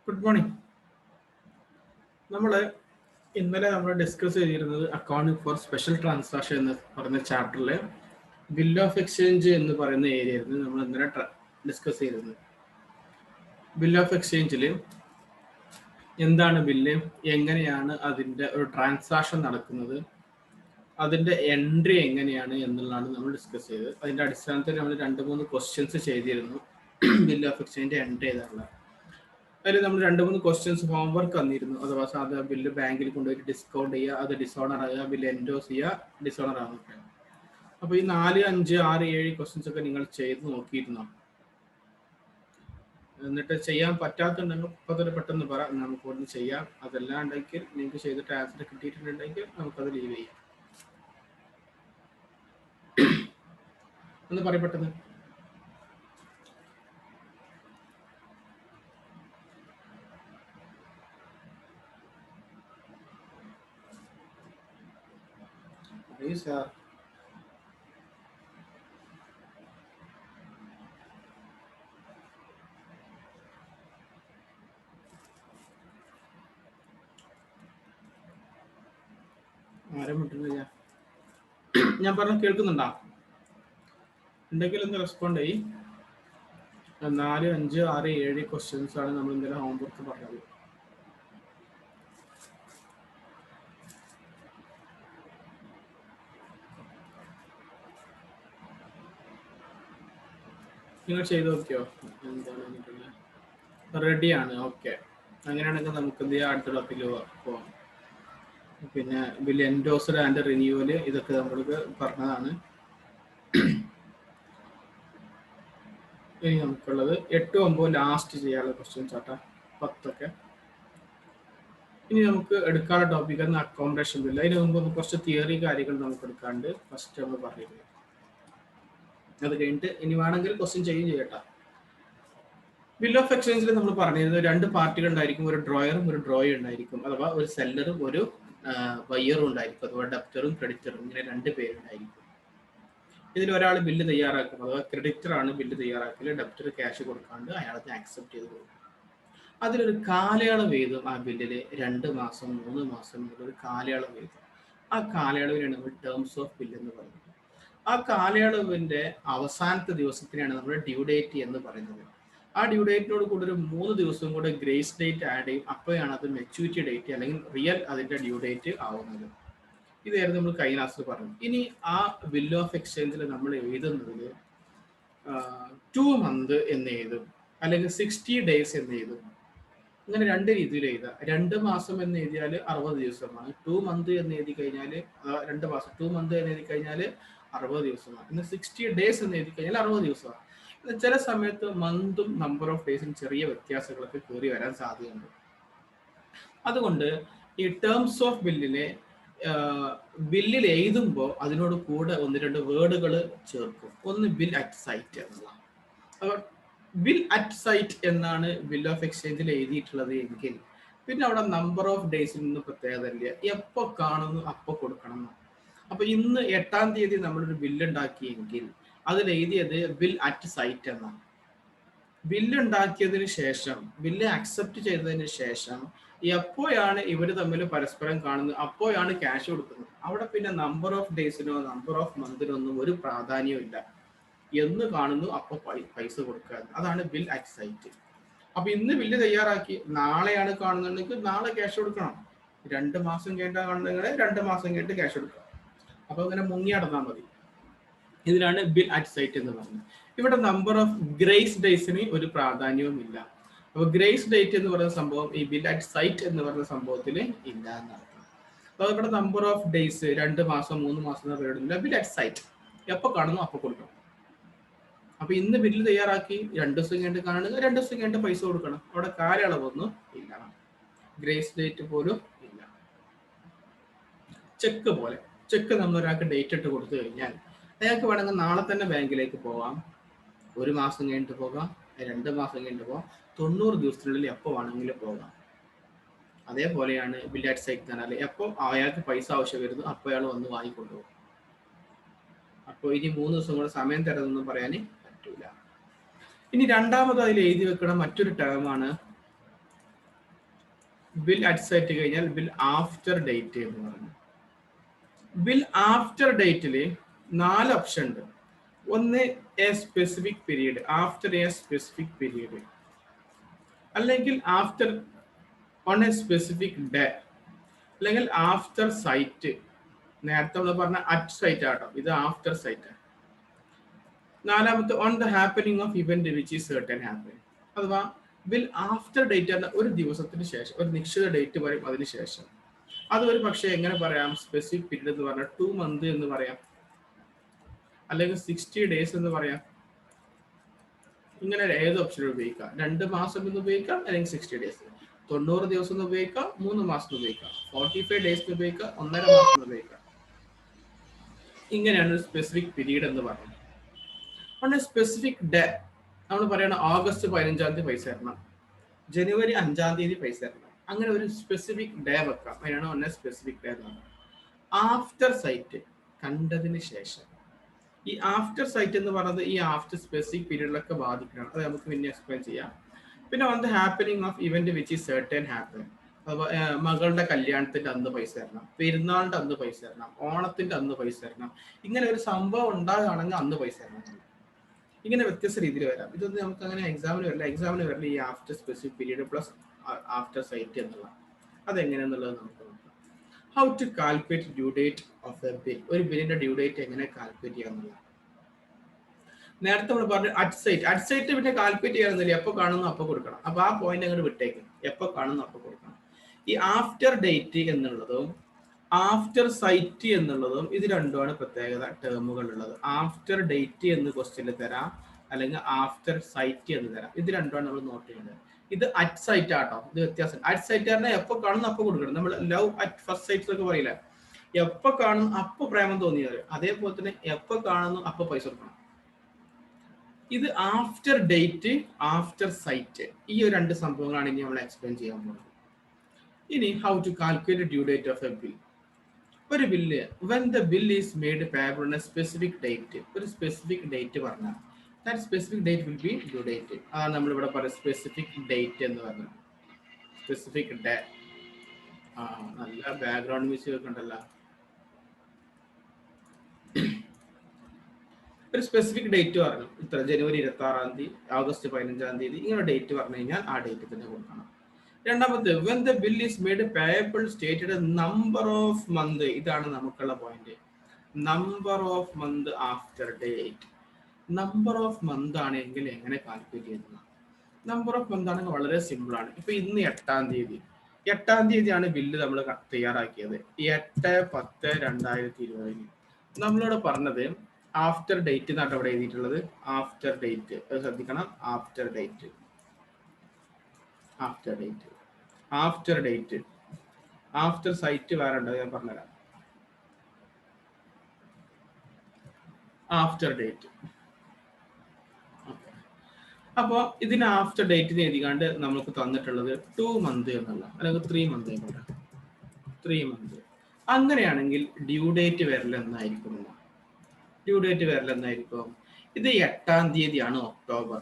Good morning. നമ്മൾ ഇന്നലെ discuss ചെയ്തിരുന്നത് അക്കൗണ്ടിങ് ഫോർ സ്പെഷ്യൽ ട്രാൻസാക്ഷൻ എന്ന് പറയുന്ന ചാപ്റ്ററിൽ ബിൽ ഓഫ് എക്സ്ചേഞ്ച് എന്ന് പറയുന്ന ഏരിയ ആയിരുന്നു നമ്മൾ ഇന്നലെ ഡിസ്കസ് ചെയ്തിരുന്നത്. ബിൽ ഓഫ് എക്സ്ചേഞ്ചിൽ എന്താണ് ബില്ല്, എങ്ങനെയാണ് അതിൻ്റെ ഒരു ട്രാൻസാക്ഷൻ നടക്കുന്നത്, അതിൻ്റെ എൻട്രി എങ്ങനെയാണ് എന്നുള്ളതാണ് നമ്മൾ ഡിസ്കസ് ചെയ്തത്. അതിൻ്റെ അടിസ്ഥാനത്തിൽ നമ്മൾ 2-3 ക്വസ്റ്റ്യൻസ് ചെയ്തിരുന്നു ബിൽ ഓഫ് എക്സ്ചേഞ്ച് എൻട്രി ചെയ്താറുള്ള. അതിൽ നമ്മൾ 2-3 ക്വസ്റ്റ്യൻസ് ഹോംവർക്ക് തന്നിരുന്നു. അഥവാ സാധാരണ ബില്ല് ബാങ്കിൽ കൊണ്ടുപോയിട്ട് ഡിസ്കൗണ്ട് ചെയ്യുക, അത് ഡിസോണർ ആകുക, ബില്ല് എൻഡോസ് ചെയ്യുക, ഡിസോണർ ആകുക. അപ്പോൾ ഈ 4, 5, 6, 7 ക്വസ്റ്റ്യൻസ് ഒക്കെ നിങ്ങൾ ചെയ്ത് നോക്കിയിരുന്നോ? എന്നിട്ട് ചെയ്യാൻ പറ്റാത്തുണ്ടെങ്കിൽ ഇപ്പോൾ തന്നെ പെട്ടെന്ന് പറ, നമുക്ക് ഒന്ന് ചെയ്യാം. അതെല്ലാം ഉണ്ടെങ്കിൽ നിങ്ങൾക്ക് ചെയ്തിട്ട് ആൻസർ കിട്ടിയിട്ടുണ്ടെങ്കിൽ നമുക്കത് ലീവ് ചെയ്യാം. ഒന്ന് പറയും പെട്ടെന്ന്. സാർ ആരും പറ്റുന്നില്ല. ഞാൻ പറഞ്ഞ കേൾക്കുന്നുണ്ടോ? ഉണ്ടെങ്കിൽ ഒന്ന് റെസ്പോണ്ട് ചെയ്യും. 4, 5, 6, 7 ക്വസ്റ്റ്യൻസ് ആണ് നമ്മൾ ഇന്നലെ ഹോംവർക്ക് പറഞ്ഞത്. നിങ്ങൾ ചെയ്ത് നോക്കിയോ? എന്താണ് റെഡിയാണ്? ഓക്കെ, അങ്ങനെയാണെങ്കിൽ നമുക്ക് എന്ത് ചെയ്യാം, അടുത്ത ടോപ്പിക്ക് പോവാം. പിന്നെ ബിൽ എൻഡോസ്ഡ് ആൻഡ് റിന്യൂവൽ ഇതൊക്കെ നമ്മൾക്ക് പറഞ്ഞതാണ്. ഇനി നമുക്കുള്ളത് 8, 9 ലാസ്റ്റ് ചെയ്യാനുള്ള ക്വസ്റ്റ്യൻസ് ആട്ടാ, 10 ഒക്കെ. ഇനി നമുക്ക് എടുക്കാനുള്ള ടോപ്പിക് ആണ് അക്കോമഡേഷൻ ബില്ല്. അതിന് മുമ്പ് കുറച്ച് തിയറി കാര്യങ്ങൾ നമുക്ക് എടുക്കാണ്ട് ഫസ്റ്റ് നമ്മൾ പറയുന്നത്. അത് കഴിഞ്ഞിട്ട് ഇനി വേണമെങ്കിൽ ക്വസ്റ്റ്യൻ ചെയ്യട്ടാ. ബിൽ ഓഫ് എക്സ്ചേഞ്ചിൽ നമ്മൾ പറഞ്ഞിരുന്നത് 2 പാർട്ടികൾ ഉണ്ടായിരിക്കും, ഒരു ഡ്രോയറും ഒരു ഡ്രോയും ഉണ്ടായിരിക്കും. അഥവാ ഒരു സെല്ലറും ഒരു ബയ്യറും ഉണ്ടായിരിക്കും. അഥവാ ഡെപ്റ്ററും ക്രെഡിറ്ററും, ഇങ്ങനെ 2 പേരുണ്ടായിരിക്കും. ഇതിൽ ഒരാൾ ബില്ല് തയ്യാറാക്കും, അഥവാ ക്രെഡിറ്റർ ആണ് ബില്ല് തയ്യാറാക്കല്. ഡെപ്റ്റർ ക്യാഷ് കൊടുക്കാണ്ട് അയാളത് ആക്സെപ്റ്റ് ചെയ്ത് കൊടുക്കും. അതിലൊരു കാലയളവ് എഴുതും ആ ബില്ലില്. 2 മാസം 3 മാസം ഒരു കാലയളവ് എഴുതും. ആ കാലയളവിനാണ് നമ്മൾ ടേംസ് ഓഫ് ബില്ല് എന്ന് പറയുന്നത്. ആ കാലയളവിന്റെ അവസാനത്തെ ദിവസത്തിനാണ് നമ്മൾ ഡ്യൂ ഡേറ്റ് എന്ന് പറയുന്നത്. ആ ഡ്യൂ ഡേറ്റിനോട് കൂടെ ഒരു 3 ദിവസം കൂടെ ഗ്രേസ് ഡേറ്റ് ആഡ് ചെയ്യും. അപ്പോഴാണ് അത് മെച്യൂരിറ്റി ഡേറ്റ് അല്ലെങ്കിൽ റിയൽ അതിന്റെ ഡ്യൂ ഡേറ്റ് ആവുന്നത്. ഇതായിരുന്നു നമ്മൾ കഴിഞ്ഞ ക്ലാസ്സിൽ പറഞ്ഞു. ഇനി ആ ബിൽ ഓഫ് എക്സ്ചേഞ്ചിൽ നമ്മൾ എഴുതുന്നതിൽ 2 months എന്ന് എഴുതും, അല്ലെങ്കിൽ 60 days എന്ന് എഴുതും. അങ്ങനെ 2 രീതിയിൽ എഴുതാം. 2 മാസം എന്ന് എഴുതിയാൽ 60 ദിവസമാണ്. 2 months എന്ന് എഴുതി കഴിഞ്ഞാൽ 2 മാസം 2 months എന്ന് എഴുതി കഴിഞ്ഞാൽ 60 ദിവസമാണ്. ഇന്ന് 60 days എന്ന് എഴുതി കഴിഞ്ഞാൽ 60 ദിവസമാണ്. ചില സമയത്ത് മന്തും നമ്പർ ഓഫ് ഡേയ്സും ചെറിയ വ്യത്യാസങ്ങളൊക്കെ കയറി വരാൻ സാധ്യതയുണ്ട്. അതുകൊണ്ട് ഈ ടേംസ് ഓഫ് ബില്ലിൽ എഴുതുമ്പോൾ അതിനോട് കൂടെ 1-2 വേർഡുകൾ ചേർക്കും. ഒന്ന് ബിൽ അറ്റ് സൈറ്റ് എന്നുള്ള. അപ്പോൾ ബിൽ അറ്റ് സൈറ്റ് എന്നാണ് ബിൽ ഓഫ് എക്സ്ചേഞ്ചിൽ എഴുതിയിട്ടുള്ളത് എങ്കിൽ പിന്നെ അവിടെ നമ്പർ ഓഫ് ഡേയ്സിൽ നിന്ന് പ്രത്യേകത ഇല്ല. എപ്പോൾ കാണുന്നു അപ്പോൾ കൊടുക്കണം. അപ്പൊ ഇന്ന് 8-ാം തീയതി നമ്മളൊരു ബില്ലുണ്ടാക്കിയെങ്കിൽ അതിൽ എഴുതിയത് ബിൽ അറ്റ് സൈറ്റ് എന്നാണ്. ബില്ലുണ്ടാക്കിയതിന് ശേഷം, ബില്ല് അക്സെപ്റ്റ് ചെയ്തതിന് ശേഷം എപ്പോഴാണ് ഇവർ തമ്മിൽ പരസ്പരം കാണുന്നത് അപ്പോഴാണ് ക്യാഷ് കൊടുക്കുന്നത്. അവിടെ പിന്നെ നമ്പർ ഓഫ് ഡേയ്സിനോ നമ്പർ ഓഫ് മന്തിനോ ഒന്നും ഒരു പ്രാധാന്യവും ഇല്ല. എന്ന് കാണുന്നു അപ്പോൾ പൈസ കൊടുക്കുക. അതാണ് ബിൽ അറ്റ് സൈറ്റ്. അപ്പൊ ഇന്ന് ബില്ല് തയ്യാറാക്കി നാളെയാണ് കാണുന്നുണ്ടെങ്കിൽ നാളെ ക്യാഷ് കൊടുക്കണം. 2 മാസം കഴിഞ്ഞാൽ കാണുന്നെങ്കിൽ 2 മാസം കഴിഞ്ഞിട്ട് ക്യാഷ് കൊടുക്കണം. അപ്പൊ അങ്ങനെ മുങ്ങി അടന്നാൽ മതി. ഇതിനാണ് ബിൽ അറ്റ് സൈറ്റ് എന്ന് പറയുന്നത്. ഇവിടെ നമ്പർ ഓഫ് ഗ്രേസ് ഡേയ്സിന് ഒരു പ്രാധാന്യവും ഇല്ല. അപ്പൊ ഗ്രേസ് ഡേറ്റ് എന്ന് പറയുന്ന സംഭവം ഈ ബിൽ അറ്റ് സൈറ്റ് എന്ന് പറയുന്ന സംഭവത്തിൽ ഇല്ല എന്നർത്ഥം. അപ്പൊ ഇവിടെ നമ്പർ ഓഫ് ഡേയ്സ് 2 മാസം 3 മാസം എന്ന പേരിടില്ല. ബിൽ അറ്റ് സൈറ്റ് എപ്പോൾ കാണുന്നു അപ്പോൾ കൊടുക്കണം. അപ്പൊ ഇന്ന് ബില്ല് തയ്യാറാക്കി 2 ദിവസം കഴിഞ്ഞിട്ട് കാണുക, 2 ദിവസം കഴിഞ്ഞിട്ട് പൈസ കൊടുക്കണം. അവിടെ കാലയളവൊന്നും ഇല്ല, ഗ്രേസ് ഡേറ്റ് പോലും ഇല്ല. ചെക്ക് പോലെ, ചെക്ക് നമ്മൾ ഒരാൾക്ക് ഡേറ്റ് ഇട്ട് കൊടുത്തു കഴിഞ്ഞാൽ അയാൾക്ക് വേണമെങ്കിൽ നാളെ തന്നെ ബാങ്കിലേക്ക് പോകാം. 1 മാസം കഴിഞ്ഞിട്ട് പോകാം, 2 മാസം കഴിഞ്ഞിട്ട് പോകാം, 90 ദിവസത്തിനുള്ളിൽ എപ്പോൾ വേണമെങ്കിലും പോകാം. അതേപോലെയാണ് ബിൽ അറ്റ് സൈറ്റ് എന്ന് പറഞ്ഞാൽ എപ്പോൾ അയാൾക്ക് പൈസ ആവശ്യം വരുന്നു അപ്പോൾ അയാൾ വന്ന് വാങ്ങിക്കൊണ്ടുപോകും. അപ്പോൾ ഇനി 3 ദിവസം കൂടെ സമയം തരുന്നൊന്നും പറയാൻ പറ്റൂല. ഇനി രണ്ടാമത് അതിൽ എഴുതി വെക്കണം മറ്റൊരു ടേമാണ് ബിൽ അറ്റ് സൈറ്റ് കഴിഞ്ഞാൽ ബിൽ ആഫ്റ്റർ ഡേറ്റ് എന്ന് പറഞ്ഞു. ബിൽ ആഫ്റ്റർ ഡേറ്റിൽ 4 ഓപ്ഷൻ ഉണ്ട്. ഒന്ന് a specific period, after a specific period, അല്ലെങ്കിൽ after on a specific day, അല്ലെങ്കിൽ ആഫ്റ്റർ സൈറ്റ്. നേരത്തെ നമ്മൾ പറഞ്ഞ അറ്റ് സൈറ്റ് ആട്ടോ, ഇത് ആഫ്റ്റർ സൈറ്റ്. നാലാമത്തെ on the happening of event which is certain happening. അഥവാ ബിൽ ആഫ്റ്റർ ഡേറ്റ് എന്ന ഒരു ദിവസത്തിന് ശേഷം, ഒരു നിശ്ചിത ഡേറ്റ് വരും അതിന് ശേഷം. അത് ഒരു പക്ഷേ എങ്ങനെ പറയാം, സ്പെസിഫിക് പീരീഡ് എന്ന് പറഞ്ഞാൽ 2 months എന്ന് പറയാം, അല്ലെങ്കിൽ 60 days എന്ന് പറയാം. ഇങ്ങനെ ഏത് ഓപ്ഷൻ ഉപയോഗിക്കാം. 2 മാസം എന്ന് ഉപയോഗിക്കാം, അല്ലെങ്കിൽ 60 days, 90 ദിവസം എന്ന് ഉപയോഗിക്കാം, 3 മാസം ഉപയോഗിക്കാം, 45 days എന്ന് ഉപയോഗിക്കാം, 1.5 മാസം ഉപയോഗിക്കാം. ഇങ്ങനെയാണ് ഒരു സ്പെസിഫിക് പീരീഡ് എന്ന് പറയുന്നത്. ഓൺ എ സ്പെസിഫിക് ഡേ നമ്മൾ പറയണം ഓഗസ്റ്റ് 15-ാം തീയതി പൈസ തരണം, ജനുവരി 5-ാം തീയതി പൈസ തരണം. അങ്ങനെ ഒരു സ്പെസിഫിക് ഡേ വെക്കാം. അതിനാണ് ഓൺ എ സ്പെസിഫിക് ഡേ എന്ന് പറയുന്നത്. ആഫ്റ്റർ സൈറ്റ് കണ്ടതിന് ശേഷം. ഈ ആഫ്റ്റർ സൈറ്റ് എന്ന് പറയുന്നത് ഈ ആഫ്റ്റർ സ്പെസിഫിക് പീരീഡിലൊക്കെ ബാധിക്കണം. അത് നമുക്ക് പിന്നെ എക്സ്പ്ലെയിൻ ചെയ്യാം. പിന്നെ on the happening of event which is certain happen. മകളുടെ കല്യാണത്തിന്റെ അന്ന് പൈസ തരണം, പെരുന്നാളിന്റെ അന്ന് പൈസ തരണം, ഓണത്തിന്റെ അന്ന് പൈസ തരണം. ഇങ്ങനെ ഒരു സംഭവം ഉണ്ടാകുകയാണെങ്കിൽ അന്ന് പൈസ തരണം. ഇങ്ങനെ വ്യത്യസ്ത രീതിയിൽ വരാം. ഇതൊന്നും നമുക്ക് അങ്ങനെ എക്സാമിന് വരില്ല. എക്സാമിന് വരില്ല ഈ after specific period plus after sight എന്നുള്ള. അതെങ്ങനെയാന്നുള്ളത് നമുക്ക് നോക്കാം. How to calculate due date of a bill. ഒരു ബില്ലിന്റെ ഡ്യൂ ഡേറ്റ് എങ്ങനെ കാൽക്കുലേറ്റ് ചെയ്യാന്നുള്ളത്. നേരത്തെ നമ്മൾ പറഞ്ഞു അറ്റ് സൈറ്റ്. അറ്റ് സൈറ്റ് പിന്നെ കാൽക്കുലേറ്റ് ചെയ്യാനൊന്നുമില്ല, എപ്പോൾ കാണുന്നു അപ്പോൾ കൊടുക്കണം. അപ്പൊ ആ പോയിന്റ് അങ്ങോട്ട് വിട്ടേക്കും, എപ്പോൾ കാണുന്നു അപ്പോൾ കൊടുക്കണം. ഈ ആഫ്റ്റർ ഡേറ്റ് എന്നുള്ളതും ആഫ്റ്റർ സൈറ്റ് എന്നുള്ളതും ഇത് രണ്ടുമാണ് പ്രത്യേകത ടേമുകൾ ഉള്ളത്. ആഫ്റ്റർ ഡേറ്റ് എന്ന് ക്വസ്റ്റ്യനിൽ തരാം, അല്ലെങ്കിൽ ആഫ്റ്റർ സൈറ്റ് എന്ന് തരാം. ഇത് രണ്ടുമാണ് നമ്മൾ നോട്ട് ചെയ്യുന്നത്. ഇത് അറ്റ് സൈറ്റ് ആട്ടോ, ഇത് വ്യത്യാസം. അറ്റ് സൈറ്റ് പറഞ്ഞാൽ എപ്പോൾ കാണുന്നു അപ്പോൾ കൊടുക്കണം. നമ്മൾ ലവ് അറ്റ് ഫസ്റ്റ് സൈറ്റ് ഒക്കെ പറയില്ല, എപ്പോൾ കാണുന്നു അപ്പോൾ പ്രേമം തോന്നിയത്. അതേപോലെ തന്നെ എപ്പോൾ കാണുന്നു അപ്പോൾ പൈസ കൊടുക്കണം. ഇത് ആഫ്റ്റർ ഡേറ്റ്, ആഫ്റ്റർ സൈറ്റ്, ഈ ഒരു 2 സംഭവങ്ങളാണ് ഇനി നമ്മൾ എക്സ്പ്ലെയിൻ ചെയ്യാൻ പോകുന്നത്. ഇനി how to calculate due date of a bill. ഒരു bill when the bill is made payable on a specific date, ഒരു സ്പെസിഫിക് ഡേറ്റ് പറഞ്ഞാൽ that specific date will be due date. അതാണ് നമ്മളിവിടെ പറയുന്നത് സ്പെസിഫിക് ഡേറ്റ് എന്ന് പറഞ്ഞത്. Specific day. നല്ല background music ഒക്കെ ഉണ്ടല്ലോ. ഒരു സ്പെസിഫിക് ഡേറ്റ് പറഞ്ഞു, ഇത്ര ജനുവരി 26-ാം തീയതി, ഓഗസ്റ്റ് 15-ാം തീയതി, ഇങ്ങനെ ഡേറ്റ് പറഞ്ഞു കഴിഞ്ഞാൽ ആ ഡേറ്റ് തന്നെ കൊടുക്കണം. രണ്ടാമത്തെ when the bill is made payable stated number of month. ഇതാണ് നമുക്കുള്ള point. Number of month after date. Number of month ആണെങ്കിൽ എങ്ങനെ കാൽക്കുലേറ്റ് ചെയ്യുന്നത്? നമ്പർ ഓഫ് മന്ത് ആണെങ്കിൽ വളരെ സിമ്പിൾ ആണ്. ഇപ്പൊ ഇന്ന് 8-ാം തീയതി, 8-ാം തീയതിയാണ് ബില്ല് നമ്മൾ തയ്യാറാക്കിയത്. 8/10/2020. നമ്മളോട് പറഞ്ഞത് ആഫ്റ്റർ ഡേറ്റ് എന്നാണ് അവിടെ എഴുതിയിട്ടുള്ളത്. ആഫ്റ്റർ ഡേറ്റ് ശ്രദ്ധിക്കണം. After date, after date, after date. After sight വേറെ ഉണ്ട്, ഞാൻ പറഞ്ഞുതരാം. After date. അപ്പോൾ ഇതിന് ആഫ്റ്റർ ഡേറ്റിന് എഴുതിക്കാണ്ട് നമുക്ക് തന്നിട്ടുള്ളത് 2 months എന്നുള്ള, അല്ലെങ്കിൽ 3 months ആയിക്കോട്ടെ, 3 months. അങ്ങനെയാണെങ്കിൽ ഡ്യൂ ഡേറ്റ് വരൽ എന്നായിരിക്കും? ഡ്യൂ ഡേറ്റ് വരൽ എന്നായിരിക്കും? ഇത് 8-ാം തീയതിയാണ് ഒക്ടോബർ.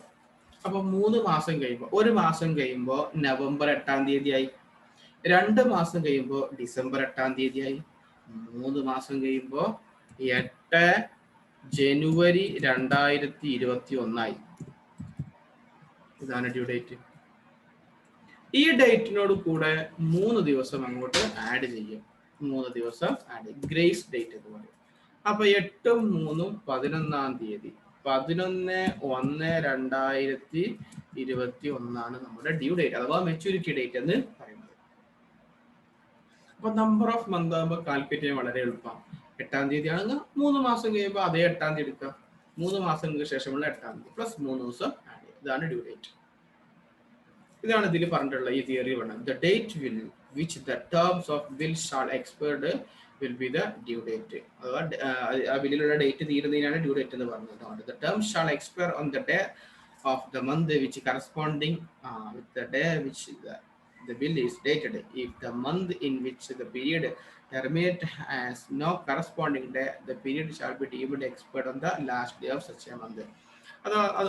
അപ്പൊ 3 മാസം കഴിയുമ്പോൾ, 1 മാസം കഴിയുമ്പോൾ നവംബർ 8-ാം തീയതിയായി, 2 മാസം കഴിയുമ്പോൾ ഡിസംബർ 8-ാം തീയതിയായി, 3 മാസം കഴിയുമ്പോൾ 8 ജനുവരി 2021 ഇതാണ് ഡ്യൂ ഡേറ്റ്. ഈ ഡേറ്റിനോട് കൂടെ 3 ദിവസം അങ്ങോട്ട് ആഡ് ചെയ്യും. 3 ദിവസം ആഡ് ചെയ്യും. ഗ്രേസ് ഡേറ്റ് എന്ന് പറയും. അപ്പൊ 8-ഉം 3-ഉം 11-ാം തീയതി, 11/1/2021 നമ്മുടെ ഡ്യൂ ഡേറ്റ് അഥവാ മെച്യൂരിറ്റി ഡേറ്റ് എന്ന് പറയുന്നത്. അപ്പൊ നമ്പർ ഓഫ് മന്ത് ആകുമ്പോൾ കാൽക്കുലേറ്റ് ചെയ്യാൻ വളരെ എളുപ്പമാണ്. 8-ാം തീയതി ആണെങ്കിൽ 3 മാസം കഴിയുമ്പോൾ അതേ 8-ാം തീയതി എടുക്കുക. 3 മാസങ്ങൾക്ക് ശേഷമുള്ള 8-ാം തീയതി പ്ലസ് 3 ദിവസം ആഡ് ചെയ്യുക. ഇതാണ് ഡ്യൂ ഡേറ്റ്. ഇതാണ് ഇതിൽ പറഞ്ഞിട്ടുള്ള ഈ തിയറി പറഞ്ഞത്. The date will which the terms of bill shall expired will be the due date. ആ ബില്ലിലുള്ള ഡേറ്റ് തീരുന്നതിനാണ് ഡ്യൂ ഡേറ്റ് എന്ന് പറഞ്ഞത്. The term shall expire on the day of the month which corresponding with the day which the bill is dated. If the month in which the period terminate has no corresponding day, the period shall be deemed expired on the last day of such a month.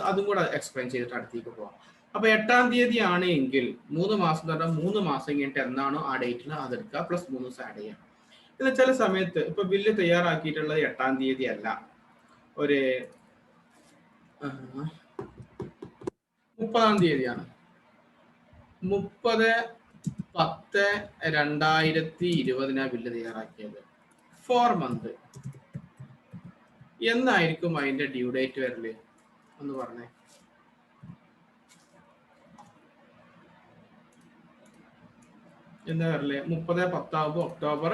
അതും കൂടെ explain ചെയ്തിട്ട് അടുത്തേക്ക് പോവാം. അപ്പൊ 8-ാം തീയതി ആണ് എങ്കിൽ 3 മാസം എന്ന് പറഞ്ഞാൽ 3 മാസം കഴിഞ്ഞിട്ട് എന്നാണോ ആ ഡേറ്റിന് അതെടുക്കുക പ്ലസ് 3 ദിവസം ആഡ് ചെയ്യാം. ഇത് ചില സമയത്ത് ഇപ്പൊ ബില്ല് തയ്യാറാക്കിയിട്ടുള്ളത് 8-ാം തീയതി അല്ല, ഒരു 30-ാം തീയതിയാണ്. 30/10/2020 ബില്ല് തയ്യാറാക്കിയത്. 4 മന്ത് എന്നായിരിക്കും അതിന്റെ ഡ്യൂ ഡേറ്റ് വരല് ഒന്ന് പറഞ്ഞേ. എന്താ വരല്? 30/10 ഒക്ടോബർ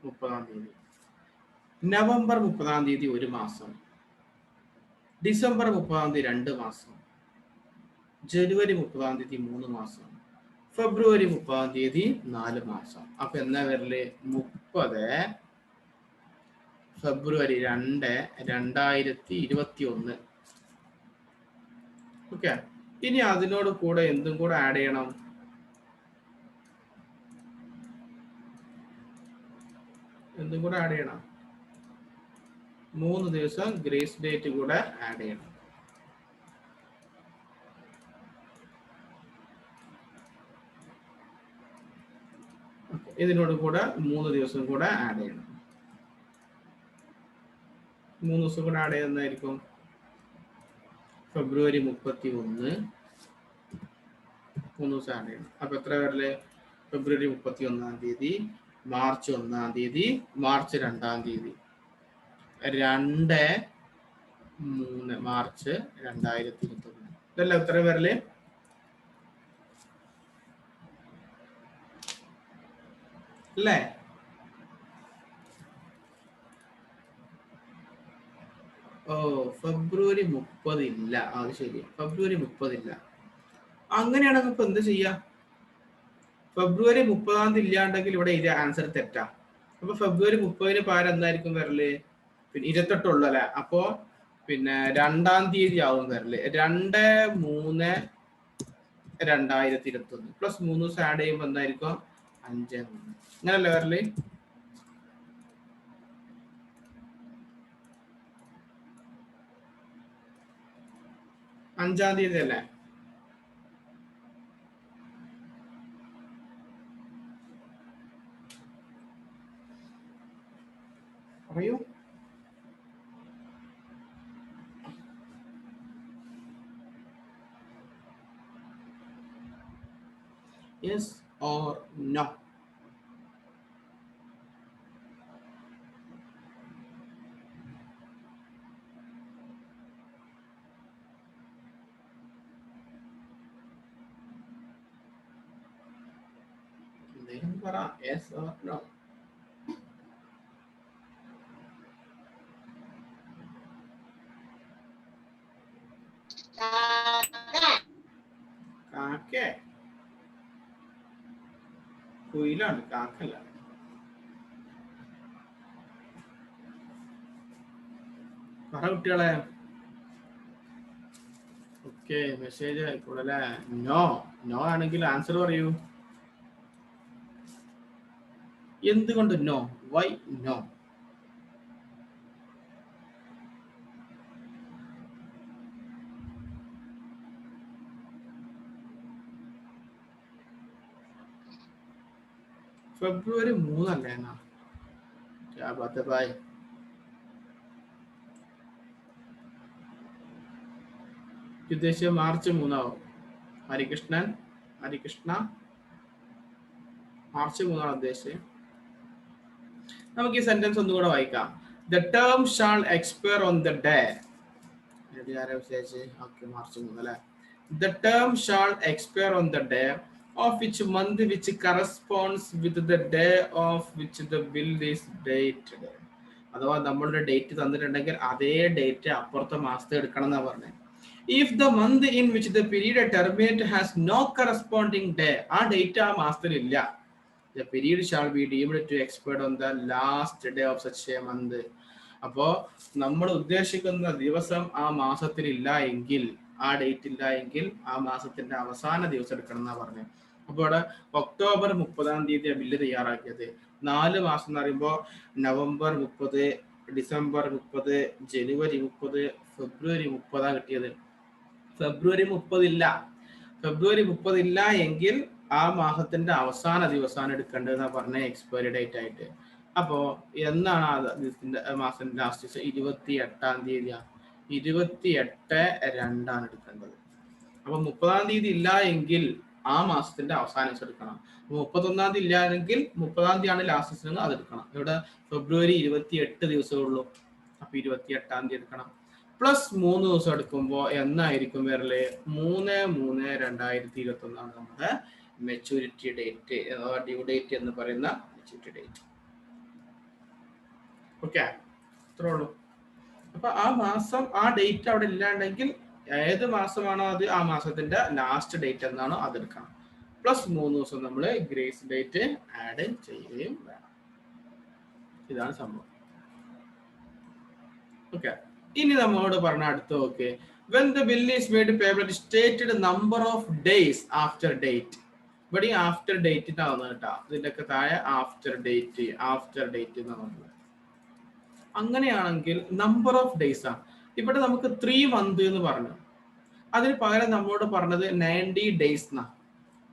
30-ാം തീയതി, നവംബർ 30-ാം തീയതി 1 മാസം, ഡിസംബർ 30-ാം തീയതി 2 മാസം, ജനുവരി 30-ാം തീയതി 3 മാസം, ഫെബ്രുവരി 30-ാം തീയതി 4 മാസം. അപ്പൊ എന്നാ വരല്? 30 ഫെബ്രുവരി 2 2021. ഓക്കെ. ഇനി അതിനോട് കൂടെ എന്തും കൂടെ ആഡ് ചെയ്യണം. എന്തും കൂടെ ആഡ് ചെയ്യണം? 3 ദിവസം ഗ്രേസ് ഡേറ്റ് കൂടെ ആഡ് ചെയ്യണം. ഇതിനോട് കൂടെ 3 ദിവസം കൂടെ ആഡ് ചെയ്യണം. 3 ദിവസം കൂടെ ആഡ് ചെയ്യുന്നതായിരിക്കും ഫെബ്രുവരി 31. 3 ദിവസം ആഡ് ചെയ്യണം. അപ്പൊ എത്ര വരല്? ഫെബ്രുവരി 31-ാം തീയതി, മാർച്ച് 1-ാം തീയതി, മാർച്ച് 2-ാം തീയതി, 2-3 മാർച്ച് 2021. ഇതല്ല എത്ര വരല്? അല്ലേ? ഓ, ഫെബ്രുവരി 30 ഇല്ല. അത് ശരി, ഫെബ്രുവരി 30 ഇല്ല. അങ്ങനെയാണെങ്കിൽ ഇപ്പൊ എന്ത് ചെയ്യാ? ഫെബ്രുവരി 30-ാം തീയതി ഇല്ലാണ്ടെങ്കിൽ ഇവിടെ ഇത് ആൻസർ തെറ്റാ. അപ്പൊ ഫെബ്രുവരി 30-ന് പകരം എന്തായിരിക്കും വരല്? പിന്നെ 28 ഉള്ളു അല്ലെ? അപ്പോ പിന്നെ 2-ാം തീയതി ആവും വരല്. 2-3-2021 പ്ലസ് 3 ദിവസം ആഡ് ചെയ്യുമ്പോൾ എന്തായിരിക്കും? 5-3. അങ്ങനല്ലേ വരല്? അഞ്ചാം തീയതി അല്ലേ? പറയൂ. Yes or no? എന്തെങ്കിലും പറ. Yes or no? കാക്കേ? കുയിലാണ്, കാക്കല്ല. പറ കുട്ടികളെ. ഓക്കെ, മെസ്സേജ് ആയിക്കോളല്ലേ. നോ. നോ ആണെങ്കിൽ ആൻസർ പറയൂ. എന്തുകൊണ്ട് നോ? Y no? ഫെബ്രുവരി 3 അല്ലേ എന്നാ? ഉദ്ദേശിച്ച മാർച്ച് 3 ആവും. ഹരികൃഷ്ണൻ, ഹരികൃഷ്ണ, മാർച്ച് 3 ഉദ്ദേശിച്ചത്. നമുക്ക് ഈ സെന്റൻസ് ഒന്നുകൂടെ വായിക്കാം. The term shall expire on the day. Okay, March 3 അല്ലേ? The term shall expire on the day of which month which corresponds with the day of which the bill is dated. അഥവാ നമ്മളുടെ date തന്നിട്ടുണ്ടെങ്കിൽ അതേ date അപ്പുറത്തെ മാസത്തെ എടുക്കണം എന്നാ പറഞ്ഞത്. If the month in which the period terminated has no corresponding day, ആ ഡേറ്റ് ആ മാസത്തിൽ ഇല്ല, the period shall be deemed to expire on the last day of such a month. അപ്പോ നമ്മൾ ഉദ്ദേശിക്കുന്ന ദിവസം ആ മാസത്തിൽ ഇല്ല എങ്കിൽ, ആ ഡേറ്റ് ഇല്ല എങ്കിൽ ആ മാസത്തിന്റെ അവസാന ദിവസം എടുക്കണം എന്നാ പറഞ്ഞത്. അപ്പൊ ഇവിടെ ഒക്ടോബർ 30-ാം തീയതി ബില്ല് തയ്യാറാക്കിയത്. 4 മാസം എന്ന് പറയുമ്പോൾ നവംബർ 30, ഡിസംബർ 30, ജനുവരി 30, ഫെബ്രുവരി 30 കിട്ടിയത്. ഫെബ്രുവരി 30 ഇല്ല. ഫെബ്രുവരി 30 ഇല്ല എങ്കിൽ ആ മാസത്തിന്റെ അവസാന ദിവസമാണ് എടുക്കേണ്ടതെന്നാ പറഞ്ഞ എക്സ്പയറി ഡേറ്റ് ആയിട്ട്. അപ്പോ എന്നാണ് മാസം ലാസ്റ്റ് 28-ാം തീയതിയാണ്. 28/2 എടുക്കേണ്ടത്. അപ്പൊ 30-ാം തീയതി ഇല്ല എങ്കിൽ ആ മാസത്തിന്റെ അവസാനം എടുക്കണം. 31-ാം തീയതി ഇല്ല എങ്കിൽ 30-ാം തീയതിയാണ് ലാസ്റ്റ് അത് എടുക്കണം. ഇവിടെ ഫെബ്രുവരി 28 ദിവസമേ ഉള്ളൂ. അപ്പൊ 28-ാം തീയതി എടുക്കണം. പ്ലസ് 3 ദിവസം എടുക്കുമ്പോൾ എന്നായിരിക്കും വരല്? 3/3/2021 നമ്മുടെ മെച്ചൂരിറ്റി ഡേറ്റ്, ഡ്യൂ ഡേറ്റ് എന്ന് പറയുന്ന മെച്ചൂരിറ്റി ഡേറ്റ്. ഓക്കെ, അത്രേ ഉള്ളൂ. അപ്പൊ ആ മാസം ആ ഡേറ്റ് അവിടെ ഇല്ലാണ്ടെങ്കിൽ ഏത് മാസമാണോ അത് ആ മാസത്തിന്റെ ലാസ്റ്റ് ഡേറ്റ് എന്നാണോ അതെടുക്കണം. പ്ലസ് 3 ദിവസം നമ്മൾ ഗ്രേസ് ഡേറ്റ് ആഡ് ചെയ്യുകയും വേണം. ഇതാണ് സംഭവം. ഓക്കെ, ഇനി നമ്മളോട് പറഞ്ഞ അടുത്ത okay, when the bill is made payable stated number of days after date. ഇവിടെ ആഫ്റ്റർ ഡേറ്റ് ആവുന്നത് കേട്ടോ. ഇതിന്റെ ഒക്കെ താഴെ ആഫ്റ്റർ ഡേറ്റ് എന്നാണ്. അങ്ങനെയാണെങ്കിൽ നമ്പർ ഓഫ് ഡേയ്സ് ആണ്. ഇവിടെ നമുക്ക് 3 months എന്ന് പറഞ്ഞു, അതിന് പകരം നമ്മളോട് പറഞ്ഞത് 90 days എന്നാ.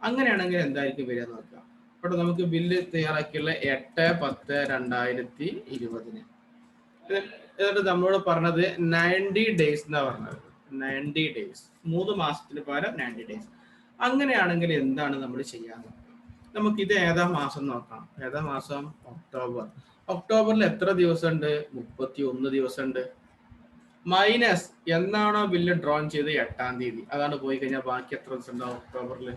അങ്ങനെയാണെങ്കിൽ എന്തായിരിക്കും വരിക നോക്കാം. ഇവിടെ നമുക്ക് ബില്ല് തയ്യാറാക്കിയുള്ള 8/10/2020. എന്നിട്ട് നമ്മളോട് പറഞ്ഞത് 90 days എന്നാ പറഞ്ഞത്. 90 days, 3 മാസത്തിന് പകരം 90 days. അങ്ങനെയാണെങ്കിൽ എന്താണ് നമ്മൾ ചെയ്യാൻ നോക്കാം. നമുക്ക് ഇത് ഏതാ മാസം നോക്കാം. ഏതാ മാസം? ഒക്ടോബർ. ഒക്ടോബറിൽ എത്ര ദിവസം ഉണ്ട്? 31 ദിവസം ഉണ്ട്. മൈനസ് എന്നാണോ ബില്ല് ഡ്രോൺ ചെയ്ത് 8-ാം തീയതി, അതാണ് പോയി കഴിഞ്ഞാൽ ബാക്കി എത്ര ദിവസം ഉണ്ടാവും ഒക്ടോബറിൽ?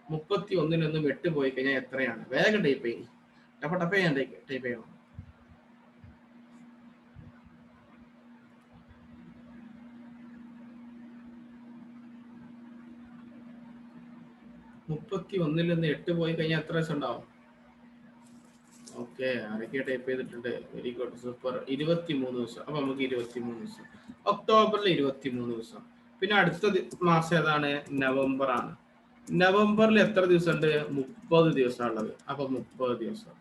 31-ൽ 8 പോയി കഴിഞ്ഞാൽ എത്രയാണ്? വേഗം ടൈപ്പ് ചെയ്യും. ടൈപ്പ് ചെയ്യണം. 31-ൽ 8 പോയി കഴിഞ്ഞാൽ എത്ര ദിവസം ഉണ്ടാവും? ഓക്കെ, ആരൊക്കെ ടൈപ്പ് ചെയ്തിട്ടുണ്ട്? Very good, super. 23 ദിവസം. അപ്പൊ നമുക്ക് 23 ദിവസം. ഒക്ടോബറിൽ 23 ദിവസം. പിന്നെ അടുത്ത മാസം ഏതാണ്? നവംബർ ആണ്. നവംബറിൽ എത്ര ദിവസം ഉണ്ട്? 30 ദിവസം ഉള്ളത്. അപ്പൊ 30 ദിവസം.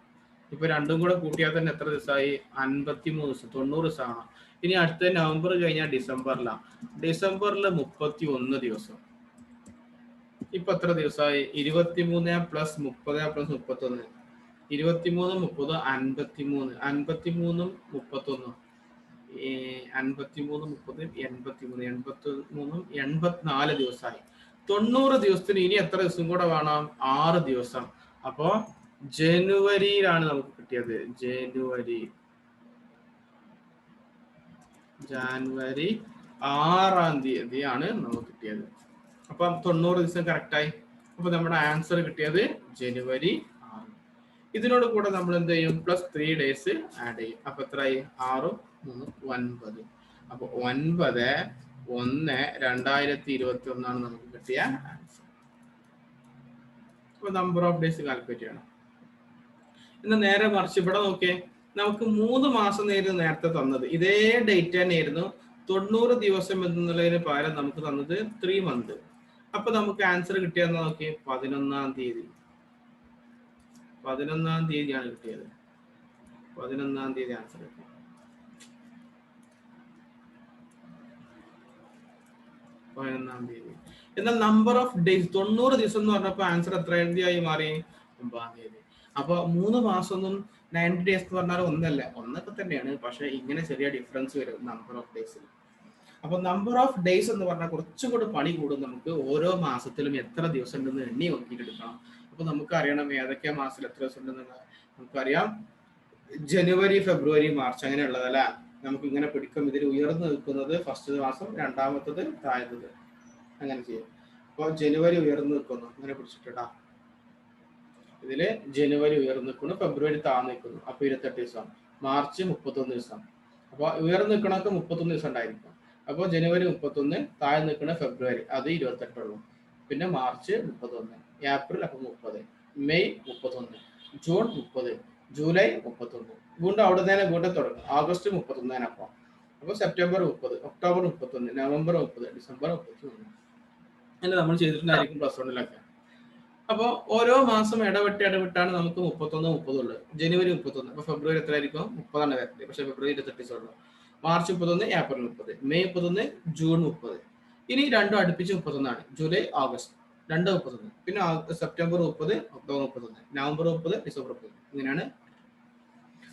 ഇപ്പൊ രണ്ടും കൂടെ കൂട്ടിയാൽ തന്നെ എത്ര ദിവസമായി? 53 ദിവസം. 90 ദിവസമാണ്. ഇനി അടുത്ത നവംബർ കഴിഞ്ഞാൽ ഡിസംബറിലാണ്. ഡിസംബറിൽ 31 ദിവസം. ഇപ്പൊ എത്ര ദിവസമായി? 23 + 30 + 31. 23, 30, 53. 53-ഉം 31. 53, 30, 83. 83-ഉം 84 ദിവസമായി. 90 ദിവസത്തിന് ഇനി എത്ര ദിവസം കൂടെ വേണം? 6 ദിവസം. അപ്പോ ജനുവരിയിലാണ് നമുക്ക് കിട്ടിയത്. ജനുവരി 6-ാം തീയതിയാണ് നമുക്ക് കിട്ടിയത്. അപ്പൊ 90 ദിവസം കറക്റ്റായി. അപ്പൊ നമ്മുടെ ആൻസർ കിട്ടിയത് ജനുവരി 6. ഇതിനോട് കൂടെ നമ്മൾ എന്ത് ചെയ്യും? പ്ലസ് 3 days ആഡ് ചെയ്യും. അപ്പൊ എത്രയായി? 6, 3, 9. അപ്പൊ 9/1/2021 നമുക്ക് കിട്ടിയ ആൻസർ. അപ്പൊ നമ്പർ ഓഫ് ഡേയ്സ് കാൽക്കുലേറ്റ് ചെയ്യണം. എന്നാൽ നേരെ മറിച്ച് ഇവിടെ നോക്കിയേ, നമുക്ക് 3 മാസം നേരത്തെ തന്നത് ഇതേ ഡേറ്റ് തന്നെയായിരുന്നു. 90 ദിവസം എന്നുള്ളതിന് പകരം നമുക്ക് തന്നത് 3 months. അപ്പൊ നമുക്ക് ആൻസർ കിട്ടിയെന്ന് നോക്കി, 11-ാം തീയതി. 11-ാം തീയതിയാണ് കിട്ടിയത്. 11-ാം തീയതി ആൻസർ കിട്ടി. എന്നാൽ നമ്പർ ഓഫ് ഡേയ്സ് 90 ദിവസം എന്ന് പറഞ്ഞപ്പോ ആൻസർ എത്ര തീയതിയായി മാറി? 9-ാം തീയതി. അപ്പൊ 3 മാസം ഒന്നും 90 days എന്ന് പറഞ്ഞാൽ ഒന്നല്ല, ഒന്നൊക്കെ തന്നെയാണ്. പക്ഷെ ഇങ്ങനെ ചെറിയ ഡിഫറൻസ് വരും നമ്പർ ഓഫ് ഡേയ്സിൽ. അപ്പൊ നമ്പർ ഓഫ് ഡേയ്സ് എന്ന് പറഞ്ഞാൽ കുറച്ചും കൂടി പണി കൂടും. നമുക്ക് ഓരോ മാസത്തിലും എത്ര ദിവസം ഉണ്ടെന്ന് എണ്ണി നോക്കിയിട്ട് എടുക്കണം. അപ്പൊ നമുക്ക് അറിയണം ഏതൊക്കെ മാസത്തിൽ എത്ര ദിവസം ഉണ്ടെന്നുള്ളത്. നമുക്കറിയാം ജനുവരി, ഫെബ്രുവരി, മാർച്ച് അങ്ങനെയുള്ളതല്ല. നമുക്ക് ഇങ്ങനെ പിടിക്കും. ഇതിൽ ഉയർന്നു നിൽക്കുന്നത് ഫസ്റ്റ് മാസം, രണ്ടാമത്തത് താഴ്ന്നത്, അങ്ങനെ ചെയ്യും. അപ്പൊ ജനുവരി ഉയർന്നു നിൽക്കുന്നു, അങ്ങനെ പിടിച്ചിട്ടാ. ഇതില് ജനുവരി ഉയർന്നു നിൽക്കുന്നു, ഫെബ്രുവരി താഴ്ന്നു നിൽക്കുന്നു, അപ്പൊ 28 ദിവസം. മാർച്ച് 31 ദിവസം. അപ്പൊ ഉയർന്നു നിൽക്കണമൊക്കെ 31 ദിവസം ഉണ്ടായിരിക്കും. അപ്പോൾ ജനുവരി 31, താഴെ നിൽക്കുന്ന ഫെബ്രുവരി, അത് 28 ഉള്ളൂ. പിന്നെ മാർച്ച് 31, ഏപ്രിൽ അപ്പൊ 30, മെയ് 31, ജൂൺ 30, ജൂലൈ 31. വീണ്ടും അവിടെ തന്നെ വീണ്ടും തുടങ്ങും. ആഗസ്റ്റ് 31. അപ്പൊ സെപ്റ്റംബർ 30, ഒക്ടോബർ 31, നവംബർ 30, ഡിസംബർ 31. അങ്ങനെ നമ്മൾ ചെയ്തിട്ടുണ്ടായിരിക്കും പ്ലസ് 1-ലൊക്കെ. അപ്പോൾ ഓരോ മാസം ഇടവിട്ടാണ് നമുക്ക് 31, 30 ഉള്ളത്. ജനുവരി 31, അപ്പൊ ഫെബ്രുവരി എത്ര ആയിരിക്കും? 30 വരട്ടെ. പക്ഷെ ഫെബ്രുവരി 28 ഉള്ളൂ. മാർച്ച് 31, ഏപ്രിൽ 30, മെയ് 31, ജൂൺ 30, ഇനി രണ്ടും അടുപ്പിച്ച് 31 ജൂലൈ ഓഗസ്റ്റ് 2 31 പിന്നെ സെപ്റ്റംബർ 30 ഒക്ടോബർ 31 നവംബർ 30 ഡിസംബർ 30 ഇങ്ങനെയാണ്.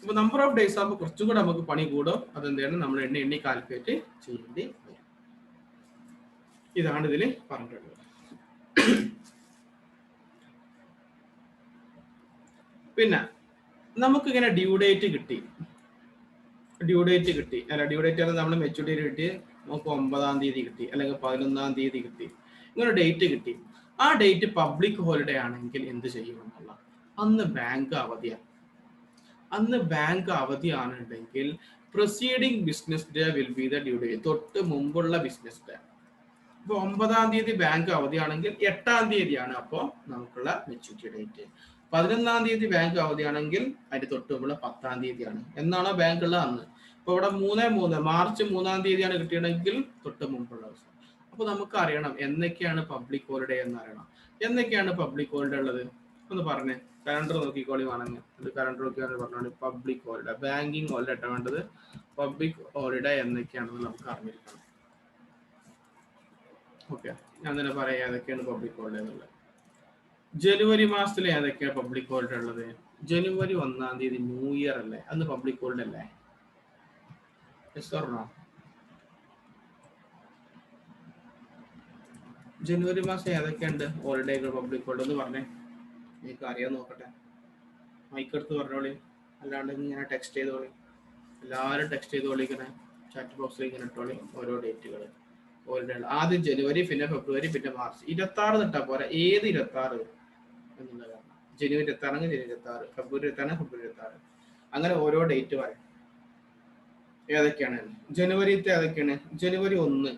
അപ്പൊ നമ്പർ ഓഫ് ഡേയ്സ് ആകുമ്പോൾ കുറച്ചും കൂടെ നമുക്ക് പണി കൂടും. അതെന്താണ് നമ്മൾ എണ്ണി കാൽക്കുലേറ്റ് ചെയ്യേണ്ടി വരും. ഇതാണ് ഇതിൽ പറഞ്ഞിട്ടുള്ളത്. പിന്നെ നമുക്കിങ്ങനെ ഡ്യൂ ഡേറ്റ് കിട്ടി അല്ല ഡ്യൂ ഡേറ്റ് ആണ് നമ്മൾ മെച്ചൂരിറ്റി കിട്ടി. നമുക്ക് 9-ാം തീയതി കിട്ടി, അല്ലെങ്കിൽ 11-ാം തീയതി കിട്ടി, ഇങ്ങനെ ഡേറ്റ് കിട്ടി. ആ ഡേറ്റ് പബ്ലിക് ഹോളിഡേ ആണെങ്കിൽ എന്ത് ചെയ്യുമെന്നുള്ള, അന്ന് ബാങ്ക് അവധിയാണെന്നുണ്ടെങ്കിൽ proceeding business day will be the due date, തൊട്ട് മുമ്പുള്ള ബിസിനസ് ഡേ. ഇപ്പൊ 9-ാം തീയതി ബാങ്ക് അവധിയാണെങ്കിൽ 8-ാം തീയതിയാണ് അപ്പോൾ നമുക്കുള്ള മെച്ചൂരിറ്റി ഡേറ്റ്. 11-ാം തീയതി ബാങ്ക് അവധിയാണെങ്കിൽ അതിന്റെ തൊട്ട് മുമ്പുള്ള 10-ാം തീയതിയാണ്. എന്നാണോ ബാങ്ക് ഉള്ളത് അന്ന്. ഇപ്പൊ ഇവിടെ 3 മാർച്ച് 3-ാം തീയതിയാണ് കിട്ടിയതെങ്കിൽ തൊട്ട് മുമ്പുള്ള ദിവസം. അപ്പൊ നമുക്ക് അറിയണം എന്നൊക്കെയാണ് പബ്ലിക് ഹോളിഡേ എന്ന് അറിയണം. എന്നൊക്കെയാണ് പബ്ലിക് ഹോളിഡേ ഉള്ളത് ഒന്ന് പറഞ്ഞേ. കലണ്ടർ നോക്കിക്കോളി വേണമെങ്കിൽ, ഇത് കലണ്ടർ നോക്കിയാണ് പറഞ്ഞോളി. പബ്ലിക് ഹോളിഡേ, ബാങ്കിങ് ഹോളിഡേ ആയിട്ട് വേണ്ടത്. പബ്ലിക് ഹോളിഡേ എന്നൊക്കെയാണെന്ന് നമുക്ക് അറിഞ്ഞിരിക്കണം. ഓക്കെ, ഞാൻ തന്നെ പറയാം ഏതൊക്കെയാണ് പബ്ലിക് ഹോളിഡേ എന്നുള്ളത്. ജനുവരി മാസത്തിൽ ഏതൊക്കെയാണ് പബ്ലിക് ഹോളിഡേ ഉള്ളത്? ജനുവരി 1-ാം തീയതി ന്യൂ ഇയർ അല്ലേ, അന്ന് പബ്ലിക് ഹോളിഡേ അല്ലേ? ജനുവരി മാസം ഏതൊക്കെയുണ്ട് ഹോളിഡേകൾ പബ്ലിക് ഹോളിഡേ എന്ന് പറഞ്ഞേ. എനിക്ക് അറിയാൻ നോക്കട്ടെ. മൈക്കെടുത്ത് പറഞ്ഞോളി, അല്ലാണ്ട് ഇങ്ങനെ ടെക്സ്റ്റ് ചെയ്തോളി. എല്ലാവരും ടെക്സ്റ്റ് ചെയ്തോളി, ഇങ്ങനെ ചാറ്റ് ബോക്സിൽ ഇങ്ങനെ ഇട്ടോളി ഓരോ ഡേറ്റുകൾ ഹോളിഡേ. ആദ്യം ജനുവരി, പിന്നെ ഫെബ്രുവരി, പിന്നെ മാർച്ച്. 26 ഇട്ടാ പോരാ, ഏത് 26 എന്നുള്ളതാണ്. ജനുവരി 26 ആണെങ്കിൽ ജനുവരി 26, ഫെബ്രുവരി 26 ഫെബ്രുവരി 26, അങ്ങനെ ഓരോ ഡേറ്റ് പറയും ഏതൊക്കെയാണ്. ജനുവരിത്തെ ഏതൊക്കെയാണ്? ജനുവരി 1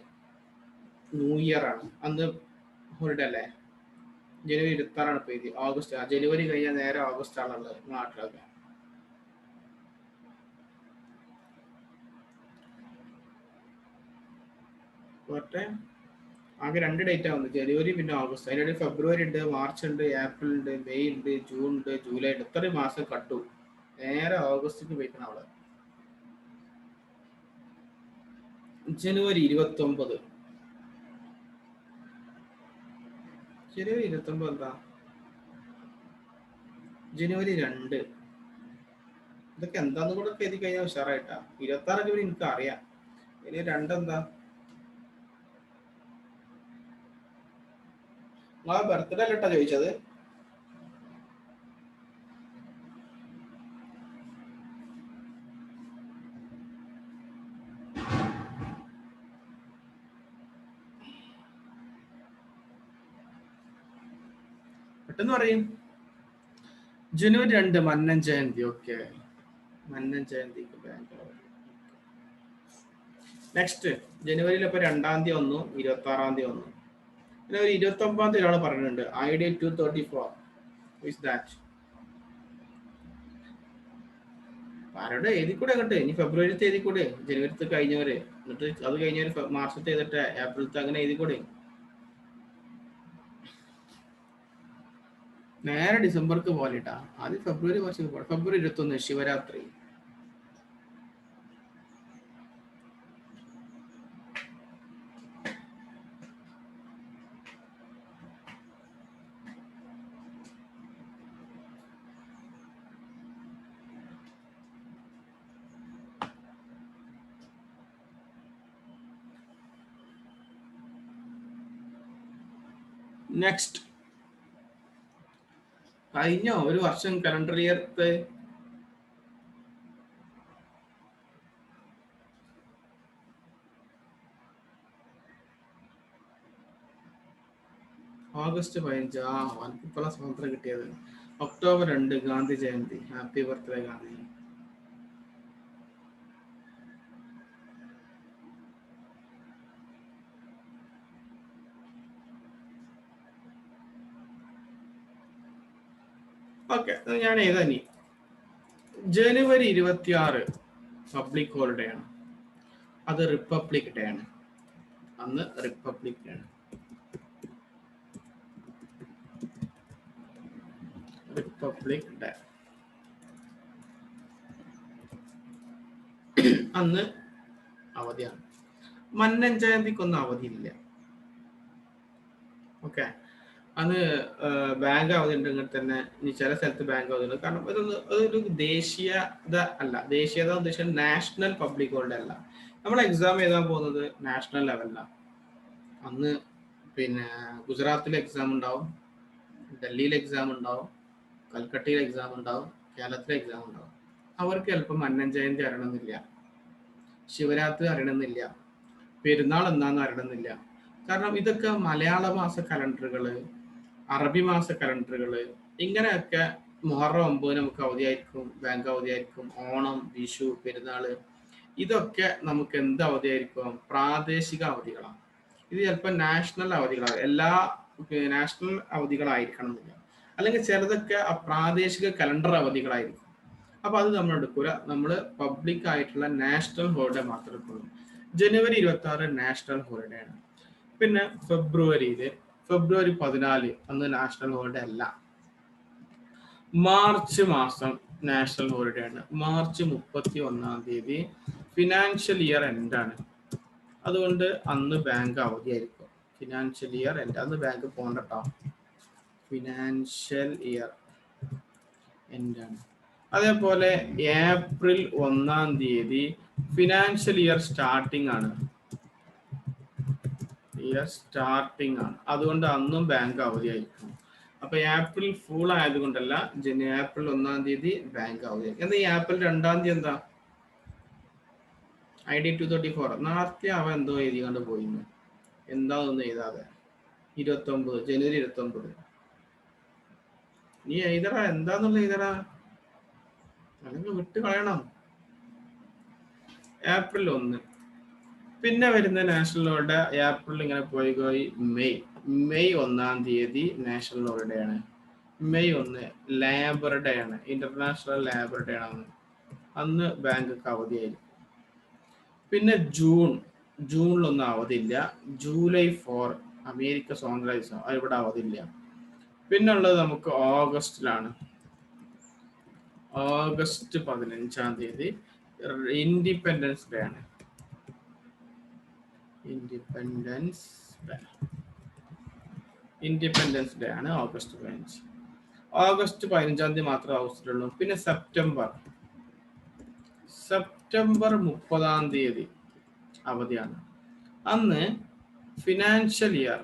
ന്യൂ ഇയർ ആണ്, അന്ന് ഹോളിഡേ അല്ലേ. ജനുവരി 26 ഇപ്പൊ ഇത്. ഓഗസ്റ്റ്, ജനുവരി കഴിഞ്ഞാൽ നേരെ ഓഗസ്റ്റ് ആണുള്ളത് നാട്ടിലൊക്കെ. പക്ഷേ ആകെ 2 ഡേറ്റ് ആവുന്നത്, ജനുവരി പിന്നെ ഓഗസ്റ്റ്. അതിനിടെ ഫെബ്രുവരി ഉണ്ട്, മാർച്ച് ഉണ്ട്, ഏപ്രിൽ ഉണ്ട്, മെയ് ഉണ്ട്, ജൂൺ ഉണ്ട്, ജൂലൈ ഉണ്ട്. ഇത്രയും മാസം കട്ടു. നേരെ ഓഗസ്റ്റിക്ക് പോയിക്കണം അവിടെ. ജനുവരി 29. ജനുവരി 29 എന്താ? ജനുവരി 2. ഇതൊക്കെ എന്താന്ന് കൂടെ എഴുതി കഴിഞ്ഞാൽ ഉഷാറായിട്ടാ. 26 ജനുവരി എനിക്ക് അറിയാം. ഇനി 2 എന്താ? ആ ബർത്ത്ഡേ അല്ലട്ടാ ചോദിച്ചത്. പെട്ടെന്ന് പറയും. ജനുവരി 2 മന്നൻ ജയന്തി. ഓക്കെ, മന്നൻ ജയന്തിക്ക് ബാങ്ക്. നെക്സ്റ്റ് ജനുവരിയിൽ ഇപ്പൊ 2-ാം തീയതി വന്നു, 26-ാം തീയതി വന്നു. പിന്നെ ഒരു 29-ാം തീയതി ഒരാൾ പറഞ്ഞിട്ടുണ്ട് ഐഡിയ 234. ഇസ് ദാറ്റ് ആരോടെ എഴുതിക്കൂടെ അങ്ങോട്ട്? ഇനി ഫെബ്രുവരിത്തെ എഴുതിക്കൂടെ? ജനുവരിത്തെ കഴിഞ്ഞവര്, എന്നിട്ട് അത് കഴിഞ്ഞവര് മാർച്ചത്തെ ചെയ്തിട്ട് ഏപ്രിലത്തെ, അങ്ങനെ എഴുതിക്കൂടെ? നേരെ ഡിസംബർക്ക് പോലെട്ടാ. ആദ്യം ഫെബ്രുവരി കുറച്ച് പോകാം. ഫെബ്രുവരി 21 ശിവരാത്രി. നെക്സ്റ്റ് കഴിഞ്ഞോ ഒരു വർഷം കലണ്ടർ ഇയർത്തെ? ഓഗസ്റ്റ് 15 ഇപ്പോഴാണ് സ്വാതന്ത്ര്യം കിട്ടിയത്. October 2 Gandhi Jayanti. Happy birthday Gandhi. Okay, ഞാൻ ഏതാ ഇനി? ജനുവരി 26 പബ്ലിക് ഹോളിഡേ ആണ്. അത് റിപ്പബ്ലിക് ഡേ ആണ്. അന്ന് റിപ്പബ്ലിക് ഡേ ആണ്. റിപ്പബ്ലിക് ഡേ അന്ന് അവധിയാണ്. മന്നൻ ജയന്തിക്കൊന്നും അവധിയില്ല. ഓക്കെ. അന്ന് ബാങ്ക് അവധി ഉണ്ടെങ്കിൽ തന്നെ ഇനി ചില സ്ഥലത്ത് ബാങ്ക് അവധി ഉണ്ട്. കാരണം അതൊരു ദേശീയത അല്ല. ദേശീയത ഉദ്ദേശിച്ച നാഷണൽ പബ്ലിക് ഹോളിഡേ അല്ല. നമ്മൾ എക്സാം എഴുതാൻ പോകുന്നത് നാഷണൽ ലെവലിലാണ്. അന്ന് പിന്നെ ഗുജറാത്തിൽ എക്സാം ഉണ്ടാവും, ഡൽഹിയിൽ എക്സാം ഉണ്ടാവും, കൽക്കട്ടയിൽ എക്സാം ഉണ്ടാവും, കേരളത്തിലെ എക്സാം ഉണ്ടാവും. അവർക്ക് ചിലപ്പോൾ മന്നൻ ജയന്തി അറിയണമെന്നില്ല, ശിവരാത്രി അറിയണമെന്നില്ല, പെരുന്നാൾ എന്താണെന്ന് അറിയണമെന്നില്ല. കാരണം ഇതൊക്കെ മലയാള മാസ കലണ്ടറുകൾ, അറബി മാസ കലണ്ടറുകൾ, ഇങ്ങനെയൊക്കെ മുഹറം 9 നമുക്ക് അവധിയായിരിക്കും, ബാങ്ക് അവധിയായിരിക്കും, ഓണം, വിഷു, പെരുന്നാള്, ഇതൊക്കെ നമുക്ക് എന്ത് അവധിയായിരിക്കും? പ്രാദേശിക അവധികളാണ്. ഇത് ചിലപ്പോൾ നാഷണൽ അവധികളാണ്. എല്ലാ നാഷണൽ അവധികളായിരിക്കണം എന്നില്ല, അല്ലെങ്കിൽ ചിലതൊക്കെ പ്രാദേശിക കലണ്ടർ അവധികളായിരിക്കും. അപ്പൊ അത് നമ്മൾ എടുക്കൂല. നമ്മൾ പബ്ലിക് ആയിട്ടുള്ള നാഷണൽ ഹോളിഡേ മാത്രം എടുക്കുള്ളൂ. ജനുവരി 26 നാഷണൽ ഹോളിഡേ ആണ്. പിന്നെ ഫെബ്രുവരി 14 അന്ന് നാഷണൽ ഹോളിഡേ അല്ല. മാർച്ച് മാസം നാഷണൽ ഹോളിഡേ ആണ്. മാർച്ച് 31 ഫിനാൻഷ്യൽ ഇയർ എൻഡ് ആണ്. അതുകൊണ്ട് അന്ന് ബാങ്ക് അവധിയായിരിക്കും. ഫിനാൻഷ്യൽ ഇയർ എൻഡ്, അന്ന് ബാങ്ക് പോകണ്ടട്ടോ. ഫിനാൻഷ്യൽ ഇയർ എൻഡ് ആണ്. അതേപോലെ ഏപ്രിൽ 1 ഫിനാൻഷ്യൽ ഇയർ സ്റ്റാർട്ടിംഗ് ആണ്. അതുകൊണ്ട് അന്നും ബാങ്ക് അവധിയായിരിക്കും. അപ്പൊ ഏപ്രിൽ ഫുൾ ആയതുകൊണ്ടല്ല, ഏപ്രിൽ 1 ബാങ്ക് അവധിയായിരിക്കും. എന്താ ഈ ഏപ്രിൽ 2 എന്താ? ID 234 നേരത്തെ അവ എന്തോ എഴുതി കണ്ട് പോയിന്ന്. എന്താണെന്ന് എഴുതാതെ 29 ജനുവരി 29 നീ എഴുതടാ, എന്താന്നുള്ള എഴുതടാ, അല്ലെങ്കിൽ വിട്ട് കളയണം. ഏപ്രിൽ 1. പിന്നെ വരുന്ന നാഷണൽ ഹോളിഡേ ഏപ്രിൽ ഇങ്ങനെ പോയി മെയ് 1 നാഷണൽ ഹോളിഡേ ആണ്. മെയ് 1 ലേബർ ഡേ ആണ്, ഇന്റർനാഷണൽ ലേബർ ഡേ ആണ്. അന്ന് ബാങ്ക് അവധിയായിരിക്കും. പിന്നെ ജൂണിലൊന്നും അവധിയില്ല. ജൂലൈ 4 അമേരിക്ക സ്വാതന്ത്ര്യ ദിവസം, ഇവിടെ അവധിയില്ല. പിന്നെ ഉള്ളത് നമുക്ക് ഓഗസ്റ്റിലാണ്. ഓഗസ്റ്റ് 15 ഇൻഡിപെൻഡൻസ് ഡേ ആണ്. ഇൻഡിപെൻഡൻസ് ഡേ ആണ് ഓഗസ്റ്റ് 15. ഓഗസ്റ്റ് 15 മാത്രമേ ഓഗസ്റ്റിലുള്ളൂ. പിന്നെ സെപ്റ്റംബർ 30 അവധിയാണ്. അന്ന് ഫിനാൻഷ്യൽ ഇയർ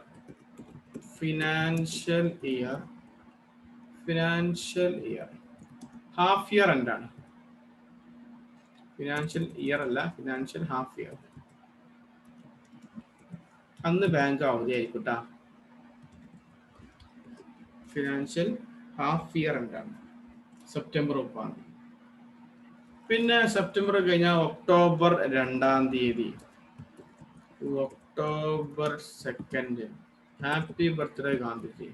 ഹാഫ് ഇയർ എൻഡാണ്. ഫിനാൻഷ്യൽ ഇയർ അല്ല, ഫിനാൻഷ്യൽ ഹാഫ് ഇയർ. അന്ന് ബാങ്ക് അവധിയായിരിക്കും കേട്ടാ. ഫിനാൻഷ്യൽ ഹാഫ് ഇയർ എൻഡാണ് സെപ്റ്റംബർ 30. പിന്നെ സെപ്റ്റംബർ കഴിഞ്ഞാൽ October 2. October 2 happy birthday Gandhiji.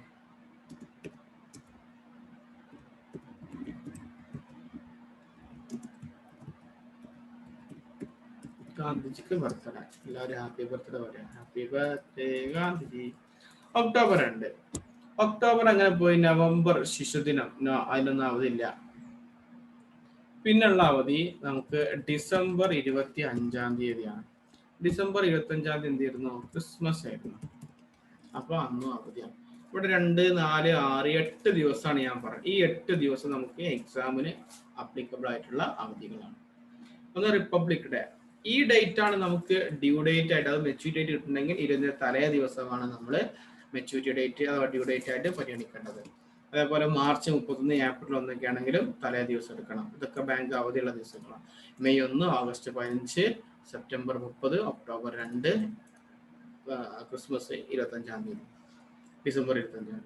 ഗാന്ധിജിക്ക് ബർത്ത്ഡേ, എല്ലാവരും ഹാപ്പി ബർത്ത്ഡേ പറയാം. Happy birthday Gandhiji. October 2. October അങ്ങനെ പോയി. നവംബർ ശിശുദിനം, അതിനൊന്നും അവധിയില്ല. പിന്നുള്ള അവധി നമുക്ക് ഡിസംബർ 25 ഡിസംബർ 25 എന്തായിരുന്നു? ക്രിസ്മസ് ആയിരുന്നു. അപ്പൊ അന്നും അവധിയാണ്. ഇവിടെ 2, 4, 6, 8 ദിവസമാണ് ഞാൻ പറഞ്ഞത്. ഈ 8 ദിവസം നമുക്ക് എക്സാമിന് അപ്ലിക്കബിൾ ആയിട്ടുള്ള അവധികളാണ്. ഒന്ന് റിപ്പബ്ലിക് ഡേ. ഈ ഡേറ്റ് ആണ് നമുക്ക് ഡ്യൂ ഡേറ്റ് ആയിട്ട്, അത് മെച്യൂരിറ്റി ഡേറ്റ് കിട്ടുന്നുണ്ടെങ്കിൽ ഇതിന്റെ തലേ ദിവസമാണ് നമ്മൾ മെച്യൂരിറ്റി ഡേറ്റ് അഥവാ ഡ്യൂ ഡേറ്റ് ആയിട്ട് പരിഗണിക്കേണ്ടത്. അതേപോലെ മാർച്ച് 31, ഏപ്രിൽ 1 ആണെങ്കിലും തലേ ദിവസം എടുക്കണം. ഇതൊക്കെ ബാങ്ക് അവധിയുള്ള ദിവസങ്ങളാണ്. May 1, August 15, September 30, October 2, Christmas 25, December 25.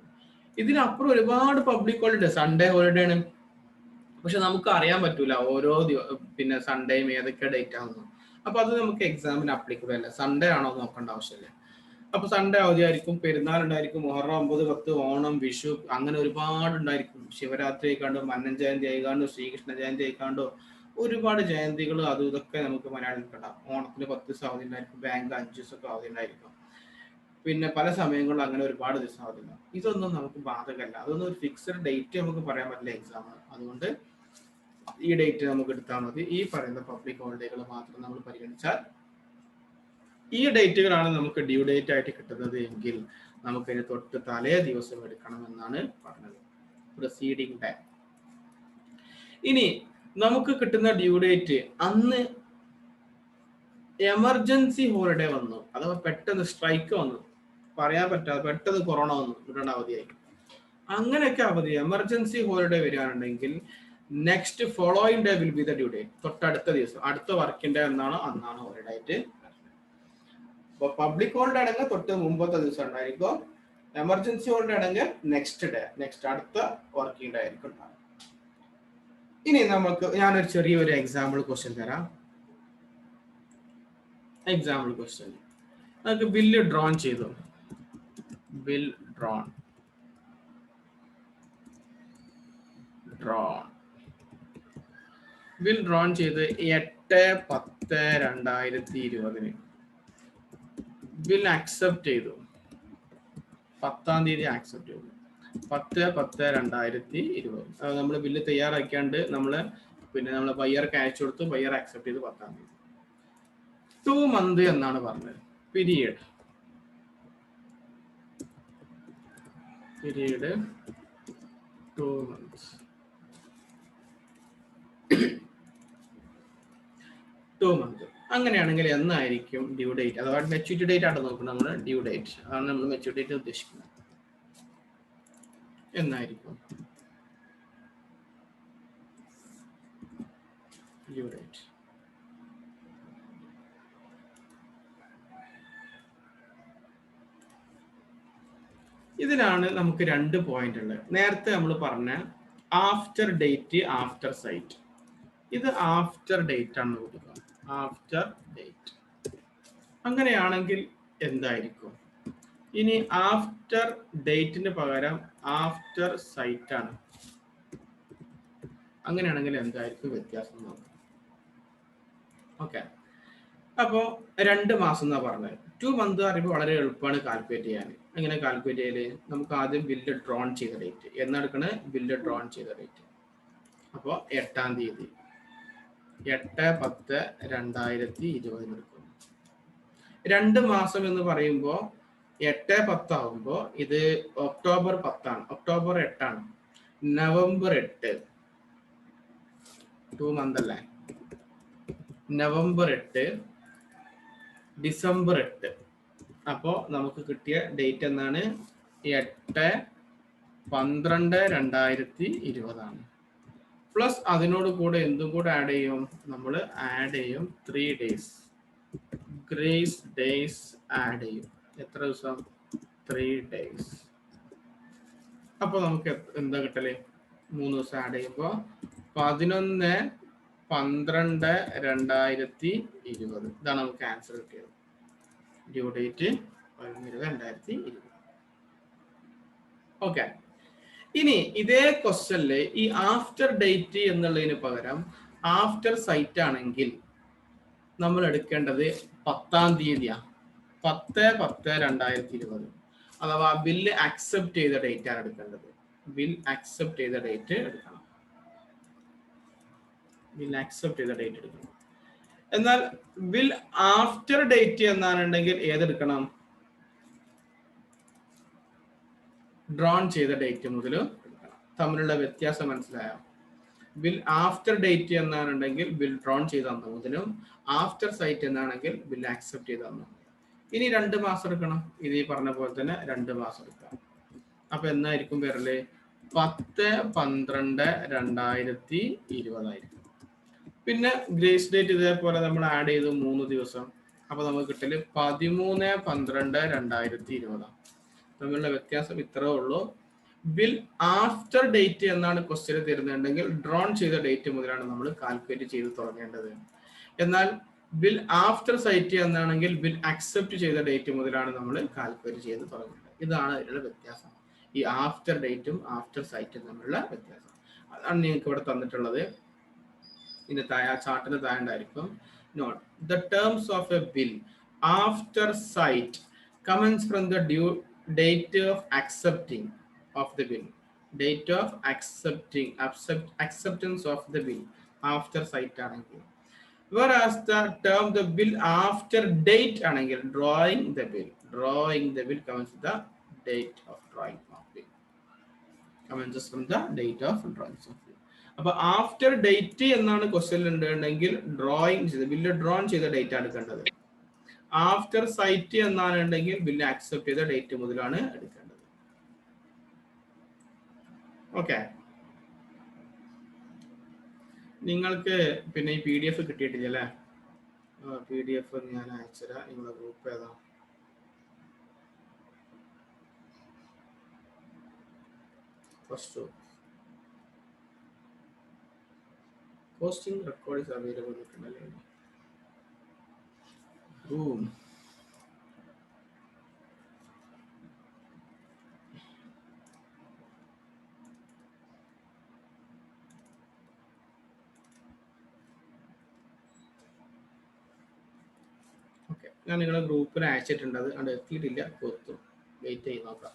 ഇതിനപ്പുറം ഒരുപാട് പബ്ലിക് ഹോളിഡേ, സൺഡേ ഹോളിഡേ ആണ്. പക്ഷെ നമുക്ക് അറിയാൻ പറ്റൂല ഓരോ പിന്നെ സൺഡേയും ഏതൊക്കെ ഡേറ്റ് ആവുന്നു. അപ്പൊ അത് നമുക്ക് എക്സാമിന് അപ്ലിക്കബിൾ അല്ല. സൺഡേ ആണോ നോക്കേണ്ട ആവശ്യമില്ല. അപ്പൊ സൺഡേ അവധിയായിരിക്കും, പെരുന്നാൾ ഉണ്ടായിരിക്കും, മുഹറം 9, 10, ഓണം, വിഷു, അങ്ങനെ ഒരുപാട് ഉണ്ടായിരിക്കും. ശിവരാത്രി ആയിക്കാണ്ടോ, മന്നൻ ജയന്തി ആയിക്കാണ്ടോ, ശ്രീകൃഷ്ണ ജയന്തി ആയിക്കാണ്ടോ, ഒരുപാട് ജയന്തികൾ അതും ഇതൊക്കെ നമുക്ക് മലയാളികൾക്ക് ഉണ്ടാവും. ഓണത്തിന് 10 ദിവസം അവധി ഉണ്ടായിരിക്കും, ബാങ്ക് 5 ദിവസമൊക്കെ അവധി ഉണ്ടായിരിക്കും. പിന്നെ പല സമയങ്ങളിലും അങ്ങനെ ഒരുപാട് ദിവസം അവധി ഉണ്ടാവും. ഇതൊന്നും നമുക്ക് ബാധകമല്ല. അതൊന്നും ഒരു ഫിക്സഡ് ഡേറ്റ് നമുക്ക് പറയാൻ പറ്റില്ല എക്സാം. അതുകൊണ്ട് ഈ ഡേറ്റ് നമുക്ക് എടുത്താൽ മതി. ഈ പറയുന്ന പബ്ലിക് ഹോളിഡേകൾ മാത്രം നമ്മൾ പരിഗണിച്ചാൽ ഈ ഡേറ്റുകളാണ് നമുക്ക് ഡ്യൂ ഡേറ്റ് ആയിട്ട് കിട്ടുന്നത് എങ്കിൽ നമുക്കതിന് തൊട്ട് തലേ ദിവസം എടുക്കണമെന്നാണ് പറഞ്ഞത്. Proceeding day. ഇനി നമുക്ക് കിട്ടുന്ന ഡ്യൂ ഡേറ്റ് അന്ന് എമർജൻസി ഹോളിഡേ വന്നു, അഥവാ പെട്ടെന്ന് സ്ട്രൈക്ക് വന്നു, പറയാൻ പറ്റാതെ പെട്ടെന്ന് കൊറോണ വന്നു, ഇവിടെ അവധിയായി, അങ്ങനെയൊക്കെ അവധി എമർജൻസി ഹോളിഡേ വരികയാണെങ്കിൽ next following day will be the due date. തൊട്ടടുത്ത ദിവസം, അടുത്ത വർക്കിംഗ് ഡേ എന്നാണോ അന്നാണ് ഹോളിഡേ ആയിട്ട്. അപ്പോൾ പബ്ലിക് ഹോളിഡേ ആണെങ്കിൽ തൊട്ട് മുമ്പത്തെ ദിവസം ഉണ്ടായിരിക്കും, എമർജൻസി ഹോളിഡേ ആണെങ്കിൽ നെക്സ്റ്റ് ഡേ, നെക്സ്റ്റ് അടുത്ത വർക്കിംഗ് ഡേ ആയിരിക്കും ഉണ്ടാകും. ഇനി നമുക്ക് ഞാനൊരു ചെറിയൊരു എക്സാമ്പിൾ ക്വസ്റ്റ്യൻ തരാം. എക്സാമ്പിൾ ക്വസ്റ്റ്യൻ നമുക്ക് ബില്ല് ഡ്രോൺ ചെയ്തു. ബിൽ ഡ്രോൺ ബിൽ ഡ്രോൺ ചെയ്ത് 8/10/2020 ബിൽ അക്സെപ്റ്റ് ചെയ്തു. 10-ാം തീയതി ആക്സെപ്റ്റ് ചെയ്തു. 10/10/2020 നമ്മൾ ബില്ല് തയ്യാറാക്കിയാണ്ട് നമ്മള് ബയ്യർക്ക് അയച്ചു കൊടുത്തു. ബയ്യർ ആക്സെപ്റ്റ് ചെയ്ത് 10-ാം തീയതി. 2 months എന്നാണ് പറഞ്ഞത്. Period 2 months. 2 months അങ്ങനെയാണെങ്കിൽ എന്നായിരിക്കും ഡ്യൂ ഡേറ്റ്, അഥവാ മെച്യൂരിറ്റി ഡേറ്റ് ആണ് നോക്കുന്നത് നമ്മൾ. ഡ്യൂ ഡേറ്റ് അതാണ് നമ്മൾ മെച്യൂരിറ്റി ഡേറ്റ് ഉദ്ദേശിക്കുന്നത്. എന്നായിരിക്കും ഡ്യൂ ഡേറ്റ്? ഇതിലാണ് നമുക്ക് 2 പോയിന്റ് ഉള്ളത്. നേരത്തെ നമ്മൾ പറഞ്ഞ ആഫ്റ്റർ ഡേറ്റ്, ആഫ്റ്റർ സൈറ്റ്. ഇത് ആഫ്റ്റർ ഡേറ്റ് ആണ് കൊടുക്കുക. ആഫ്റ്റർ ഡേറ്റ് അങ്ങനെയാണെങ്കിൽ എന്തായിരിക്കും? ഇനി ആഫ്റ്റർ ഡേറ്റിന് പകരം ആഫ്റ്റർ സൈറ്റ് ആണ്. അങ്ങനെയാണെങ്കിൽ എന്തായിരിക്കും വ്യത്യാസം നോക്കാം. ഓക്കെ, അപ്പോ 2 മാസം എന്നാ പറഞ്ഞത്. 2 months പറയുമ്പോൾ വളരെ എളുപ്പമാണ് കാൽക്കുലേറ്റ് ചെയ്യാൻ. എങ്ങനെ കാൽക്കുലേറ്റ് ചെയ്യല്? നമുക്ക് ആദ്യം ബില്ല് ഡ്രോൺ ചെയ്ത ഡേറ്റ് എന്നെടുക്കണ, ബില്ല് ഡ്രോൺ ചെയ്ത ഡേറ്റ്. അപ്പോൾ 8-ാം തീയതി 8/10/2020 എടുക്കും. 2 മാസം എന്ന് പറയുമ്പോൾ 8/10 ആകുമ്പോൾ ഇത് ഒക്ടോബർ 10 ആണ്, ഒക്ടോബർ 8 ആണ്, നവംബർ 8, 2 months അല്ലേ, നവംബർ 8, ഡിസംബർ 8. അപ്പോൾ നമുക്ക് കിട്ടിയ ഡേറ്റ് എന്നാണ് 8/12/2020 ആണ്. പ്ലസ് അതിനോട് കൂടെ എന്തും കൂടെ ആഡ് ചെയ്യും, നമ്മൾ ആഡ് ചെയ്യും 3 days, ഗ്രേസ് ഡേയ്സ് ആഡ് ചെയ്യും. എത്ര ദിവസം? 3 days. അപ്പോൾ നമുക്ക് എന്താ കിട്ടല്? 3 ദിവസം ആഡ് ചെയ്യുമ്പോൾ 11/12/2020 ഇതാണ് നമുക്ക് ആൻസർ കിട്ടിയത്. Due date 11/2020. ഓക്കെ, ഇനി ഇതേ ക്വസ്റ്റ്യനില് ഈ ആഫ്റ്റർ ഡേറ്റ് എന്നുള്ളതിന് പകരം ആഫ്റ്റർ സൈറ്റ് ആണെങ്കിൽ നമ്മൾ എടുക്കേണ്ടത് 10-ാം തീയതിയാണ്. 10/10/2020 അഥവാ ബില്ല് അക്സെപ്റ്റ് ചെയ്ത ഡേറ്റ് ആണ് എടുക്കേണ്ടത്. ബിൽ അക്സെപ്റ്റ് ചെയ്ത ഡേറ്റ് എടുക്കണം. ബിൽ അക്സെപ്റ്റ് ചെയ്ത ഡേറ്റ് എടുക്കണം. എന്നാൽ ബിൽ ആഫ്റ്റർ ഡേറ്റ് എന്നാണെന്നുണ്ടെങ്കിൽ ഏതെടുക്കണം? ഡ്രോൺ ചെയ്ത ഡേറ്റ് മുതൽ എടുക്കണം. തമ്മിലുള്ള വ്യത്യാസം മനസ്സിലായോ? ബിൽ ആഫ്റ്റർ ഡേറ്റ് എന്നാണെന്നുണ്ടെങ്കിൽ ബിൽ ഡ്രോൺ ചെയ്ത അന്ന് മുതലും, ആഫ്റ്റർ സൈറ്റ് എന്നാണെങ്കിൽ ബിൽ ആക്സെപ്റ്റ് ചെയ്ത അന്ന്. ഇനി 2 മാസം എടുക്കണം. ഇത് ഈ പറഞ്ഞ പോലെ തന്നെ 2 മാസം എടുക്കാം. അപ്പൊ എന്നായിരിക്കും വരല്? 10/12/2020 ആയിരിക്കും. പിന്നെ ഗ്രേസ് ഡേറ്റ് ഇതേപോലെ നമ്മൾ ആഡ് ചെയ്തു 3 ദിവസം. അപ്പൊ നമുക്ക് കിട്ടല് 13/12/2020. തമ്മിലുള്ള വ്യത്യാസം ഇത്രേ ഉള്ളൂ. ബിൽ ആഫ്റ്റർ ഡേറ്റ് എന്നാണ് ക്വസ്റ്റ്യൻ തരുന്നുണ്ടെങ്കിൽ ഡ്രോൺ ചെയ്ത ഡേറ്റ് മുതലാണ് നമ്മൾ കാൽക്കുലേറ്റ് ചെയ്ത് തുടങ്ങേണ്ടത്. എന്നാൽ ബിൽ ആഫ്റ്റർ സൈറ്റ് എന്നാണെങ്കിൽ ബിൽ അക്സെപ്റ്റ് ചെയ്ത ഡേറ്റ് മുതലാണ് നമ്മൾ കാൽക്കുലേറ്റ് ചെയ്ത് തുടങ്ങേണ്ടത്. ഇതാണ് അതിലുള്ള വ്യത്യാസം. ഈ ആഫ്റ്റർ ഡേറ്റും ആഫ്റ്റർ സൈറ്റും തമ്മിലുള്ള വ്യത്യാസം. അതാണ് നിങ്ങൾക്ക് ഇവിടെ തന്നിട്ടുള്ളത്. ഇതിന്റെ ചാർട്ടിന് താഴെ ഉണ്ടായിരിക്കും. Note the terms of a bill after sight commences from the due date of accepting of the bill, date of acceptance of the bill after site ആണെങ്കിൽ. Whereas the term the bill after date ആണെങ്കിൽ drawing the bill comes with the date of drawing of bill. Commences from the date of drawing of bill. അപ്പൊ after date എന്നാണ് question ഉണ്ടെങ്കിൽ drawing ചെയ്ത് bill drone ചെയ്ത date ആണ് എടുക്കേണ്ടത്. After site എന്നാണെന്നുണ്ടെങ്കിൽ bill accept ചെയ്ത date മുതലാണ് എടുക്കേണ്ടത്. ഓക്കെ, നിങ്ങൾക്ക് പിന്നെ ഈ PDF കിട്ടിയിട്ടില്ല അല്ലേ? PDF ഞാൻ അയച്ചുതരാം. നിങ്ങളുടെ ഗ്രൂപ്പ് ഏതാ? First Hosting record is available. Boom. Okay, ഞാൻ നിങ്ങളുടെ ഗ്രൂപ്പിൽ അയച്ചിട്ടുണ്ട്. അത് അവിടെ എത്തിയിട്ടില്ല, കൊടുത്തു. വെയിറ്റ് ചെയ്ത് നോക്കാം.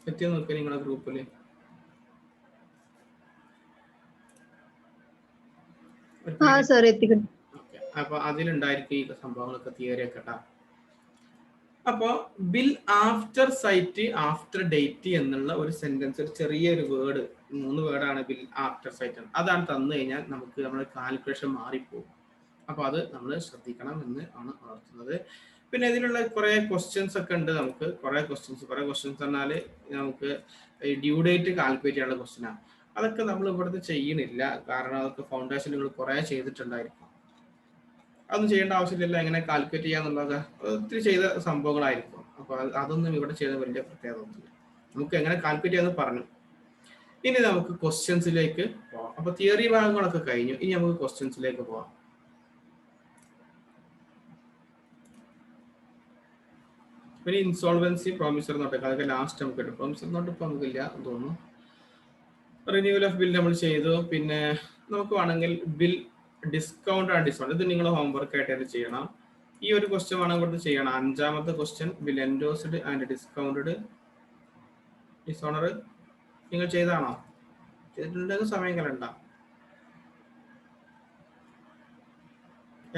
എത്തിയോ നോക്കുക നിങ്ങളുടെ ഗ്രൂപ്പിൽ. അപ്പൊ അതിലുണ്ടായിരിക്കും ഈ സംഭവങ്ങളൊക്കെ, തിയറി ഒക്കെ കേട്ടാ. അപ്പോ bill after sight after date എന്നുള്ള ഒരു സെന്റൻസ്, ഒരു ചെറിയൊരു വേർഡ്, 3 വേർഡാണ് ബിൽ ആഫ്റ്റർ സൈറ്റ്. അതാണ് തന്നു കഴിഞ്ഞാൽ നമുക്ക് നമ്മുടെ കാൽക്കുലേഷൻ മാറിപ്പോകും. അപ്പൊ അത് നമ്മൾ ശ്രദ്ധിക്കണം എന്ന് ആണ് ഉണർത്തുന്നത്. പിന്നെ ഇതിലുള്ള കുറെ ക്വസ്റ്റ്യൻസ് ഒക്കെ ഉണ്ട്. നമുക്ക് കുറെ ക്വസ്റ്റ്യൻസ് പറഞ്ഞാൽ നമുക്ക് ഡ്യൂ ഡേറ്റ് കാൽക്കുലേറ്റ് ചെയ്യാനുള്ള ക്വസ്റ്റ്യനാണ്. അതൊക്കെ നമ്മൾ ഇവിടുത്തെ ചെയ്യണില്ല, കാരണം അതൊക്കെ ഫൗണ്ടേഷൻ നിങ്ങൾ കുറെ ചെയ്തിട്ടുണ്ടായിരിക്കും. അതൊന്നും ചെയ്യേണ്ട ആവശ്യമില്ല. എങ്ങനെ കാൽക്കുലേറ്റ് ചെയ്യാന്നുള്ളത് ഒത്തിരി ചെയ്ത സംഭവങ്ങളായിരിക്കും. അപ്പൊ അതൊന്നും ഇവിടെ ചെയ്ത വലിയ പ്രത്യേകത ഒന്നുമില്ല. നമുക്ക് എങ്ങനെ കാൽക്കുലേറ്റ് ചെയ്യാന്ന് പറഞ്ഞു. ഇനി നമുക്ക് ക്വസ്റ്റ്യൻസിലേക്ക് പോവാം. അപ്പൊ തിയറി ഭാഗങ്ങളൊക്കെ കഴിഞ്ഞു. ഇനി നമുക്ക് ക്വസ്റ്റ്യൻസിലേക്ക് പോവാം. പിന്നെ ഇൻസോൾവൻസി പ്രോമിസർ നോട്ടൊക്കെ അതൊക്കെ ലാസ്റ്റ് നമുക്ക് കിട്ടും. പ്രോമിസർ നോട്ട് ഇപ്പൊ നമുക്കില്ല എന്ന് തോന്നുന്നു. റിന്യൂവൽ ഓഫ് ബിൽ നമ്മൾ ചെയ്തു. പിന്നെ നമുക്ക് വേണമെങ്കിൽ ബിൽ ഡിസ്കൗണ്ട് ആൻഡ് ഡിസ്കൗണ്ട്, ഇത് നിങ്ങൾ ഹോംവർക്ക് ആയിട്ട് ചെയ്യണം. ഈ ഒരു ക്വസ്റ്റ്യൻ വേണമെങ്കിൽ ചെയ്യണം. 5ാമത്തെ question, bill endorsed and discounted dishonour നിങ്ങൾ ചെയ്താണോ? ചെയ്തിട്ടുണ്ടെങ്കിൽ സമയം കളയണ്ട.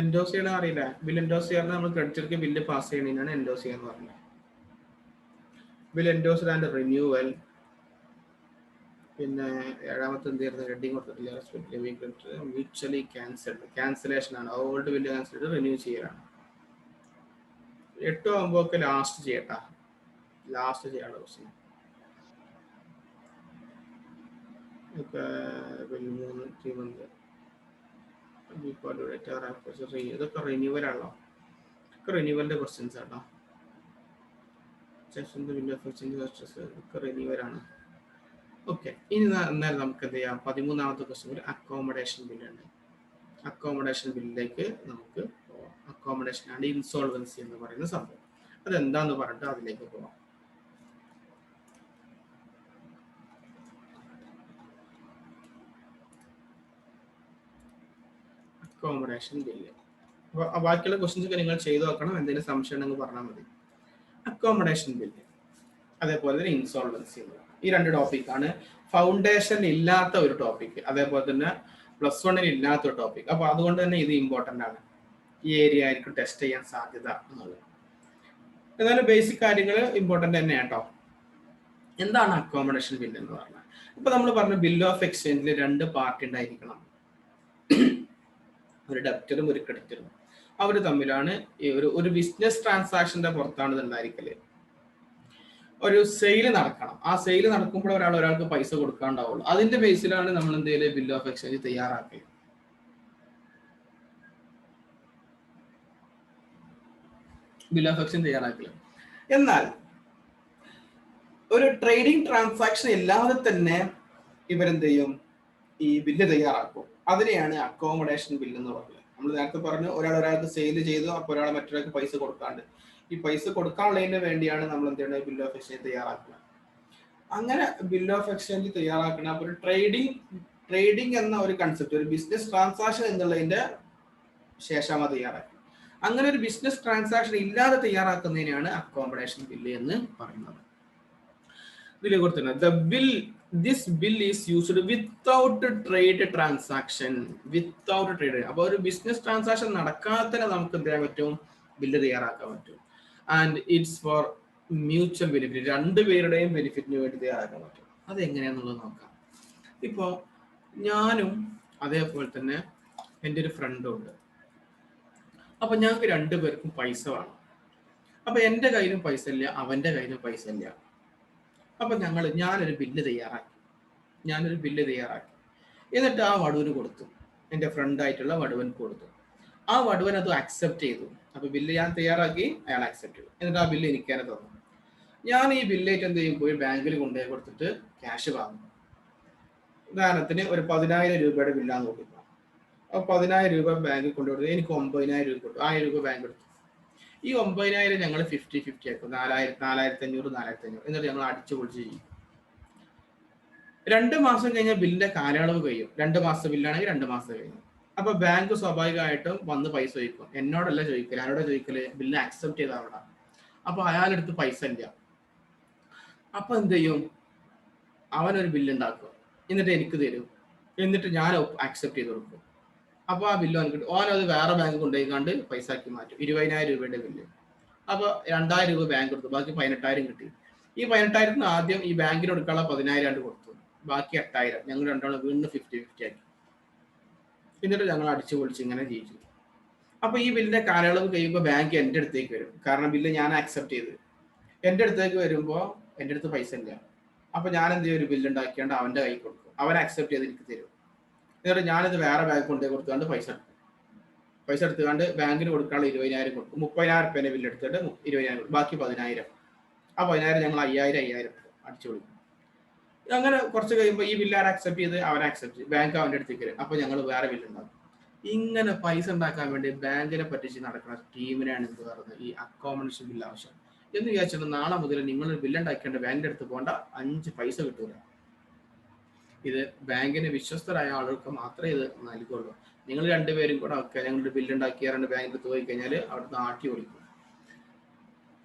എൻഡോസ് ചെയ്യണ അറിയില്ല. ബിൽ എൻഡോസ് ചെയ്യാൻ നമ്മൾ ക്രെഡിറ്റർക്ക് ബില്ല് പാസ് ചെയ്യണതിനാണ് എൻഡോസ് ചെയ്യാന്ന് പറഞ്ഞത്. Bill endorsed and renewal. പിന്നെ 7ാമത്തെ എന്തായിരുന്നു? ഹെഡിങ് കൊടുത്തിട്ടില്ല. മ്യൂച്വലി ക്യാൻസൽഡ്, ക്യാൻസലേഷൻ ആണ്. ഓൾഡ് ബില്ല് ക്യാൻസൽ ചെയ്ത് റിന്യൂ ചെയ്യലാണ്. 8 9 ഒക്കെ ലാസ്റ്റ് ചെയ്യട്ടാ. ലാസ്റ്റ് ചെയ്യാനുള്ള ക്വസ്റ്റ്യൻ. ഇതൊക്കെ റിന്യൂവൽ ആണല്ലോ. ഒക്കെ റിന്യൂവലിന്റെ ക്വസ്റ്റ്യൻസ് ആട്ടോ. റിന്യൂവൽ ആണ്. ഓക്കെ, ഇനി എന്നാലും നമുക്ക് എന്ത് ചെയ്യാം? 13ാമത്തെ ക്വസ്റ്റ്യൻ ഒരു അക്കോമഡേഷൻ ബില്ലുണ്ട്. അക്കോമഡേഷൻ ബില്ലിലേക്ക് നമുക്ക് പോവാം. അക്കോമഡേഷൻ ആണ് ഇൻസോൾവൻസി എന്ന് പറയുന്ന സംഭവം. അതെന്താന്ന് പറഞ്ഞിട്ട് അതിലേക്ക് പോവാം. Accommodation bill. അപ്പോൾ ബാക്കിയുള്ള ക്വസ്റ്റ്യൻസ് ഒക്കെ നിങ്ങൾ ചെയ്തു നോക്കണം. എന്തെങ്കിലും സംശയം ഉണ്ടെങ്കിൽ പറഞ്ഞാൽ മതി. അക്കോമഡേഷൻ ബില്ല്, അതേപോലെ തന്നെ ഇൻസോൾവൻസി എന്ന് പറയുന്നത് ഈ 2 ടോപ്പിക്കാണ്. ഫൗണ്ടേഷൻ ഇല്ലാത്ത ഒരു ടോപ്പിക്, അതേപോലെ തന്നെ +1 ഇല്ലാത്ത ഒരു ടോപ്പിക്. അപ്പൊ അതുകൊണ്ട് തന്നെ ഇത് ഇമ്പോർട്ടന്റ് ആണ്. ഈ ഏരിയ ആയിരിക്കും ടെസ്റ്റ് ചെയ്യാൻ സാധ്യത എന്നുള്ളത്. എന്നാലും ബേസിക് കാര്യങ്ങൾ ഇമ്പോർട്ടന്റ് തന്നെയാണ് കേട്ടോ. എന്താണ് അക്കോമഡേഷൻ ബില്ല് എന്ന് പറഞ്ഞാൽ? ഇപ്പൊ നമ്മൾ പറഞ്ഞ ബിൽ ഓഫ് എക്സ്ചേഞ്ചിൽ 2 പാർട്ടി ഉണ്ടായിരിക്കണം. ഒരു ഡെപ്റ്ററും ഒരു ക്രെഡിറ്ററും. അവർ തമ്മിലാണ് ഒരു ബിസിനസ് ട്രാൻസാക്ഷന്റെ പുറത്താണ് ഇത് ഉണ്ടായിരിക്കല്. ഒരു സെയിൽ നടക്കണം. ആ സെയിൽ നടക്കുമ്പോൾ ഒരാൾക്ക് പൈസ കൊടുക്കാണ്ടാവുള്ളൂ. അതിന്റെ ബേസിലാണ് നമ്മൾ എന്തെങ്കിലും ബിൽ ഓഫ് എക്സ്ചേഞ്ച് തയ്യാറാക്കുക. ബിൽ ഓഫ് എക്സ്ചേഞ്ച് തയ്യാറാക്കുക. എന്നാൽ ഒരു ട്രേഡിംഗ് ട്രാൻസാക്ഷൻ ഇല്ലാതെ തന്നെ ഇവരെന്ത് ചെയ്യും? ഈ ബില്ല് തയ്യാറാക്കും. അതിനെയാണ് അക്കോമഡേഷൻ ബില്ല് എന്ന് പറയുന്നത്. നമ്മൾ നേരത്തെ പറഞ്ഞു, ഒരാൾക്ക് സെയിൽ ചെയ്തു, അപ്പോൾ ഒരാൾ മറ്റൊരാൾക്ക് പൈസ കൊടുക്കാണ്ട്. ഈ പൈസ കൊടുക്കാനുള്ളതിന് വേണ്ടിയാണ് നമ്മൾ എന്ത് ചെയ്യുന്നത്? ബിൽ ഓഫ് എക്സ്ചേഞ്ച് തയ്യാറാക്കുന്നത്. അങ്ങനെ ബിൽ ഓഫ് എക്സ്ചേഞ്ച് തയ്യാറാക്കുന്ന ഒരു ട്രേഡിംഗ് എന്ന ഒരു കൺസെപ്റ്റ്, ഒരു ബിസിനസ് ട്രാൻസാക്ഷൻ എന്നുള്ളതിന്റെ ശേഷമാണ് തയ്യാറാക്കുന്നത്. അങ്ങനെ ഒരു ബിസിനസ് ട്രാൻസാക്ഷൻ ഇല്ലാതെ തയ്യാറാക്കുന്നതിനാണ് അക്കോമഡേഷൻ ബില്ല് എന്ന് പറയുന്നത്. ഇതിൽ കൊടുത്തിട്ടുണ്ട്, the bill this bill is used without trade transaction. Without trade, അപ്പോൾ ഒരു ബിസിനസ് ട്രാൻസാക്ഷൻ നടക്കാതെ തന്നെ നമുക്ക് എന്ത് ചെയ്യാൻ പറ്റും, ബില്ല് തയ്യാറാക്കാൻ പറ്റും. And it's for mutual benefit, രണ്ടുപേരുടെയും ബെനിഫിറ്റിന് വേണ്ടി തയ്യാറാക്കാൻ പറ്റും. അതെങ്ങനെയാണെന്നുള്ളത് നോക്കാം. ഇപ്പോൾ ഞാനും അതേപോലെ തന്നെ എൻ്റെ ഒരു ഫ്രണ്ടും ഉണ്ട്. അപ്പൊ ഞങ്ങൾക്ക് രണ്ടുപേർക്കും പൈസ വേണം. അപ്പൊ എൻ്റെ കയ്യിലും പൈസ ഇല്ല, അവൻ്റെ കയ്യിലും പൈസ ഇല്ല. അപ്പൊ ഞാനൊരു ബില്ല് തയ്യാറാക്കി. എന്നിട്ട് ആ വടുവിന് കൊടുത്തു, എൻ്റെ ഫ്രണ്ടായിട്ടുള്ള വടുവൻ കൊടുത്തു. ആ വടുവൻ അത് അക്സെപ്റ്റ് ചെയ്തു. അപ്പൊ ബില്ല് ഞാൻ തയ്യാറാക്കി, അയാൾ അക്സെപ്റ്റ് ചെയ്തു. എന്നിട്ട് ആ ബില്ല് എനിക്ക് തന്നെ തന്നു. ഞാൻ ഈ ബില്ലായിട്ട് എന്ത് ചെയ്യും, പോയി ബാങ്കിൽ കൊണ്ടുപോയി കൊടുത്തിട്ട് ക്യാഷ് വാങ്ങും. ഉദാഹരണത്തിന് ഒരു 10,000 രൂപയുടെ ബില്ലാന്ന് നോക്കിപ്പോ, അപ്പൊ 10,000 രൂപ ബാങ്കിൽ കൊണ്ടുകൊടുത്തു. എനിക്ക് 9,000 രൂപ കൊടുത്തു. 1,000 രൂപ ബാങ്ക് എടുത്തു. ഈ 9,000 ഞങ്ങൾ 50-50 ആക്കും. 4,500. എന്നിട്ട് ഞങ്ങൾ അടിച്ചു പൊളിച്ച് ചെയ്യും. 2 മാസം കഴിഞ്ഞാൽ ബില്ലിന്റെ കാലയളവ് കഴിയും. 2 മാസത്തെ ബില്ലാണെങ്കിൽ 2 മാസം കഴിഞ്ഞു. അപ്പൊ ബാങ്ക് സ്വാഭാവികമായിട്ടും വന്ന് പൈസ ചോദിക്കും. എന്നോടല്ല ചോദിക്കല്, ആരോടെ ചോദിക്കല്, ബില്ല് അക്സെപ്റ്റ് ചെയ്ത അവിടെ. അപ്പൊ അയാളെടുത്ത് പൈസ ഇല്ല. അപ്പൊ എന്ത് ചെയ്യും, അവനൊരു ബില്ല് ഉണ്ടാക്കും, എന്നിട്ട് എനിക്ക് തരും. എന്നിട്ട് ഞാൻ അക്സെപ്റ്റ് ചെയ്ത് കൊടുക്കും. അപ്പൊ ആ ബില്ല് അവൻ കിട്ടും. ഓനത് വേറെ ബാങ്ക് കൊണ്ടുപോയിക്കാണ്ട് പൈസ ആക്കി മാറ്റും. 20,000 രൂപയുടെ ബില്ല്. അപ്പൊ 2,000 രൂപ ബാങ്ക് കൊടുത്തു, ബാക്കി 18,000 കിട്ടി. ഈ 18,000 ആദ്യം ഈ ബാങ്കിന് കൊടുക്കാനുള്ള 10,000 കൊടുത്തു, ബാക്കി 8,000 ഞങ്ങൾ രണ്ടാളും വീണ്ടും 50-50 ആക്കി. എന്നിട്ട് ഞങ്ങൾ അടിച്ചു പൊളിച്ച് ഇങ്ങനെ ജീവിച്ചു. അപ്പൊ ഈ ബില്ലിന്റെ കാലയളവ് കഴിയുമ്പോൾ ബാങ്ക് എൻ്റെ അടുത്തേക്ക് വരും. കാരണം ബില്ല് ഞാൻ അക്സെപ്റ്റ് ചെയ്ത്. എൻ്റെ അടുത്തേക്ക് വരുമ്പോൾ എൻ്റെ അടുത്ത് പൈസ ഇല്ല. അപ്പൊ ഞാൻ എന്ത് ചെയ്യും, ഒരു ബില്ല് ഉണ്ടാക്കിയാണ്ട് അവന്റെ കൈ കൊടുക്കും. അവൻ അക്സെപ്റ്റ് ചെയ്ത് എനിക്ക് തരും. എന്നിട്ട് ഞാനിത് വേറെ ബാങ്ക് കൊണ്ടുപോയി കൊടുത്തുകൊണ്ട് പൈസ എടുത്തുകൊണ്ട് ബാങ്കിന് കൊടുക്കാനുള്ള 20,000 കൊടുക്കും. 30,000 രൂപേന്റെ ബില്ല് എടുത്തിട്ട് 20,000, ബാക്കി 10,000. ആ 10,000 ഞങ്ങൾ 5,000 അടിച്ചു കൊടുക്കും. അങ്ങനെ കുറച്ച് കഴിയുമ്പോൾ ഈ ബില്ല് ആരും അക്സെപ്റ്റ് ചെയ്ത് അവൻ അക്സെപ്റ്റ് ചെയ്ത് ബാങ്ക് അവൻ്റെ അടുത്തേക്ക് വരും. അപ്പൊ ഞങ്ങൾ വേറെ ബില്ല് ഉണ്ടാക്കും. ഇങ്ങനെ പൈസ ഉണ്ടാക്കാൻ വേണ്ടി ബാങ്കിനെ പറ്റിച്ച് നടക്കുന്ന ടീമിനാണ് എന്ത് പറയുന്നത്, ഈ അക്കോമഡേഷൻ ബില്ല് ആവശ്യം. എന്ന് വിചാരിച്ചിട്ട് നാളെ മുതൽ നിങ്ങൾ ബില്ല് ഉണ്ടാക്കിയാണ്ട് ബാങ്കിന്റെ അടുത്ത് പോകേണ്ട, 5 പൈസ കിട്ടൂല. ഇത് ബാങ്കിന് വിശ്വസ്തരായ ആളുകൾക്ക് മാത്രമേ ഇത് നൽകുള്ളൂ. നിങ്ങൾ രണ്ടുപേരും കൂടെ ഒക്കെ ഞങ്ങളുടെ ബില്ല് ഉണ്ടാക്കിയാണ്ട് ബാങ്കിൻ്റെ അടുത്ത് പോയി കഴിഞ്ഞാൽ അവിടുന്ന് ആട്ടി ഓടിക്കും.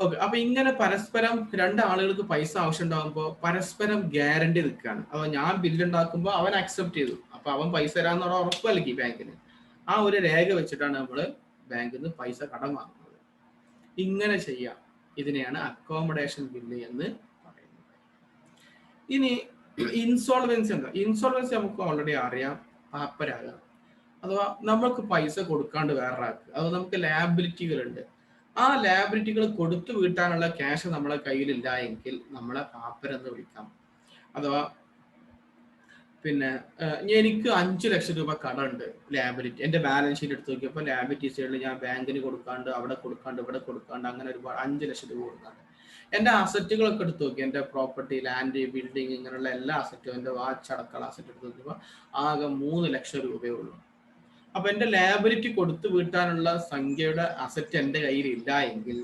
ഓക്കെ, അപ്പൊ ഇങ്ങനെ പരസ്പരം രണ്ടാളുകൾക്ക് പൈസ ആവശ്യം ഉണ്ടാകുമ്പോൾ പരസ്പരം ഗ്യാരണ്ടി നിൽക്കുകയാണ്. അപ്പൊ ഞാൻ ബില്ല് ഉണ്ടാക്കുമ്പോൾ അവൻ അക്സെപ്റ്റ് ചെയ്തു, അപ്പൊ അവൻ പൈസ തരാന്നുള്ള ഉറപ്പ് നൽകി ബാങ്കിന്. ആ ഒരു രേഖ വെച്ചിട്ടാണ് നമ്മൾ ബാങ്കിൽ നിന്ന് പൈസ കടം വാങ്ങുന്നത്. ഇങ്ങനെ ചെയ്യാം. ഇതിനെയാണ് അക്കോമഡേഷൻ ബില്ല് എന്ന് പറയുന്നത്. ഇനി ഇൻസോൾവൻസി എന്താ? ഇൻസോൾവൻസി നമുക്ക് ഓൾറെഡി അറിയാം, പാപ്പരാകാം. അഥവാ നമ്മൾക്ക് പൈസ കൊടുക്കാണ്ട് വേറൊരാൾക്ക്, അത് നമുക്ക് ലാബിലിറ്റികളുണ്ട്. ആ ലാബിലിറ്റികൾ കൊടുത്തു വീട്ടാനുള്ള ക്യാഷ് നമ്മളെ കയ്യിലില്ല എങ്കിൽ നമ്മളെ പാപ്പരെന്ന് വിളിക്കാം. അഥവാ പിന്നെ എനിക്ക് 5 ലക്ഷം രൂപ കടമുണ്ട്, ലാബിലിറ്റി. എൻ്റെ ബാലൻസ് ഷീറ്റ് എടുത്ത് നോക്കിയപ്പോൾ ലാബിലിറ്റി സൈഡിൽ ഞാൻ ബാങ്കിന് കൊടുക്കാണ്ട്, അവിടെ കൊടുക്കാണ്ട്, ഇവിടെ കൊടുക്കാണ്ട്, അങ്ങനെ ഒരുപാട് 5 ലക്ഷം രൂപ കൊടുക്കാണ്ട്. എൻ്റെ അസറ്റുകളൊക്കെ എടുത്ത് നോക്കി, എൻ്റെ പ്രോപ്പർട്ടി, ലാൻഡ്, ബിൽഡിംഗ്, ഇങ്ങനെയുള്ള എല്ലാ അസറ്റും, എൻ്റെ വാച്ച് അടക്കമുള്ള അസറ്റ് എടുത്ത് നോക്കിയപ്പോൾ ആകെ 3 ലക്ഷം രൂപയേ ഉള്ളൂ. അപ്പൊ എൻ്റെ ലാബിലിറ്റി കൊടുത്തു വീട്ടാനുള്ള സംഖ്യയുടെ അസറ്റ് എൻ്റെ കയ്യിൽ ഇല്ല എങ്കിൽ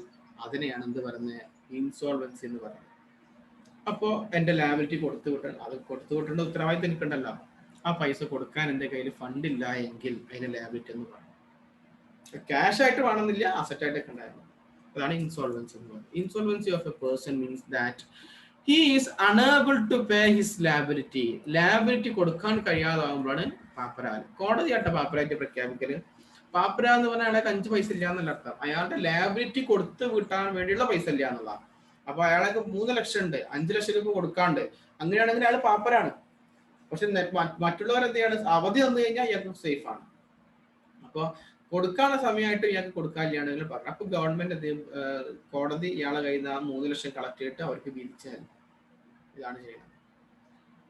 അതിനെയാണ് എന്ത് പറയുന്നത്, ഇൻസോൾവൻസി എന്ന് പറയുന്നത്. അപ്പോൾ എൻ്റെ ലാബിലിറ്റി കൊടുത്തു വിട്ടാൽ അത് കൊടുത്തു വിട്ടേണ്ട ഉത്തരവാദിത്തം എനിക്കുണ്ടല്ലോ. ആ പൈസ കൊടുക്കാൻ എൻ്റെ കയ്യിൽ ഫണ്ട് ഇല്ല എങ്കിൽ അതിന് ലാബിലിറ്റി എന്ന് പറയും. ക്യാഷ് ആയിട്ട് വേണമെന്നില്ല, അസറ്റ് ആയിട്ടൊക്കെ ഉണ്ടായിരുന്നു. അതാണ് ഇൻസോൾവൻസി എന്ന് പറയുന്നത്. Insolvency of a person means that he is unable to pay his liability. Liability കൊടുക്കാൻ കഴിയാതാവുമ്പോഴാണ് പാപ്പരാല്. കോടതിയാട്ട പാപ്പരായിട്ട് പ്രഖ്യാപിക്കല്. പാപ്പര എന്ന് പറഞ്ഞാൽ അയാൾക്ക് 5 പൈസ ഇല്ല എന്നല്ല അർത്ഥം, അയാളുടെ ലാബിലിറ്റി കൊടുത്ത് വിട്ടാൻ വേണ്ടിയുള്ള പൈസ ഇല്ല എന്നുള്ളതാണ്. അപ്പൊ അയാൾക്ക് 3 ലക്ഷം ഉണ്ട്, 5 ലക്ഷം രൂപ കൊടുക്കാണ്ട്, അങ്ങനെയാണെങ്കിൽ അയാൾ പാപ്പരാണ്. പക്ഷെ മറ്റുള്ളവർ എന്ത് ചെയ്യാണ്, അവധി തന്നു കഴിഞ്ഞാൽ ഇയാൾക്ക് സേഫ് ആണ്. അപ്പൊ കൊടുക്കാനുള്ള സമയമായിട്ട് ഇയാൾക്ക് കൊടുക്കാനില്ലാണെങ്കിൽ പറഞ്ഞു. അപ്പൊ ഗവൺമെന്റ് എന്ത് ചെയ്യും, കോടതി ഇയാളെ കയ്യിൽ നിന്ന് ആ 3 ലക്ഷം കളക്ട് ചെയ്തിട്ട് അവർക്ക് വിരിച്ചാൽ ഇതാണ് ചെയ്യുന്നത്.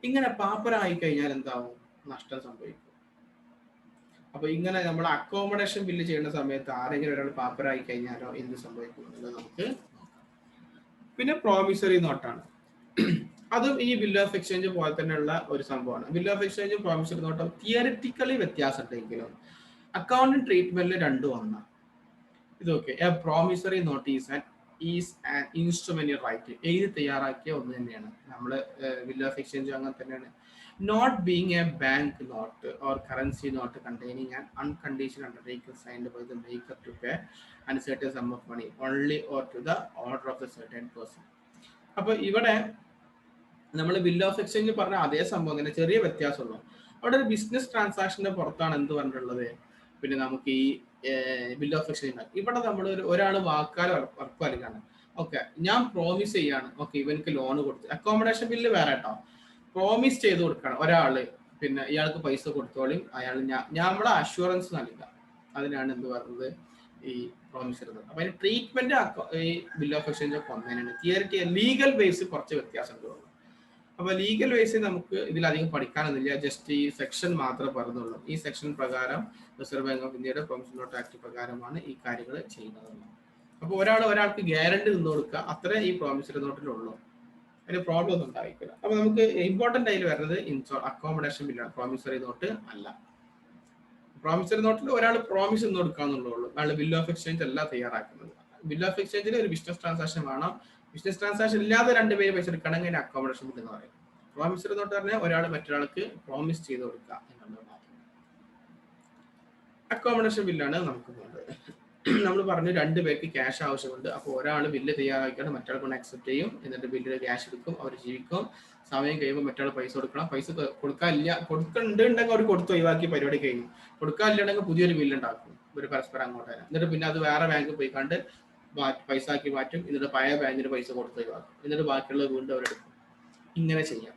ഇങ്ങനെ പാപ്പരായി കഴിഞ്ഞാൽ എന്താവും, നഷ്ടം സംഭവിക്കും. അപ്പൊ ഇങ്ങനെ നമ്മൾ അക്കോമഡേഷൻ ബില്ല് ചെയ്യുന്ന സമയത്ത് ആരെങ്കിലും ഒരാൾ പാപ്പരായി കഴിഞ്ഞാലോ എന്ത് സംഭവിക്കും എന്നുള്ളത് നമുക്ക് നോക്കാം. പിന്നെ പ്രോമിസറി നോട്ടാണ്. അതും ഈ ബില്ല് ഓഫ് എക്സ്ചേഞ്ച് പോലെ തന്നെയുള്ള ഒരു സംഭവമാണ്. ബില്ല് ഓഫ് എക്സ്ചേഞ്ചും പ്രോമിസറി നോട്ടും തിയറിറ്റിക്കലി വ്യത്യാസം ഉണ്ടെങ്കിലും അക്കൗണ്ടിങ് ട്രീറ്റ്മെന്റിൽ രണ്ടും ഒന്നാണ്. ഇതൊക്കെ a promissory note is an instrument right, എഴുതി തയ്യാറാക്കിയ ഒന്ന് തന്നെയാണ്. നമ്മള് ബില്ല് ഓഫ് എക്സ്ചേഞ്ച് അങ്ങനെ തന്നെയാണ്. Note being a bank note or currency note containing an unconditional undertaking signed by the maker to pay an certain sum of money only or to the order of the certain person. അപ്പൊ ഇവിടെ നമ്മൾ bill of exchange പറഞ്ഞ അതേ സംഭവം തന്നെ, ചെറിയ വ്യത്യാസമുള്ളൂ. അവിടെ ഒരു ബിസിനസ് ട്രാൻസാക്ഷന്റെ പുറത്താണ് എന്ത് പറഞ്ഞിട്ടുള്ളത്, പിന്നെ നമുക്ക് ഈ ബിൽ ഓഫ് എക്സ്ചേഞ്ച്. ഇവിടെ നമ്മൾ ഒരാൾ വാക്കാൽ ഉറപ്പ് നൽകാണ്. ഓക്കെ, ഞാൻ പ്രോമിസ് ചെയ്യാണ്, ഓക്കെ ഇവനക്ക് ലോൺ കൊടുത്ത്, അക്കോമഡേഷൻ ബില്ല് വേറെ കേട്ടോ, പ്രോമിസ് ചെയ്ത് കൊടുക്കണം ഒരാള്, പിന്നെ ഇയാൾക്ക് പൈസ കൊടുത്തോളിയും അയാൾ നമ്മളെ അഷുറൻസ് നൽകുക, അതിനാണ് എന്ത് പറയുന്നത് ഈ പ്രോമിസ് ചെയ്യുന്നത്. അപ്പൊ അതിന് ട്രീറ്റ്മെന്റ് ഈ ബിൽ ഓഫ് എക്സ്ചേഞ്ച് ഒക്കെ ഒന്നേനാണ്. തിയറിറ്റി ലീഗൽ ബേസ് കുറച്ച് വ്യത്യാസം തോന്നുന്നു. അപ്പൊ ലീഗൽ വൈസ് നമുക്ക് ഇതിലധികം പഠിക്കാനൊന്നുമില്ല, ജസ്റ്റ് ഈ സെക്ഷൻ മാത്രമേ പറഞ്ഞുള്ളൂ. ഈ സെക്ഷൻ പ്രകാരം റിസർവ് ബാങ്ക് ഓഫ് ഇന്ത്യയുടെ പ്രോമിസറി നോട്ട് ആക്ട് പ്രകാരമാണ് ഈ കാര്യങ്ങൾ ചെയ്യുന്നത്. അപ്പൊ ഒരാൾക്ക് ഗ്യാരണ്ടി നിന്ന് കൊടുക്കുക, അത്രേ ഈ പ്രോമിസറി നോട്ടിലുള്ളൂ, അതിന് പ്രോബ്ലം ഒന്നും ഉണ്ടായിരിക്കില്ല. അപ്പൊ നമുക്ക് ഇമ്പോർട്ടന്റ് ആയിട്ട് വരുന്നത് അക്കോമഡേഷൻ ബില്ലാണ്, പ്രോമിസറി നോട്ട് അല്ല. പ്രോമിസറി നോട്ടിൽ ഒരാൾ പ്രോമിസ് നിന്ന് കൊടുക്കാന്നുള്ളൂ, അയാൾ ബിൽ ഓഫ് എക്സ്ചേഞ്ച് അല്ല തയ്യാറാക്കുന്നത്. ബിൽ ഓഫ് എക്സ്ചേഞ്ചിൽ ഒരു ബിസിനസ് ട്രാൻസാക്ഷൻ വേണം, ബിസിനസ് ട്രാൻസാക്ഷൻ ഇല്ലാതെ രണ്ടുപേര് പൈസ എടുക്കണമെങ്കിൽ അക്കോമഡേഷൻ ബിൽ എന്ന് പറയും. പ്രോമിസറി നോട്ട് പറഞ്ഞാൽ ഒരാൾ മറ്റൊരാൾക്ക് പ്രോമിസ് ചെയ്ത് കൊടുക്കുക എന്നുള്ളത് മാത്രം. അക്കോമഡേഷൻ ബില്ലാണ് നമുക്ക് വേണ്ടത്. നമ്മൾ പറഞ്ഞു രണ്ടു പേർക്ക് ക്യാഷ് ആവശ്യമുണ്ട്, അപ്പോൾ ഒരാൾ ബില്ല് തയ്യാറാക്കിയാണ് മറ്റൊരാൾ കൊണ്ട് അക്സെപ്റ്റ് ചെയ്യും, എന്നിട്ട് ബില്ലിൽ ക്യാഷ് എടുക്കും, അവർ ജീവിക്കും. സമയം കഴിയുമ്പോൾ മറ്റൊരാൾ പൈസ കൊടുക്കണം, പൈസ കൊടുക്കാനില്ല, കൊടുക്കുന്നുണ്ടെങ്കിൽ അവർ കൊടുത്ത് ഒഴിവാക്കി പരിപാടി കഴിഞ്ഞു. കൊടുക്കാനില്ലെങ്കിൽ പുതിയൊരു ബില്ല് ഉണ്ടാക്കും ഒരു പരസ്പരം അങ്ങോട്ട്, എന്നിട്ട് പിന്നെ അത് വേറെ ബാങ്കിൽ പോയി കണ്ട് പൈസ ആക്കി മാറ്റും, എന്നിട്ട് പഴയ ബാങ്കിന് പൈസ കൊടുത്ത് ഒഴിവാക്കും, എന്നിട്ട് ബാക്കിയുള്ളത് വീണ്ടും അവരെടുക്കും. ഇങ്ങനെ ചെയ്യാം.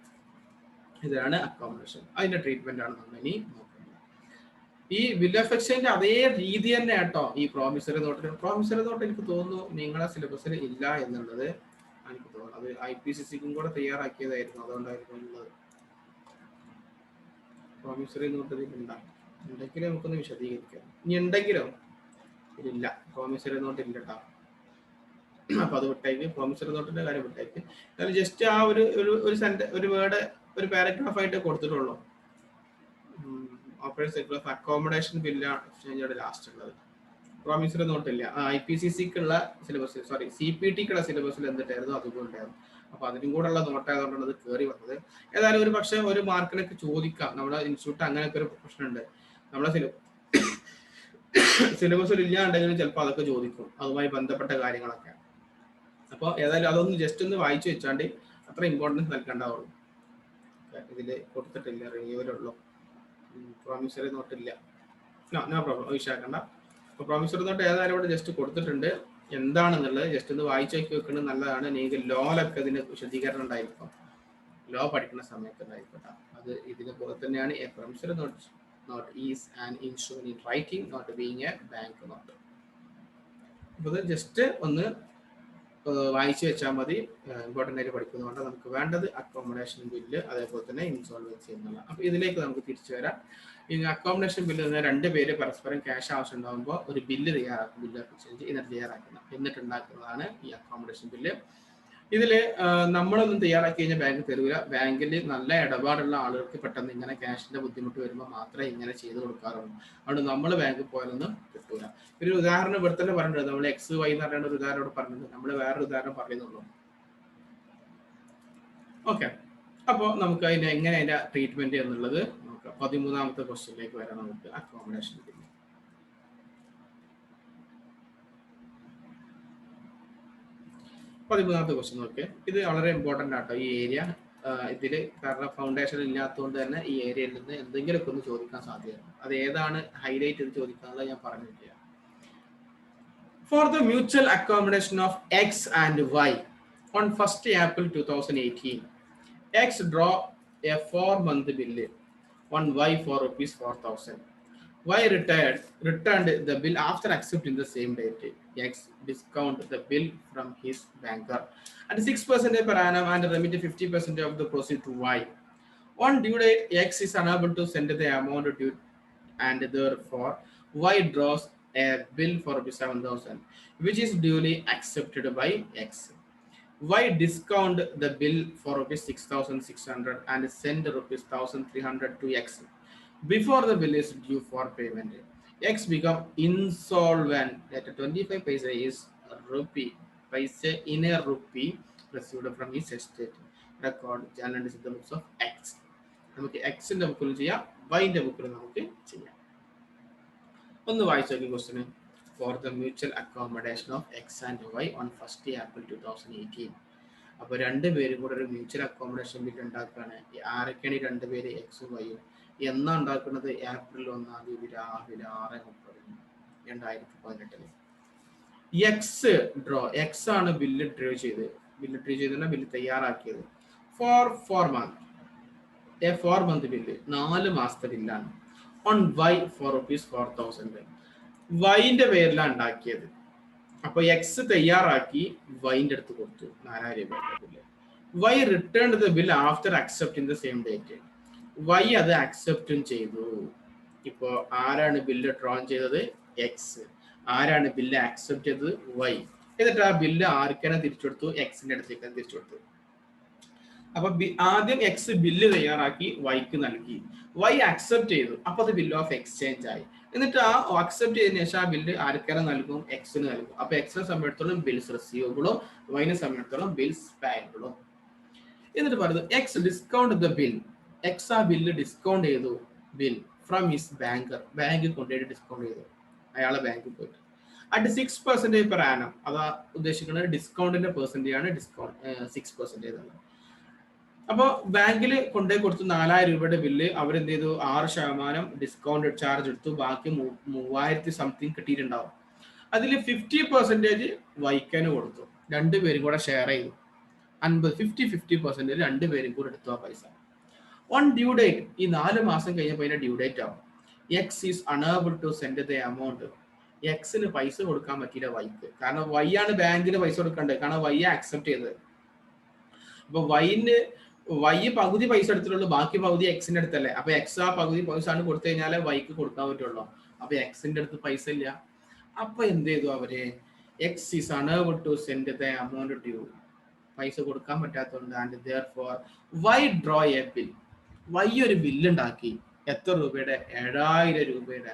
ഇതാണ് അക്കോമഡേഷൻ. അതിന്റെ ട്രീറ്റ്മെന്റ് ആണ് നമ്മൾ ഇനി നോക്കുന്നത്. ഈ ബിൽ ഓഫ് എക്സ്ചേഞ്ച് അതേ രീതി തന്നെ കേട്ടോ ഈ പ്രോമിസറി നോട്ടിൽ. പ്രോമിസറി നോട്ട് എനിക്ക് തോന്നുന്നു നിങ്ങളെ സിലബസിൽ ഇല്ല എന്നുള്ളത് എനിക്ക് തോന്നുന്നു. അത് IPCCക്കും കൂടെ തയ്യാറാക്കിയതായിരുന്നു, അതുകൊണ്ടായിരുന്നു ഉള്ളത്. പ്രോമിസറി നോട്ട് ഉണ്ടെങ്കിലും നമുക്കൊന്ന് വിശദീകരിക്കാം. ഇനി ഉണ്ടെങ്കിലോ ഇതില്ല, പ്രോമിസറി നോട്ട് ഇല്ല കേട്ടോ. അപ്പൊ അത് വിട്ടേക്ക്, പ്രോമിസറി നോട്ടിന്റെ കാര്യം വിട്ടേക്ക്. എന്നാലും ജസ്റ്റ് ആ ഒരു വേർഡ് ഒരു പാരഗ്രാഫ് ആയിട്ട് കൊടുത്തിട്ടുള്ളൂ. ഓപ്പറേഷൻ സൈക്കിൾ ഓഫ് അക്കോമഡേഷൻ ബില്ലാണ് എക്സ്ചേഞ്ചോടെ ലാസ്റ്റ് ഉള്ളത്. പ്രോമിസറി നോട്ടില്ല. IPCCക്കുള്ള സിലബസ്, സോറി CPTക്കുള്ള സിലബസിൽ എന്തിട്ടായിരുന്നു അതുകൊണ്ടായിരുന്നു. അപ്പൊ അതിനും കൂടെ ഉള്ള നോട്ടായതുകൊണ്ടാണ് അത് കയറി വന്നത്. ഏതായാലും ഒരു പക്ഷേ ഒരു മാർക്കിനൊക്കെ ചോദിക്കാം. നമ്മുടെ ഇൻസ്റ്റിറ്റ്യൂട്ട് അങ്ങനെയൊക്കെ ഒരു പ്രശ്നമുണ്ട്, നമ്മളെ സിലബസിൽ ഇല്ലാണ്ടെങ്കിലും ചിലപ്പോൾ അതൊക്കെ ചോദിക്കും, അതുമായി ബന്ധപ്പെട്ട കാര്യങ്ങളൊക്കെ. അപ്പോൾ ഏതായാലും അതൊന്ന് ജസ്റ്റ് ഒന്ന് വായിച്ചു വെച്ചാണ്ട് അത്ര ഇമ്പോർട്ടൻസ് നൽകണ്ടാവുള്ളൂ. ഇതിൽ കൊടുത്തിട്ടില്ല, റിന്യൂവലുള്ളൂ, പ്രോമിസറി നോട്ടില്ല. നോ പ്രോബ്ലം, വിഷയാക്കണ്ട. അപ്പോൾ പ്രോമിസറി നോട്ട് ഏതായാലും ഇവിടെ ജസ്റ്റ് കൊടുത്തിട്ടുണ്ട്, എന്താണെന്നുള്ളത് ജസ്റ്റ് ഒന്ന് വായിച്ചു നോക്കി വെക്കുന്നത് നല്ലതാണ്. നിങ്ങൾക്ക് ലോയിലൊക്കെ ഇതിന് വിശദീകരണം ഉണ്ടായിരിക്കും, ലോ പഠിക്കുന്ന സമയത്ത് ഉണ്ടായിരിക്കട്ടെ. അത് ഇതിനെ പോലെ തന്നെയാണ് a promissory note is an instrument in writing, note being a bank note. അപ്പോൾ ഇത് ജസ്റ്റ് ഒന്ന് വായിച്ചു വെച്ചാൽ മതി, ഇമ്പോർട്ടൻ്റ് ആയിട്ട് പഠിക്കുന്നതുകൊണ്ട്. നമുക്ക് വേണ്ടത് അക്കോമഡേഷൻ ബില്ല്, അതേപോലെ തന്നെ ഇൻസോൾവൻസി എന്നുള്ള. അപ്പോൾ ഇതിലേക്ക് നമുക്ക് തിരിച്ചു വരാം. ഈ അക്കോമഡേഷൻ ബില്ല് എന്ന് രണ്ട് പേര് പരസ്പരം ക്യാഷ് ആവശ്യം ഉണ്ടാകുമ്പോൾ ഒരു ബില്ല് തയ്യാറാക്കും, ബില്ല് ഓഫ് എക്സ്ചേഞ്ച്, എന്നിട്ട് തയ്യാറാക്കണം, എന്നിട്ട് ഉണ്ടാക്കുന്നതാണ് ഈ അക്കോമഡേഷൻ ബില്ല്. ഇതിൽ നമ്മളൊന്നും തയ്യാറാക്കി കഴിഞ്ഞാൽ ബാങ്ക് തരൂല. ബാങ്കിൽ നല്ല ഇടപാടുള്ള ആളുകൾക്ക് പെട്ടെന്ന് ഇങ്ങനെ ക്യാഷിന്റെ ബുദ്ധിമുട്ട് വരുമ്പോൾ മാത്രമേ ഇങ്ങനെ ചെയ്ത് കൊടുക്കാറുള്ളൂ. അതുകൊണ്ട് നമ്മൾ ബാങ്കിൽ പോയാലൊന്നും കിട്ടൂല. ഒരു ഉദാഹരണം ഇവിടെ തന്നെ പറഞ്ഞിട്ടുണ്ട്, നമ്മൾ XY എന്ന് പറയുന്ന ഒരു ഉദാഹരണം ഇവിടെ പറഞ്ഞിട്ടുണ്ട്, നമ്മൾ വേറൊരു ഉദാഹരണം പറയുന്നുള്ളൂ. ഓക്കെ, അപ്പോൾ നമുക്ക് എങ്ങനെ അതിന്റെ ട്രീറ്റ്മെന്റ് എന്നുള്ളത് നോക്കാം. 13ാമത്തെ ക്വസ്റ്റ്യനിലേക്ക് വരാം. നമുക്ക് അക്കോമഡേഷൻ ബില്ല്. 13ാമത്തെ ക്വസ്റ്റ്യൻ നോക്കിയേ. ഇത് വളരെ ഇമ്പോർട്ടൻ്റ് ആട്ടോ ഈ ഏരിയ. ഇതിൽ കാരണം ഫൗണ്ടേഷൻ ഇല്ലാത്തതുകൊണ്ട് തന്നെ ഈ ഏരിയയിൽ നിന്ന് എന്തെങ്കിലുമൊക്കെ ഒന്ന് ചോദിക്കാൻ സാധ്യതയുണ്ട്. അത് ഏതാണ് ഹൈലൈറ്റ് ചെയ്ത് ചോദിക്കാനുള്ളത് ഞാൻ പറഞ്ഞിട്ടില്ല. Four the mutual accommodation of X and Y on 1st April 2018, X draw a 4-month bill on Y for ₹4,000. Y returned the bill after accepting the same date. X discount the bill from his banker at 6% per annum and remit 50% of the proceed to Y. On due date, X is unable to send the amount due, and therefore Y draws a bill for ₹7,000, which is duly accepted by X. Y discount the bill for ₹6,600 and send ₹1,300 to X before the bill is due for payment. X become insolvent at 25 paise is paise in a rupee received from his estate. Record journal is the books of X. നമുക്ക് എക്സിന്റെ ബുക്കിൽ ചെയ്യാം, വൈന്റെ ബുക്കിൽ നമുക്ക് ചെയ്യാം. ഒന്ന് വായിച്ചു നോക്കി question. Four the mutual accommodation of X and Y on 1st April 2018. അപ്പോൾ രണ്ടുപേരും കൂടെ ഒരു മ്യൂച്വൽ അക്കോമഡേഷൻ ബില്ല് ഉണ്ടാക്കുകയാണ്. ആരൊക്കെയാണ് ഈ രണ്ടുപേര്? എക്സും വൈയും. എന്നാ ഉണ്ടാക്കുന്നത്? ഏപ്രിൽ 1 രാവിലെ 6:30 എക്സ് ഡ്രോ. എക്സ് ആണ് ബില്ല് ഡ്രോ ചെയ്ത് ബില്ല് തയ്യാറാക്കിയത്. ഫോർ മന്ത് 4 month ബില്ല്, 4 മാസത്തെ ബില്ലാണ്. On Y ₹4,000. വൈന്റെ പേരിലാണ് ഉണ്ടാക്കിയത്. അപ്പൊ എക്സ് തയ്യാറാക്കി വൈന്റെ അടുത്ത് കൊടുത്തു 4000 രൂപ bill. Y return the bill after accepting the same date. Y അത് അക്സെപ്റ്റും ചെയ്തു. ഇപ്പോ ആരാണ് ബില്ല് ഡ്രോൺ ചെയ്തത്? എക്സ്. ആരാണ് ബില്ല് അക്സെപ്റ്റ് ചെയ്തത്? വൈ. എന്നിട്ട് ആ ബില്ല് ആർക്കാണ് തിരിച്ചു കൊടുത്തു? എക്സിന്റെ അടുത്തേക്കാണ് തിരിച്ചു കൊടുത്തു. അപ്പൊ ആദ്യം എക്സ് ബില്ല് തയ്യാറാക്കി വൈക്ക് നൽകി. വൈ അക്സെപ്റ്റ് ചെയ്തു. അപ്പൊ അത് ബില്ല് ഓഫ് എക്സ്ചേഞ്ച് ആയി. എന്നിട്ട് ആ അക്സെപ്റ്റ് ചെയ്തതിനു ശേഷം ആ ബില്ല് ആർക്കാരെ നൽകും? എക്സിന് നൽകും. അപ്പൊ എക്സിനെ സംബന്ധിച്ചിടത്തോളം ബിൽസ് റിസീവബിളും വൈനെ സംബന്ധിച്ചിടത്തോളം ബിൽസ് പേയബിളും. എന്നിട്ട് പറയുന്നത് X discount the bill. X ആ ബില്ല് ഡിസ്കൗണ്ട് ചെയ്തു. Bill from his banker. ബാങ്കിൽ കൊണ്ടുപോയിട്ട് ഡിസ്കൗണ്ട് ചെയ്തു. അയാളെ ബാങ്കിൽ പോയിട്ട് അറ്റ് 6% പെർ ആനം. അതാ ഉദ്ദേശിക്കുന്നത് ഡിസ്കൗണ്ടിന്റെ പെർസെന്റേജ് ആണ്. ഡിസ്കൗണ്ട് 6%. അപ്പൊ ബാങ്കിൽ കൊണ്ടുപോയി കൊടുത്തു 4000 രൂപയുടെ ബില്ല്. അവരെന്ത് ചെയ്തു? 6% ഡിസ്കൗണ്ട് ചാർജ് എടുത്തു. ബാക്കി 3000 സംതിങ് കിട്ടിയിട്ടുണ്ടാവും. അതിൽ 50% വൈക്കന് കൊടുത്തു. രണ്ടുപേരും കൂടെ ഷെയർ ചെയ്തു. 50% രണ്ടുപേരും കൂടെ എടുത്തു ആ പൈസ. ഓൺ ഡ്യൂ ഡേറ്റ്, ഈ 4 മാസം കഴിഞ്ഞപ്പോൾ അതിന്റെ ഡ്യൂ ഡേറ്റ് ആവും. X is unable to send the amount. എക്സിന് പൈസ കൊടുക്കാൻ പറ്റിയില്ല വൈക്ക്. കാരണം വൈ ആണ് ബാങ്കിന് പൈസ കൊടുക്കേണ്ടത്. കാരണം വൈ അക്സെപ്റ്റ് ചെയ്തത്. അപ്പൊ വൈ പകുതി പൈസ എടുത്തിട്ടുള്ളൂ, ബാക്കി പകുതി എക്സിന്റെ അടുത്തല്ലേ. അപ്പൊ എക്സ് ആ പകുതി പൈസ ആണ് കൊടുത്തു കഴിഞ്ഞാലേ വൈക്ക് കൊടുക്കാൻ പറ്റുള്ളൂ. അപ്പൊ എക്സിന്റെ അടുത്ത് പൈസ ഇല്ല. അപ്പൊ എന്ത് ചെയ്തു അവര്? X is unable to send the amount due. പൈസ കൊടുക്കാൻ പറ്റാത്തതുകൊണ്ട് and therefore Y draw a bill. Y ഒരു ബില്ലുണ്ടാക്കി. എത്ര രൂപയുടെ? 7000 രൂപയുടെ.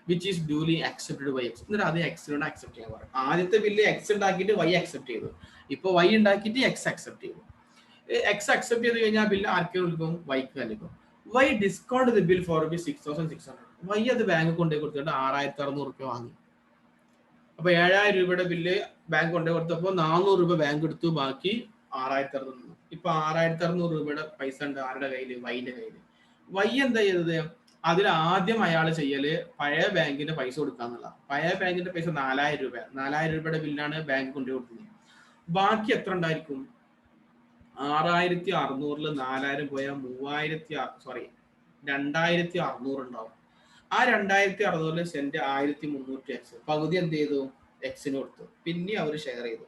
Which is duly accepted by X. എന്നിട്ട് അത് എക്സിനോട് അക്സെപ്റ്റ് ചെയ്യാൻ പറയും. ആദ്യത്തെ ബില്ല് എക്സ് ഉണ്ടാക്കിയിട്ട് വൈ അക്സെപ്റ്റ് ചെയ്തു. ഇപ്പൊ വൈ ഉണ്ടാക്കിയിട്ട് എക്സ് അക്സെപ്റ്റ് ചെയ്തു. എക്സ് അക്സെപ്റ്റ് ചെയ്ത് കഴിഞ്ഞാൽ ബില്ല് ആർക്ക് നൽകും? വൈക്ക് നൽകും. Y discount the bill for ₹6,600. Y അത് ബാങ്ക് കൊണ്ടുപോയി കൊടുത്തിട്ട് 6600 രൂപ വാങ്ങി. അപ്പൊ 7000 രൂപയുടെ ബില്ല് ബാങ്ക് കൊണ്ടുപോയി കൊടുത്തപ്പോൾ 400 രൂപ ബാങ്ക് എടുത്തു. ബാക്കി 6600. ഇപ്പൊ 6600 രൂപയുടെ പൈസ ഉണ്ട് ആരുടെ കയ്യില്? വൈന്റെ കയ്യില്. വൈ എന്താ ചെയ്തത്? അതിൽ ആദ്യം അയാൾ ചെയ്യല് പഴയ ബാങ്കിന്റെ പൈസ കൊടുക്കാന്നുള്ള. പഴയ ബാങ്കിന്റെ പൈസ 4000 രൂപ. 4000 രൂപയുടെ ബില്ലാണ് ബാങ്ക് കൊണ്ടുപോയി കൊടുത്തത്. ബാക്കി എത്ര ഉണ്ടായിരിക്കും? 6600 4000 പോയാൽ 2600 ഉണ്ടാവും. ആ 2600 സെന്റ് 1300 എക്സ്. പകുതി എന്ത് ചെയ്തു? എക്സിന് കൊടുത്തു. പിന്നെ അവർ ഷെയർ ചെയ്തു.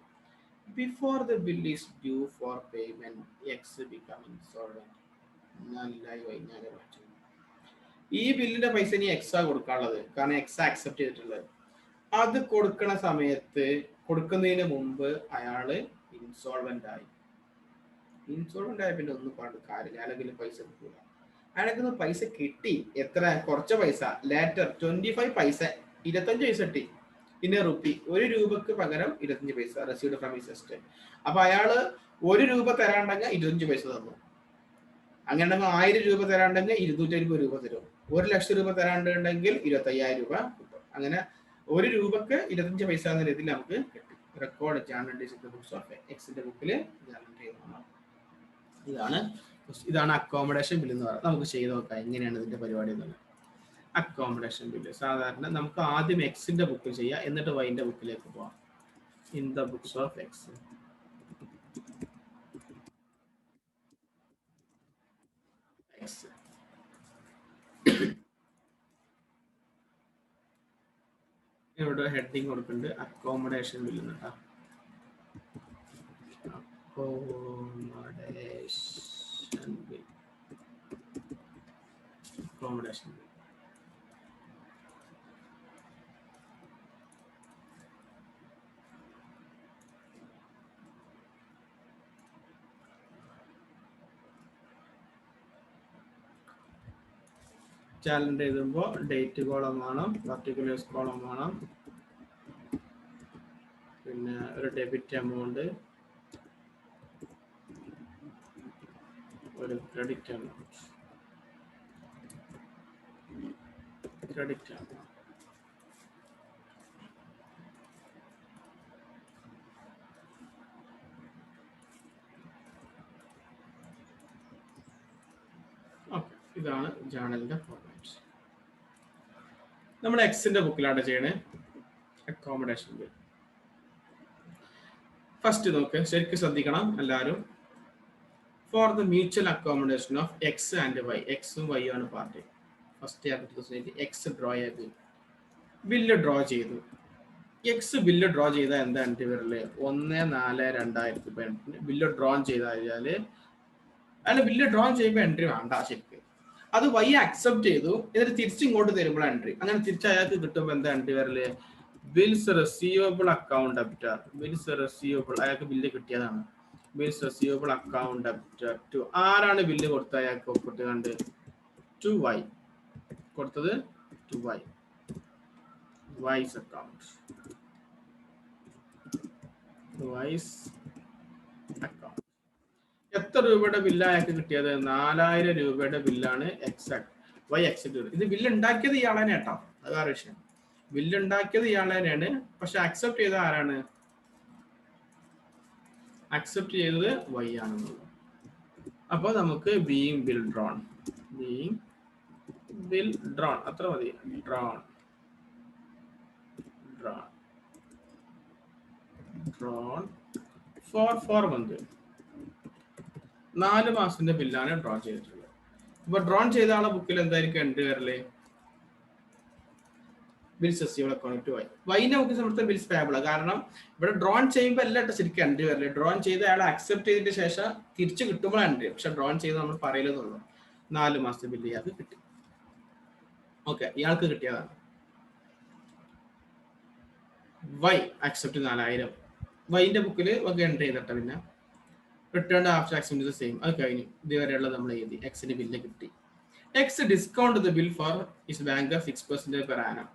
Before the bill is due four payment X become insolvent. ഈ ബില്ലിന്റെ പൈസ ഇനി എക്സാ കൊടുക്കാനുള്ളത്. കാരണം എക്സ് ആക്സെപ്റ്റ് ചെയ്തിട്ടുള്ളത്. അത് കൊടുക്കണ സമയത്ത്, കൊടുക്കുന്നതിന് മുമ്പ് അയാള് ഇൻസോൾവെന്റ് ആയി. ഇൻസോൾവെന്റ് ആയ പിന്നെ ഒന്നും പറഞ്ഞ കാര്യമില്ല. അല്ലെങ്കിൽ പൈസ കിട്ടൂല. അയാൾക്ക് പൈസ കിട്ടി. എത്ര? കുറച്ച് പൈസ. ലേറ്റർ 25 പൈസ, 25 പൈസ കിട്ടി. പിന്നെ റുപ്പി 1 രൂപക്ക് പകരം 25 പൈസ റെസീവ്ഡ് ഫ്രം ഹിസ് എസ്റ്റേറ്റ്. അപ്പൊ അയാള് 1 രൂപ തരാണ്ടെങ്കിൽ 25 പൈസ തന്നു. അങ്ങനെ 1000 രൂപ തരാണ്ടെങ്കിൽ 250 രൂപ തരും. 1,00,000 രൂപ തരാണ്ടുണ്ടെങ്കിൽ 25,000 രൂപ കിട്ടും. അങ്ങനെ 1 രൂപക്ക് 25 പൈസ എന്ന രീതിയിൽ നമുക്ക് കിട്ടി. റെക്കോർഡ് ജേർണൽ ബുക്സ് ഓഫ് എക്സിന്റെ ബുക്കിൽ ഇതാണ് അക്കോമഡേഷൻ ബിൽ എന്ന് പറയുന്നത്. നമുക്ക് ചെയ്ത് നോക്കാം എങ്ങനെയാണ് ഇതിന്റെ പരിപാടി എന്നുള്ളത്. അക്കോമഡേഷൻ ബില്ല് സാധാരണ നമുക്ക് ആദ്യം എക്സിന്റെ ബുക്കിൽ ചെയ്യാം, എന്നിട്ട് വൈന്റെ ബുക്കിലേക്ക് പോവാം. In the books of X. ഇവിടെ ഹെഡിങ് കൊടുക്കുന്നുണ്ട് അക്കോമഡേഷൻ ബില്ല് കേട്ടോ. Accommodation bill. Accommodation bill. Challenge എഴുതുമ്പോൾ ഡേറ്റ് കോളം വേണം, പർട്ടിക്കുലേഴ്സ് കോളം വേണം, പിന്നെ ഒരു ഡെബിറ്റ് എമൗണ്ട്, ഒരു ക്രെഡിറ്റ് എമൗണ്ട്. ക്രെഡിറ്റ് എമൗണ്ട് ഇതാണ് ജേണലിന്റെ ഫോർമാറ്റ്. നമ്മൾ എക്സിന്റെ ബുക്കിലാണ് ചെയ്യണേ അക്കോമഡേഷൻ ബിൽ. ഫസ്റ്റ് നോക്ക്, ശരിക്കും ശ്രദ്ധിക്കണം എല്ലാവരും. For the mutual accommodation of X and Y, എക്സും വൈ ആണ് പാർട്ടി. ഫസ്റ്റ് എക്സ് ഡ്രോ ചെയ്തു, ബില്ല് ഡ്രോ ചെയ്തു. എക്സ് ബില്ല് ഡ്രോ ചെയ്താൽ എന്താ എൻട്രി വരല്? 1/4/2018 ബില്ല് ഡ്രോ ചെയ്താല് അല്ല, ബില്ല് ഡ്രോ ചെയ്യുമ്പോൾ എൻട്രി വേണ്ട ശരിക്കും. അത് വൈ അക്സെപ്റ്റ് ചെയ്തു, എന്നിട്ട് തിരിച്ചിങ്ങോട്ട് തരുമ്പോൾ എൻട്രി. അങ്ങനെ തിരിച്ച് അയാൾക്ക് കിട്ടുമ്പോൾ എന്താ എൻട്രി വരല്? Bills receivable account debtor. Bills receivable, അയാൾക്ക് ബില്ല് കിട്ടിയതാണ്. Bills receivable account debtor to ആരാണ് ബില്ല് കൊടുത്തത്? അയാൾക്ക് ഒപ്പിട്ട് കണ്ട് ടു വൈ കൊടുത്തത്, to Y, Y's account, Y's account. എത്ര രൂപയുടെ ബില്ല് അയാൾക്ക് കിട്ടിയത്? 4000 രൂപയുടെ ബില്ലാണ് വൈ അക്സെപ്റ്റ്. ഇത് ബില്ല് ഉണ്ടാക്കിയത് ഇയാളെ കേട്ടോ, അത് വേറെ വിഷയം. ബില്ല് ഉണ്ടാക്കിയത് ഇയാളെ തന്നെയാണ്, പക്ഷെ അക്സെപ്റ്റ് ചെയ്തത് ആരാണ്? അക്സെപ്റ്റ് ചെയ്തത് വൈ ആണെന്നുള്ളത്. അപ്പൊ നമുക്ക് being bill drawn, being bill drawn അത്ര മതി. Drawn drawn drawn for 4 month, 4 മാസത്തിന്റെ ബില്ലാണ് ഡ്രോ ചെയ്തിട്ടുള്ളത്. അപ്പൊ ഡ്രോൺ ചെയ്ത ആളെ ബുക്കിൽ എന്തായിരിക്കും എൻട്രി വരല്? Bills receivable account to Y. വൈനെ നമുക്ക് സമയത്ത് ബിൽസ് പേബിൾ, കാരണം ഇവിടെ ഡ്രോൺ ചെയ്യുമ്പോൾ അല്ല ശരിക്കും എൻട്രി വരല്. ഡ്രോൺ ചെയ്ത് അയാൾ അക്സെപ്റ്റ് ചെയ്തതിന് ശേഷം തിരിച്ചു കിട്ടുമ്പോൾ എൻട്രി. പക്ഷെ ഡ്രോൺ ചെയ്ത് നമ്മൾ പറയലെന്നുള്ളൂ. 4 മാസത്തെ ബില്ല് ഇയാൾക്ക് കിട്ടി. ഓക്കെ, ഇയാൾക്ക് കിട്ടിയതാണ്. വൈ അക്സെപ്റ്റ് 4000, വൈന്റെ ബുക്കിൽ ഒക്കെ എൻട്രി ചെയ്തിട്ട് പിന്നെ റിട്ടേൺ ആഫ്റ്റർ അക്സെപ്റ്റ് സെയിം. അത് കഴിഞ്ഞു. ഇതുവരെയുള്ള നമ്മൾ എഴുതി. എക്സിന്റെ ബില്ല് കിട്ടി. X discount the bill for his bank 6% per annum.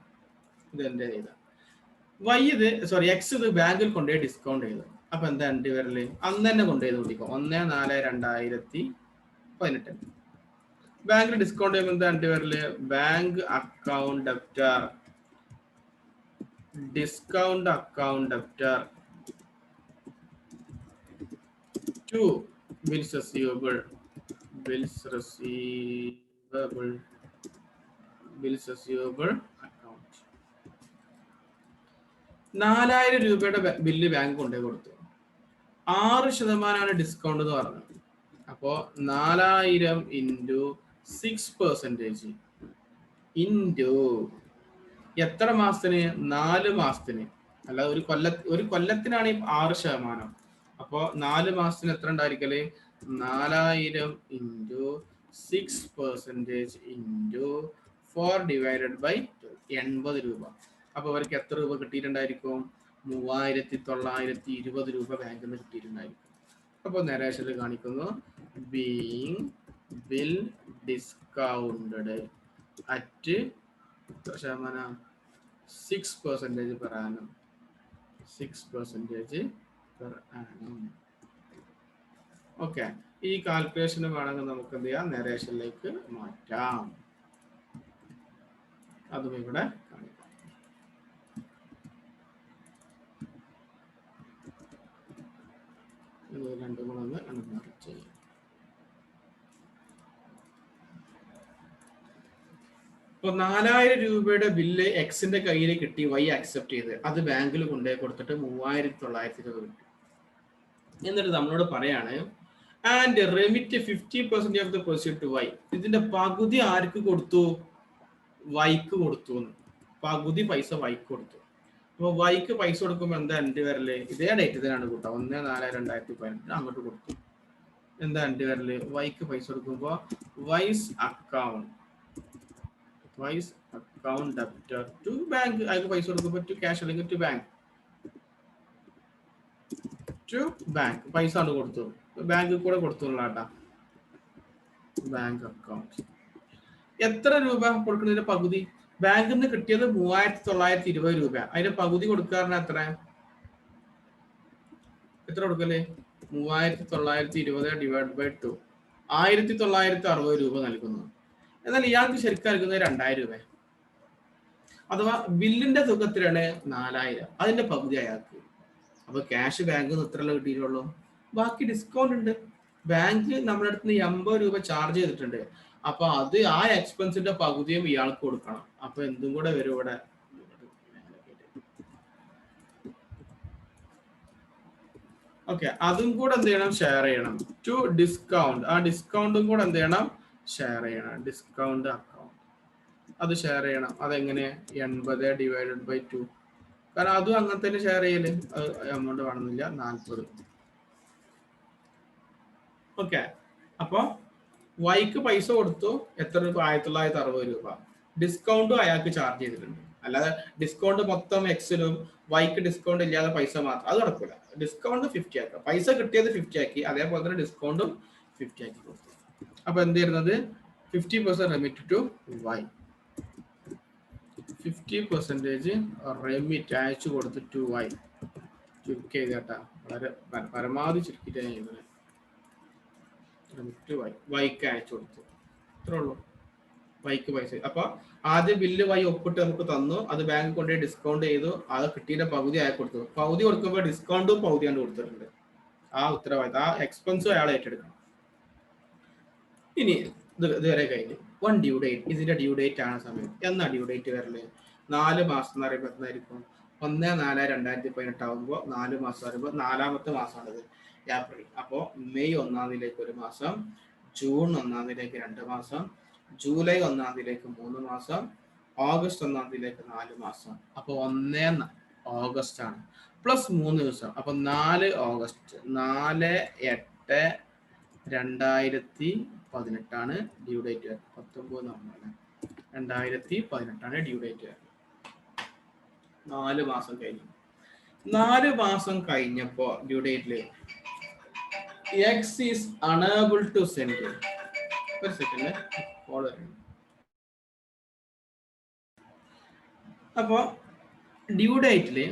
ഇത് എന്റെ ചെയ്ത വൈ ഇത് എക്സ് ഇത് ബാങ്കിൽ കൊണ്ടുപോയി ഡിസ്കൗണ്ട് ചെയ്തു. അപ്പൊ എന്താ എൻട്രി വരല്? അന്ന് തന്നെ കൊണ്ടുപോയി കൂട്ടിക്കോ. 1/4/2018 ബാങ്കിൽ ഡിസ്കൗണ്ട് ചെയ്യുമ്പോൾ എന്താ എൻട്രി വരല്? Bank account debtor, discount account debtor to bills receivable, bills receivable, bills receivable account. 4000 രൂപയുടെ ബില്ല് ബാങ്ക് കൊണ്ടുപോയി കൊടുത്തു. 6% ഡിസ്കൗണ്ട് എന്ന് പറഞ്ഞു. അപ്പോ 4000 ഇൻറ്റു 6% ഇൻറ്റു എത്ര മാസത്തിന്? 4 മാസത്തിന്. അല്ല, ഒരു കൊല്ലത്തിനാണ് 6%. അപ്പോ 4 മാസത്തിന് എത്ര ഉണ്ടായിരിക്കല്? 4000 ഇൻറ്റു 6% ഇൻറ്റു 4/2 രൂപ. അപ്പൊ അവർക്ക് എത്ര രൂപ കിട്ടിയിട്ടുണ്ടായിരിക്കും? 3920 രൂപ ബാങ്കിൽ നിന്ന് കിട്ടിയിട്ടുണ്ടായിരിക്കും. അപ്പോൾ നരേഷനിൽ കാണിക്കുന്നു being bill discounted at 6% per annum, 6% per annum. Okay, ഈ കാൽക്കുലേഷൻ വേണമെങ്കിൽ നമുക്ക് എന്ത് ചെയ്യാം? നരേഷനിലേക്ക് മാറ്റാം. അതും ഇവിടെ കാണിക്കാം. ഇത് രണ്ടും കൂടെ ഒന്ന് കൺവേർട്ട് ചെയ്യാം. ഇപ്പൊ 4000 രൂപയുടെ ബില്ല് എക്സിന്റെ കയ്യിൽ കിട്ടി, വൈ അക്സെപ്റ്റ് ചെയ്ത് അത് ബാങ്കിൽ കൊണ്ടുപോയി കൊടുത്തിട്ട് 3900 രൂപ കിട്ടി. എന്നിട്ട് നമ്മളോട് പറയാണ് and remit 50% of the proceed to Y. ഇതിന്റെ പകുതി ആർക്ക് കൊടുത്തു? വൈക്ക് കൊടുത്തു. പകുതി പൈസ വൈക്ക് കൊടുത്തു. അപ്പൊ വൈക്ക് പൈസ കൊടുക്കുമ്പോൾ എന്താ എൻട്രി വരല്? ഇതേ ഡേറ്റ് തന്നെയാണ് കൂട്ടാം. 1/4/2018 അങ്ങോട്ട് കൊടുത്തു. എന്താ എൻട്രി വരല്? വൈക്ക് പൈസ കൊടുക്കുമ്പോ Y's account debtor to bank. അയാൾക്ക് പൈസ കൊടുക്കുമ്പോൾ ടു ക്യാഷ് അല്ലെങ്കിൽ ടു ബാങ്ക്, പൈസ ആണ് കൊടുത്തു. ബാങ്കിൽ കൂടെ കൊടുത്തുള്ളാട്ടാ. ബാങ്ക് അക്കൗണ്ട് എത്ര രൂപ കൊടുക്കുന്നതിന്റെ പകുതി? ബാങ്കിൽ നിന്ന് കിട്ടിയത് 3920 രൂപ. അതിന്റെ പകുതി കൊടുക്കാറുണ്ട് എത്ര കൊടുക്കല്? 3920 ഡിവൈഡ് ബൈ 2, 1960 രൂപ നൽകുന്നു. എന്നാൽ ഇയാൾക്ക് ശരിക്കും നൽകുന്നത് 2000 രൂപ. അഥവാ ബില്ലിന്റെ തുകത്തിലാണ് 4000, അതിന്റെ പകുതി അയാൾക്ക്. അപ്പൊ ക്യാഷ് ബാങ്കിൽ നിന്ന് ഇത്രയല്ലേ കിട്ടിയിട്ടുള്ളൂ. ബാക്കി ഡിസ്കൗണ്ട് ഉണ്ട്. ബാങ്ക് നമ്മുടെ അടുത്ത് നിന്ന് 80 രൂപ ചാർജ് ചെയ്തിട്ടുണ്ട്. അപ്പൊ അത് ആ എക്സ്പെൻസിന്റെ പകുതിയും ഇയാൾക്ക് കൊടുക്കണം. അപ്പൊ എന്തും കൂടെ വരും ഇവിടെ. ഓക്കെ, അതും കൂടെ എന്ത് ചെയ്യണം? ഷെയർ ചെയ്യണം. ടു ഡിസ്കൗണ്ട്, ആ ഡിസ്കൗണ്ടും കൂടെ എന്ത് ചെയ്യണം? ഷെയർ ചെയ്യണം. ഡിസ്കൗണ്ട് അക്കൗണ്ട് അത് ഷെയർ ചെയ്യണം. അതെങ്ങനെ? 80/2. കാരണം അതും അങ്ങനെ തന്നെ ഷെയർ ചെയ്യല്. എമൗണ്ട് വേണമെന്നില്ല, 40. ഓക്കെ, അപ്പൊ വൈക്ക് പൈസ കൊടുത്തു. എത്ര രൂപ? 1960 രൂപ. ഡിസ്കൗണ്ടും അയാൾക്ക് ചാർജ് ചെയ്തിട്ടുണ്ട്. അല്ലാതെ ഡിസ്കൗണ്ട് മൊത്തം എക്സിലും വൈക്ക് ഡിസ്കൗണ്ട് ഇല്ലാതെ പൈസ മാത്രം അത് നടക്കില്ല. ഡിസ്കൗണ്ട് 50 ആക്കുക. പൈസ കിട്ടിയത് 50 ആക്കി, അതേപോലെ തന്നെ ഡിസ്കൗണ്ടും 50 ആക്കി കൊടുത്തു. അപ്പൊ എന്ത് ചെയ്യുന്നത്? 50% റെമിറ്റ് ടു വൈ. 50% റെമിറ്റ് അയച്ചു കൊടുത്ത് ടു വൈ. ചുരുക്കി കേട്ടാ, വളരെ പരമാവധി ചുരുക്കിട്ട് ചെയ്യുന്നത്. റെമിറ്റ് വൈ, വൈക്ക് അയച്ചു കൊടുത്തു. ഇത്രേ ഉള്ളൂ. വൈക്ക് പൈസ. അപ്പൊ ആദ്യം ബില്ല് വൈ ഒപ്പിട്ട് നമുക്ക് തന്നു. അത് ബാങ്ക് കൊണ്ടുപോയി ഡിസ്കൗണ്ട് ചെയ്തു. അത് കിട്ടിയ പകുതി അയാൾ കൊടുത്തു. പകുതി കൊടുക്കുമ്പോൾ ഡിസ്കൗണ്ടും പകുതിയാണ് കൊടുത്തിട്ടുണ്ട്. ആ ഉത്തരവാദിത്തം, ആ എക്സ്പെൻസും അയാൾ ഏറ്റെടുക്കണം. ഇനി ഇതുവരെ കഴിഞ്ഞു. One due date. ഇതിന്റെ ഡ്യൂ ഡേറ്റ് ആണ് സമയം. എന്നാ ഡ്യൂ ഡേറ്റ് വരല്? 4 മാസം എന്ന് പറയുമ്പോൾ എന്തായിരിക്കും? 1/4/2018 ആകുമ്പോൾ 4 മാസം വരുമ്പോൾ 4ാമത്തെ മാസമാണിത്, ഏപ്രിൽ. അപ്പോൾ മെയ് 1-ാം തീയതിയിലേക്ക് 1 മാസം, ജൂൺ 1-ാം തീയതിയിലേക്ക് 2 മാസം, ജൂലൈ 1-ാം തീയതിയിലേക്ക് 3 മാസം, ഓഗസ്റ്റ് 1-ാം തീയതിയിലേക്ക് 4 മാസം. അപ്പോൾ 1 ഓഗസ്റ്റ് ആണ്, പ്ലസ് 3 ദിവസം. അപ്പൊ 4 August, 4/8/2018 due date. 19/4/2018 due date. 4 മാസം കഴിഞ്ഞു. 4 മാസം കഴിഞ്ഞപ്പോ ഡ്യൂ ഡേറ്റില് X is unable to send. ഒരു സെക്കൻഡ്, കോൾ വരുന്നു. അപ്പോ ഡ്യൂ ഡേറ്റില്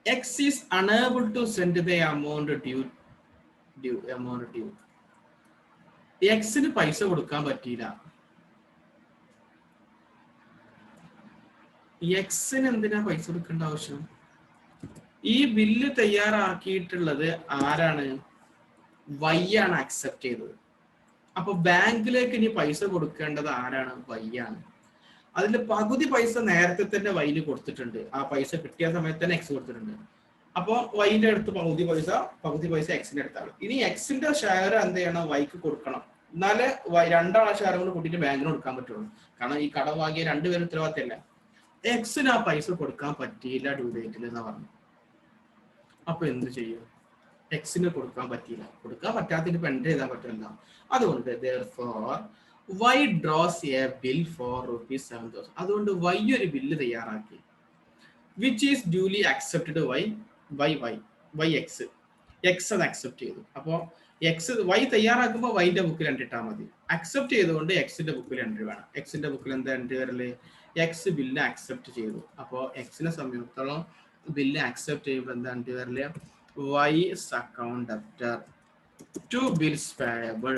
X is unable to send the amount due. എക്സിന് പൈസ കൊടുക്കാൻ പറ്റിയില്ല. എക്സിന് എന്തിനാ പൈസ കൊടുക്കേണ്ട ആവശ്യം? ഈ ബില്ല് തയ്യാറാക്കിയിട്ടുള്ളത് ആരാണ്? വൈ ആണ് അക്സെപ്റ്റ് ചെയ്തത്. അപ്പൊ ബാങ്കിലേക്ക് ഇനി പൈസ കൊടുക്കേണ്ടത് ആരാണ്? വൈ ആണ്. അതിൽ പകുതി പൈസ നേരത്തെ തന്നെ വൈന് കൊടുത്തിട്ടുണ്ട്. ആ പൈസ കിട്ടിയ സമയത്ത് തന്നെ എക്സ് കൊടുത്തിട്ടുണ്ട്. അപ്പൊ വൈന്റെ അടുത്ത് പകുതി പൈസ എക്സിന്റെ അടുത്താണ്. ഇനി എക്സിന്റെ ഷെയർ എന്ത് ചെയ്യണം? വൈക്ക് കൊടുക്കണം. എന്നാലേ രണ്ടാളെ ഷെയർ കൂടെ കൂട്ടിയിട്ട് ബാങ്കിന് കൊടുക്കാൻ പറ്റുള്ളൂ. കാരണം ഈ കടം വാങ്ങിയ രണ്ടുപേരും ഉത്തരവാദിത്തമല്ല. എക്സിന് ആ പൈസ കൊടുക്കാൻ പറ്റിയില്ല ഡ്യൂ ഡേറ്റിൽ എന്ന് പറഞ്ഞു. അപ്പൊ എന്ത് ചെയ്യും? എക്സിന് കൊടുക്കാൻ പറ്റിയില്ല. കൊടുക്കാൻ പറ്റാത്തതിന് ഇപ്പൊ എൻട്രി ചെയ്താൽ പറ്റില്ല. അതുകൊണ്ട് Y draws a bill for ₹7,000. അതുകൊണ്ട് വൈ ഒരു ബില്ല് തയ്യാറാക്കി. Which is duly accepted Y X. X അത് അക്സെപ്റ്റ് ചെയ്തു. അപ്പോൾ എക്സ് വൈ തയ്യാറാക്കുമ്പോൾ വൈന്റെ ബുക്കിൽ എൻട്രി ഇട്ടാൽ മതി. അക്സെപ്റ്റ് ചെയ്തുകൊണ്ട് എക്സിന്റെ ബുക്കിൽ എൻട്രി വേണം. എക്സിന്റെ ബുക്കിൽ എന്താ എൻട്രി വരല്? എക്സ് ബില്ല് അക്സെപ്റ്റ് ചെയ്തു. അപ്പോൾ എക്സിനെ സംബന്ധിച്ചിടത്തോളം ബില്ല് അക്സെപ്റ്റ് ചെയ്യുമ്പോൾ എന്താ എൻട്രി വരല്? Y is account debtor to bills payable.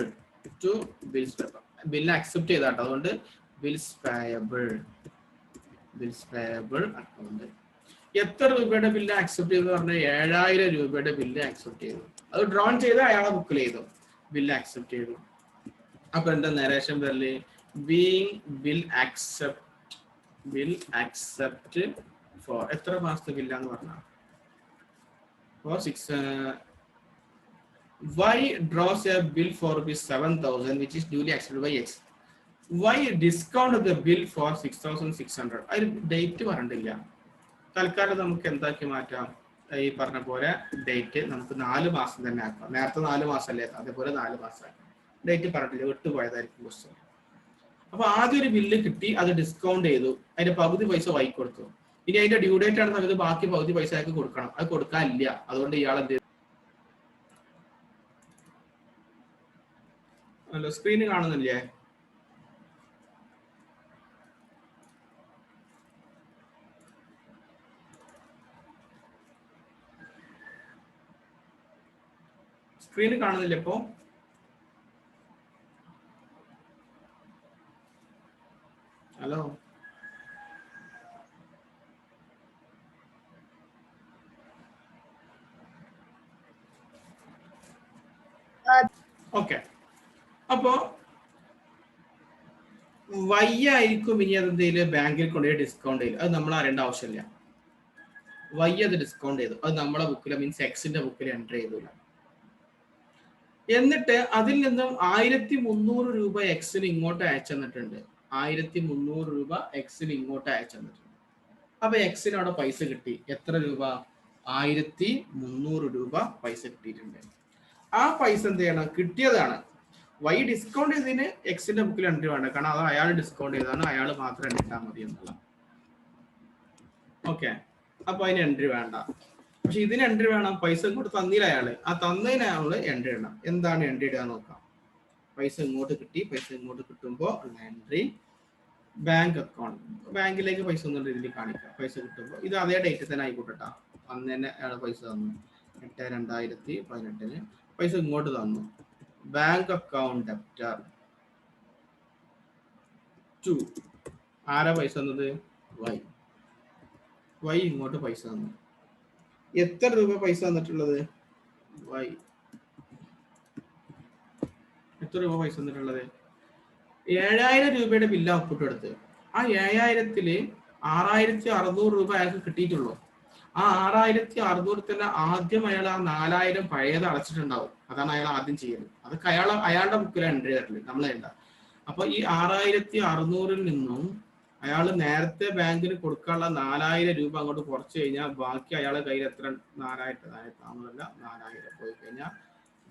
Bill accept ചെയ്താട്ടോ, അതുകൊണ്ട് ബിൽസ് പേയബിൾ അക്കൗണ്ട്. എത്ര രൂപയുടെ ബില്ല് അക്സെപ്റ്റ് ചെയ്തു പറഞ്ഞാൽ 7,000 രൂപയുടെ ബില്ല് അക്സെപ്റ്റ് ചെയ്തു. അത് ഡ്രോൺ ചെയ്ത് അയാളെ ബുക്കിൽ ചെയ്തു, ബില്ല് അക്സെപ്റ്റ് ചെയ്തു. അപ്പൊ എന്താ നരേഷൻ വരല്? ബീങ് ബിൽ അക്സെപ്റ്റ് ഫോർ എത്ര മാസത്തെ ബില്ലാന്ന് പറഞ്ഞ for 6. Y draws a bill for ₹7,000 which is duly accepted by X. Y discount the bill for 6,600. അതിൽ ഡേറ്റ് പറഞ്ഞിട്ടില്ല. തൽക്കാലം നമുക്ക് എന്താക്കി മാറ്റാം? ഈ പറഞ്ഞ പോലെ ഡേറ്റ് നമുക്ക് 4 മാസം തന്നെ ആക്കാം. നേരത്തെ 4 മാസം അല്ലേ, അതേപോലെ 4 മാസം ആക്കാം. ഡേറ്റ് പറഞ്ഞിട്ടില്ല, വിട്ടുപോയതായിരിക്കും ക്വസ്റ്റ്യൻ. അപ്പൊ ആദ്യം ഒരു ബില്ല് കിട്ടി, അത് ഡിസ്കൗണ്ട് ചെയ്തു, അതിന്റെ പകുതി പൈസ വൈകി കൊടുത്തു. ഇനി അതിന്റെ ഡ്യൂ ഡേറ്റ് ആണ് സമയത്ത് ബാക്കി പകുതി പൈസ ആക്കി കൊടുക്കണം. അത് കൊടുക്കാനില്ല. അതുകൊണ്ട് ഇയാൾ എന്ത് ചെയ്തു? അല്ല, സ്ക്രീന് കാണുന്നില്ലേ? സ്ക്രീന് കാണുന്നില്ല ഇപ്പോ? Hello, okay. അപ്പോ വൈ ആയിരിക്കും ഇനി അതെന്തെങ്കിലും ബാങ്കിൽ കൊണ്ടുപോയി ഡിസ്കൗണ്ട് ചെയ്യും. അത് നമ്മൾ അറിയേണ്ട ആവശ്യമില്ല. വൈ അത് ഡിസ്കൗണ്ട് ചെയ്തു, അത് നമ്മളെ ബുക്കിൽ മീൻസ് എക്സിന്റെ ബുക്കിൽ എൻ്റർ ചെയ്തില്ല. എന്നിട്ട് അതിൽ നിന്നും 1300 രൂപ എക്സിന് ഇങ്ങോട്ട് അയച്ചു തന്നിട്ടുണ്ട്. 1300 രൂപ എക്സിന് ഇങ്ങോട്ട് അയച്ചു തന്നിട്ടുണ്ട്. അപ്പൊ എക്സിന് അവിടെ പൈസ കിട്ടി. എത്ര രൂപ? 1300 രൂപ പൈസ കിട്ടിയിട്ടുണ്ട്. ആ പൈസ എന്ത് ചെയ്യണം? കിട്ടിയതാണ്. വൈ ഡിസ്കൗണ്ട് ചെയ്തതിന് എക്സിന്റെ ബുക്കിൽ എൻട്രി വേണ്ട, കാരണം അത് അയാൾ ഡിസ്കൗണ്ട് ചെയ്താണ്, അയാൾ മാത്രം എൻട്രി ഇട്ടാൽ മതി എന്നുള്ള. ഓക്കെ, അപ്പൊ അതിന് എൻട്രി വേണ്ട. പക്ഷെ ഇതിന് എൻട്രി വേണം. പൈസ ഇങ്ങോട്ട് തന്നില്ല അയാള്, ആ തന്നതിന് അയാള് എൻട്രി ഇടണം. എന്താണ് എൻട്രി ഇടുക നോക്കാം. പൈസ ഇങ്ങോട്ട് കിട്ടി. പൈസ ഇങ്ങോട്ട് കിട്ടുമ്പോൾ എൻട്രി ബാങ്ക് അക്കൗണ്ട്, ബാങ്കിലേക്ക് പൈസ ഒന്നും രീതിയിൽ കാണിക്കാം. പൈസ കിട്ടുമ്പോൾ ഇത് അതേ ഡേറ്റ് തന്നെ ആയിക്കോട്ടെ. അന്ന് തന്നെ അയാൾ പൈസ തന്നു. 8/2018 പൈസ ഇങ്ങോട്ട് തന്നു. ബാങ്ക് അക്കൗണ്ട് ഡെപ്റ്റർ ടു ആരാ പൈസ തന്നത്? വൈ. വൈ ഇങ്ങോട്ട് പൈസ തന്നു. എത്ര രൂപ പൈസ തന്നിട്ടുള്ളത്? വൈ. എത്ര രൂപ പൈസ തന്നിട്ടുള്ളത്? 7000 രൂപയുടെ ബില്ല് ഔട്ട്പുട്ട് എടുത്ത്. ആ 7000-ല് 6600 രൂപ അയാൾക്ക് കിട്ടിയിട്ടുള്ളൂ. ആ 6600 തന്നെ ആദ്യം അയാൾ ആ 4000 പഴയത് അടച്ചിട്ടുണ്ടാവും. അതാണ് അയാൾ ആദ്യം ചെയ്യുന്നത്. അതൊക്കെ അയാളുടെ ബുക്കിൽ എൻട്രി ചെയ്തിട്ടില്ല, നമ്മളല്ല. അപ്പൊ ഈ 6600-ൽ നിന്നും അയാൾ നേരത്തെ ബാങ്കിന് കൊടുക്കാനുള്ള 4000 രൂപ അങ്ങോട്ട് കുറച്ച് കഴിഞ്ഞാൽ ബാക്കി അയാളുടെ കയ്യിൽ എത്ര? 4000 പോയി കഴിഞ്ഞാൽ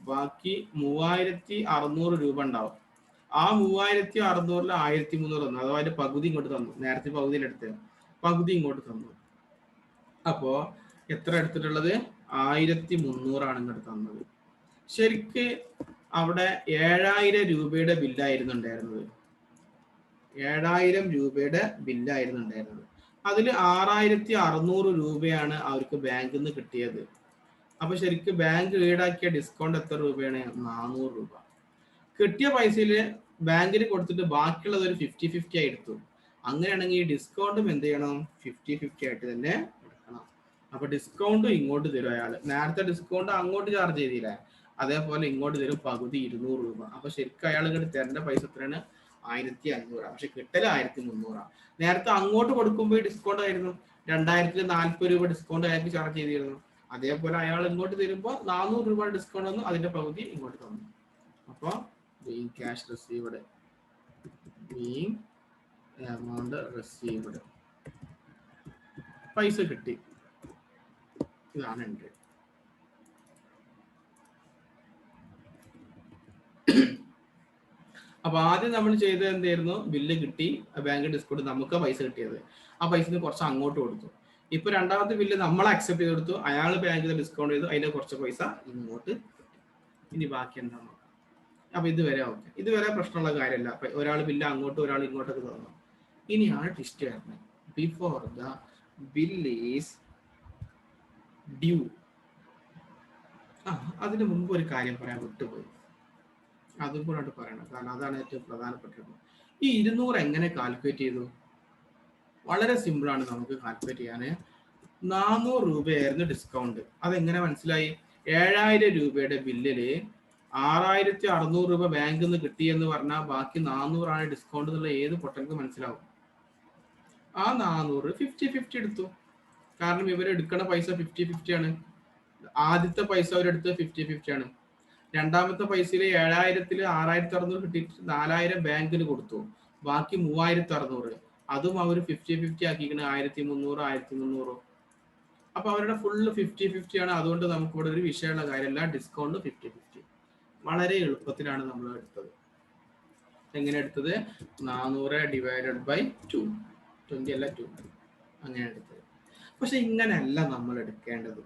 ബാക്കി 3600 രൂപ ഉണ്ടാവും. ആ 3600-ൽ 1300 തന്നു. അഥവാ അതിന്റെ പകുതി ഇങ്ങോട്ട് തന്നു. നേരത്തെ പകുതിയിലെടുത്ത് പകുതി ഇങ്ങോട്ട് തന്നു. അപ്പോ എത്ര എടുത്തിട്ടുള്ളത്? 1300 ഇങ്ങോട്ട് തന്നത്. ശരിക്ക് അവിടെ 7000 രൂപയുടെ ബില്ലായിരുന്നു ഉണ്ടായിരുന്നത്. 7000 രൂപയുടെ ബില്ലായിരുന്നു ഉണ്ടായിരുന്നത്. അതിൽ 6600 രൂപയാണ് അവർക്ക് ബാങ്കിൽ നിന്ന് കിട്ടിയത്. അപ്പൊ ശരിക്കും ബാങ്ക് ഈടാക്കിയ ഡിസ്കൗണ്ട് എത്ര രൂപയാണ്? 400 രൂപ. കിട്ടിയ പൈസയിൽ ബാങ്കിന് കൊടുത്തിട്ട് ബാക്കിയുള്ളത് ഒരു 50-50 ആയി എടുത്തു. അങ്ങനെയാണെങ്കിൽ ഈ ഡിസ്കൗണ്ടും എന്ത് ചെയ്യണം? 50-50 ആയിട്ട് തന്നെ എടുക്കണം. അപ്പൊ ഡിസ്കൗണ്ട് ഇങ്ങോട്ട് തരും അയാൾ. നേരത്തെ ഡിസ്കൗണ്ട് അങ്ങോട്ട് ചാർജ് ചെയ്തില്ലേ, അതേപോലെ ഇങ്ങോട്ട് തരും പകുതി 200 രൂപ. അപ്പൊ ശരിക്കും അയാൾ ഇങ്ങോട്ട് തരേണ്ട പൈസ എത്രയാണ്? 1500. പക്ഷെ കിട്ടല് 1300. നേരത്തെ അങ്ങോട്ട് കൊടുക്കുമ്പോൾ ഡിസ്കൗണ്ട് ആയിരുന്നു. 2040 രൂപ ഡിസ്കൗണ്ട് അയാൾക്ക് ചാർജ് ചെയ്തിരുന്നു. അതേപോലെ അയാൾ ഇങ്ങോട്ട് തരുമ്പോൾ 400 രൂപ ഡിസ്കൗണ്ട് വന്നു, അതിന്റെ പകുതി ഇങ്ങോട്ട് തന്നു. അപ്പൊ being cash received, being amount received, പൈസ കിട്ടി. ഇതാണ് എൻട്രി. അപ്പൊ ആദ്യം നമ്മൾ ചെയ്തത് എന്തായിരുന്നു? ബില്ല് കിട്ടി, ബാങ്ക് ഡിസ്കൗണ്ട്, നമുക്ക് പൈസ കിട്ടിയത്. ആ പൈസ കുറച്ച് അങ്ങോട്ട് കൊടുത്തു. ഇപ്പൊ രണ്ടാമത്തെ ബില്ല് നമ്മൾ അക്സെപ്റ്റ് ചെയ്ത് കൊടുത്തു, അയാൾ ബാങ്കിൽ ഡിസ്കൗണ്ട് ചെയ്തു, അതിന്റെ കുറച്ച് പൈസ ഇങ്ങോട്ട്. ഇനി ബാക്കി എന്താ നോക്കാം. അപ്പൊ ഇതുവരെ ഓക്കെ, ഇതുവരെ പ്രശ്നമുള്ള കാര്യമല്ല. ഒരാൾ ബില്ല് അങ്ങോട്ടും ഒരാൾ ഇങ്ങോട്ടൊക്കെ തന്നു. ഇനിയാണ് ട്വിസ്റ്റ് വരുന്നത്. Before the bill is due. അതിന് മുമ്പ് ഒരു കാര്യം പറയാൻ വിട്ടുപോയി, അതും കൂടെ പറയണം, കാരണം അതാണ് ഏറ്റവും പ്രധാനപ്പെട്ടത്. ഈ 200 എങ്ങനെ കാൽക്കുലേറ്റ് ചെയ്തു? വളരെ സിമ്പിൾ ആണ് നമുക്ക് കാൽക്കുലേറ്റ് ചെയ്യാന്. 400 രൂപയായിരുന്നു ഡിസ്കൗണ്ട്. അതെങ്ങനെ മനസ്സിലായി? 7000 രൂപയുടെ ബില്ലില് 6600 രൂപ ബാങ്കിൽ നിന്ന് കിട്ടിയെന്ന് പറഞ്ഞാൽ ബാക്കി 400 ആണ് ഡിസ്കൗണ്ട് എന്നുള്ള ഏത് പൊട്ടർക്ക് മനസ്സിലാവും. ആ 400 50-50 എടുത്തു. കാരണം ഇവരെടുക്കണ പൈസ 50-50 ആണ്. ആദ്യത്തെ പൈസ അവരെടുത്ത് 50-50 ആണ്. രണ്ടാമത്തെ പൈസയില് 7000-ല് 6600 കിട്ടിയിട്ട് 4000 ബാങ്കിന് കൊടുത്തു. ബാക്കി 3600 അതും അവർ 50-50 ആക്കിക്കണ 1300 1300. അപ്പൊ അവരുടെ ഫുള്ള് 50-50 ആണ്. അതുകൊണ്ട് നമുക്ക് ഇവിടെ ഒരു വിഷയമുള്ള കാര്യമല്ല, ഡിസ്കൗണ്ട് 50-50. വളരെ എളുപ്പത്തിലാണ് നമ്മൾ എടുത്തത്. എങ്ങനെ എടുത്തത്? 400/2 20 അല്ല 2 അങ്ങനെ എടുത്തത്. പക്ഷെ ഇങ്ങനെയല്ല നമ്മൾ എടുക്കേണ്ടത്.